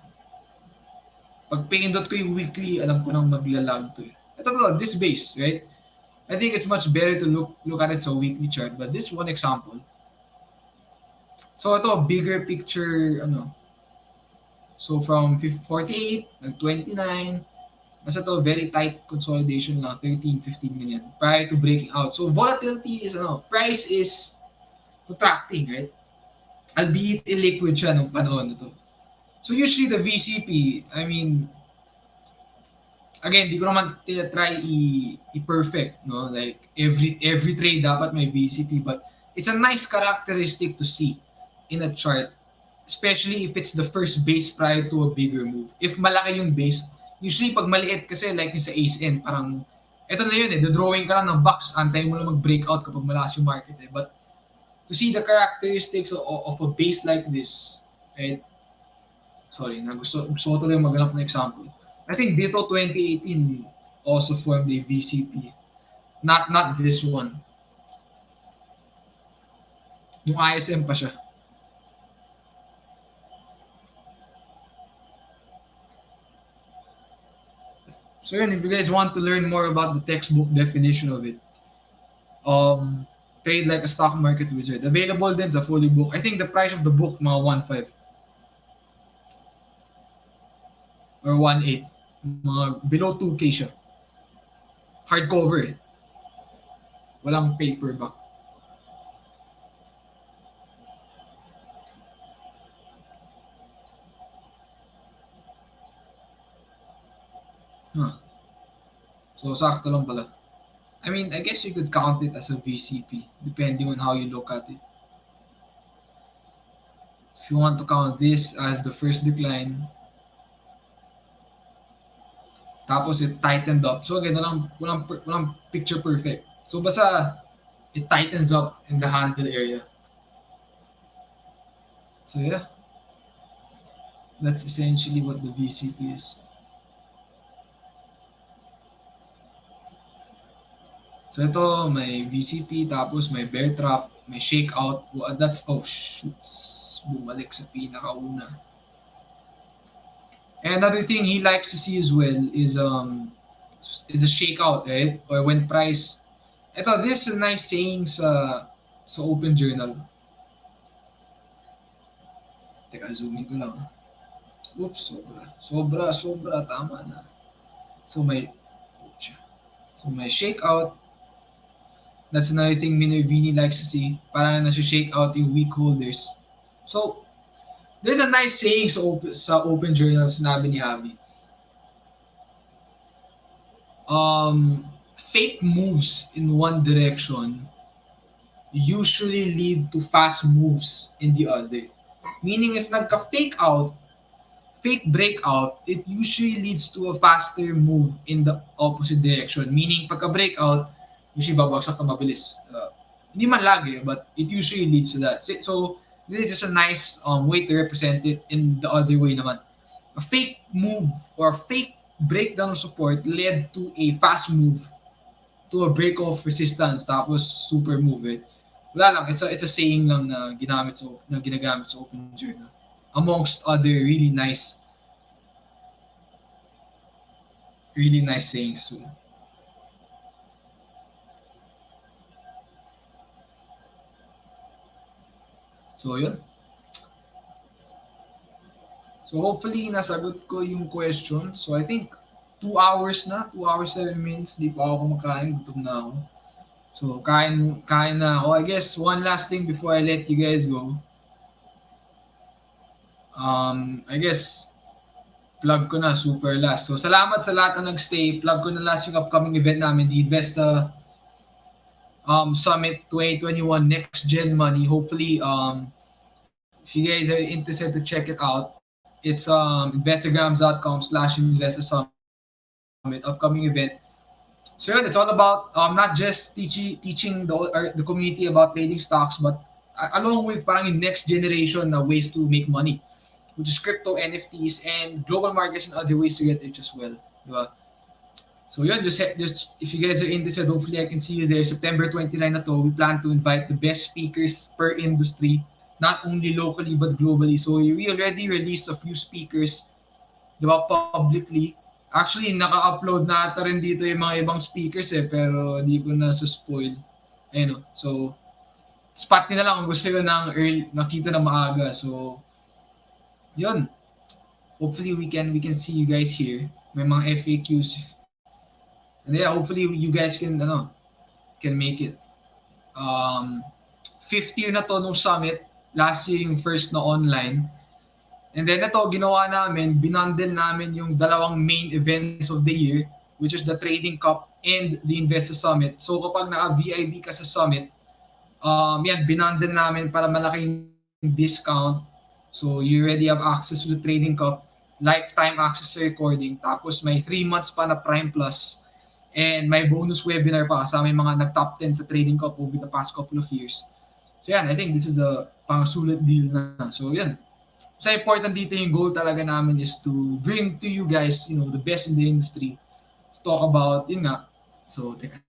Pag pinindot ko yung weekly, alam ko nang maglalag to eh. Ito, this base, right? I think it's much better to look at it sa weekly chart, but this one example. So ito, bigger picture, So from 48, nag-29, basta to very tight consolidation lang, 13-15 million prior to breaking out. So volatility is, price is contracting, right? Albeit illiquid siya nung panahon na to. So usually the VCP, I mean, again, di ko naman try i-perfect, no? Like every trade dapat may VCP, but it's a nice characteristic to see in a chart, especially if it's the first base prior to a bigger move. If malaki yung base, usually pag maliit kasi like yung sa ASN, parang eto na yun eh, drawing ka lang ng box, antayin mo lang mag-breakout kapag malakas yung market eh. But to see the characteristics of a base like this, right? Sorry, gusto ko tuloy maghanap ng example. I think dito 2018 also formed a VCP. Not this one. Yung ISM pa siya. So yun, if you guys want to learn more about the textbook definition of it, Trade Like a Stock Market Wizard. Available din sa fully book. I think the price of the book, mga 1.5 or 1.8. Mga below 2K siya. Hardcover eh. Walang paperback. Huh. So, sakto lang pala. I mean, I guess you could count it as a VCP, depending on how you look at it. If you want to count this as the first decline, tapos it tightened up. So again, walang picture perfect. So basta it tightens up in the handle area. So yeah, that's essentially what the VCP is. So ito, may VCP, tapos may bear trap, may shakeout. That's, oh shoots, bumalik sa pinakauna. And another thing he likes to see as well is a shakeout, right? Or when price. Ito, this is a nice saying sa open journal. Teka, zoomin ko lang. Oops, sobra, tama na. So may shakeout. That's another thing Vini likes to see. Parang nasi-shake out yung weak holders. So, there's a nice saying sa open journal sinabi ni Javi. Fake moves in one direction usually lead to fast moves in the other. Meaning if nagka-fake breakout, it usually leads to a faster move in the opposite direction. Meaning pagka-breakout, usually babagsak na mabilis. Hindi man lagi, but it usually leads to that. So this is just a nice way to represent it in the other way naman. A fake move or a fake breakdown of support led to a fast move to a break of resistance tapos super move it. Wala lang, it's a saying lang na ginagamit sa open journal. Amongst other really nice sayings. So, yun. So, hopefully, nasagot ko yung question. So, I think 2 hours 7 minutes. Di pa ako kumakain. Gutom na ako. So, kain na ako. I guess, one last thing before I let you guys go. I guess, plug ko na, super last. So, salamat sa lahat na nagstay. Plug ko na last yung upcoming event namin, the Investa Summit 2021 Next Gen Money. Hopefully, if you guys are interested to check it out, it's instagrams.com/Investa Summit upcoming event. So it's all about not just teaching the community about trading stocks, but along with parang yung next generation na ways to make money, which is crypto, NFTs, and global markets and other ways to get rich as well. Diba? So yun, just if you guys are interested, hopefully I can see you there. September 29 na to. We plan to invite the best speakers per industry, not only locally but globally. So we already released a few speakers, diba, publicly. Actually, naka-upload na ata rin dito yung mga ibang speakers pero di ko na spoil. Ayun, so spot nyo na lang kung gusto nyo ng nakita na maaga. So yun. Hopefully we can see you guys here. May mga FAQs. And yeah, hopefully you guys can make it. 5th year na to nung summit. Last year yung first na online. And then ito, ginawa namin, binundle namin yung dalawang main events of the year, which is the Trading Cup and the Investa Summit. So kapag naka-VIB ka sa summit, binundle namin para malaking discount. So you already have access to the Trading Cup, lifetime access to recording, tapos may 3 months pa na Prime Plus. And may bonus webinar pa kasama yung mga nag-top 10 sa Trading Cup over the past couple of years. So yan, I think this is a pang-sulit deal na. So yan. So important dito yung goal talaga namin is to bring to you guys, the best in the industry. To talk about, yun nga. So, teka,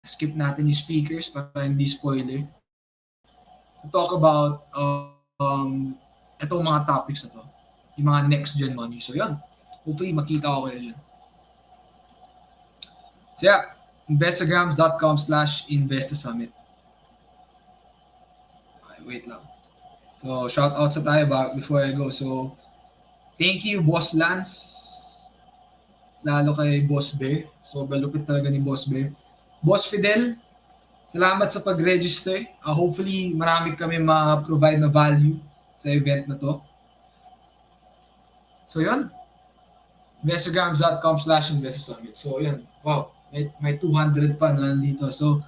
skip natin yung speakers para hindi spoiler. To talk about itong mga topics na to. Yung mga next gen money. So yan. Hopefully makita ko kayo dyan. So yeah, investagrams.com/investasummit. Okay, wait lang. So shout out sa tayo back before I go. So thank you Boss Lance, lalo kay Boss Bear. Sobrang lupit talaga ni Boss Bear. Boss Fidel, salamat sa pag-register. Hopefully marami kami ma-provide na value sa event na to. So yun, investagrams.com/investasummit. So yun, wow, may 200 pa na nandito. So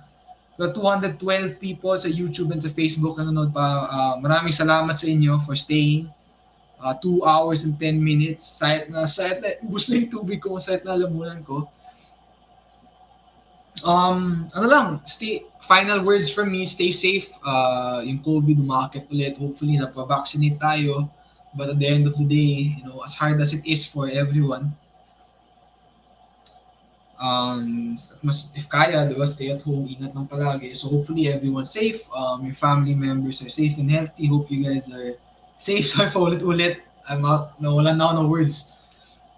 212 people sa YouTube and sa Facebook na nanonood pa. Maraming salamat sa inyo for staying. 2 hours and 10 minutes. Sayat na, ubus na yung tubig ko, sayat na lamunan ko. Ano lang, final words from me, stay safe. Yung COVID umakit ulit, hopefully napavaccinate tayo. But at the end of the day, as hard as it is for everyone, if kaya, diba, stay at home, ingat lang palagi. So hopefully everyone's safe, your family members are safe and healthy. Hope you guys are safe. Sorry for ulit-ulit. I'm out, nawalan na ako ng words.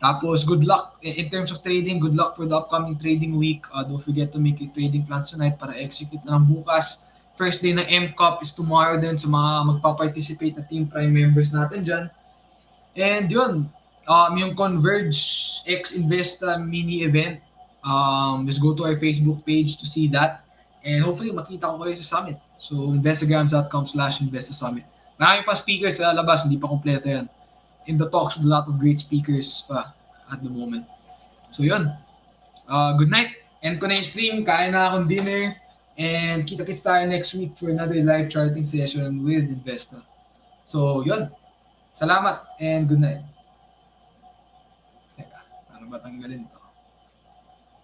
Tapos good luck in terms of trading, good luck for the upcoming trading week. Don't forget to make your trading plans tonight para execute na lang bukas. First day ng M-Cup is tomorrow din sa mga magpa-participate na Team Prime members natin dyan. And yun, yung Converge X Investa mini event, just go to our Facebook page to see that. And hopefully makita ko kayo sa summit. So investagrams.com/investasummit. Marami pa speakers sa labas, hindi pa kompleto yan. In the talks with a lot of great speakers pa at the moment. So yun, good night. End ko na yung stream, kain na akong dinner. And kita-kits tayo next week for another live charting session with Investa. So yun, salamat and good night. Teka, ano ba tanggalin to?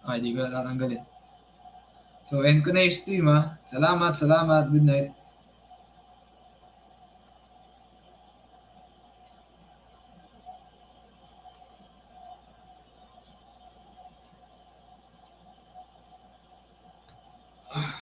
Hindi ko na tatanggalin. So end ko na yung stream ha. Salamat, good night.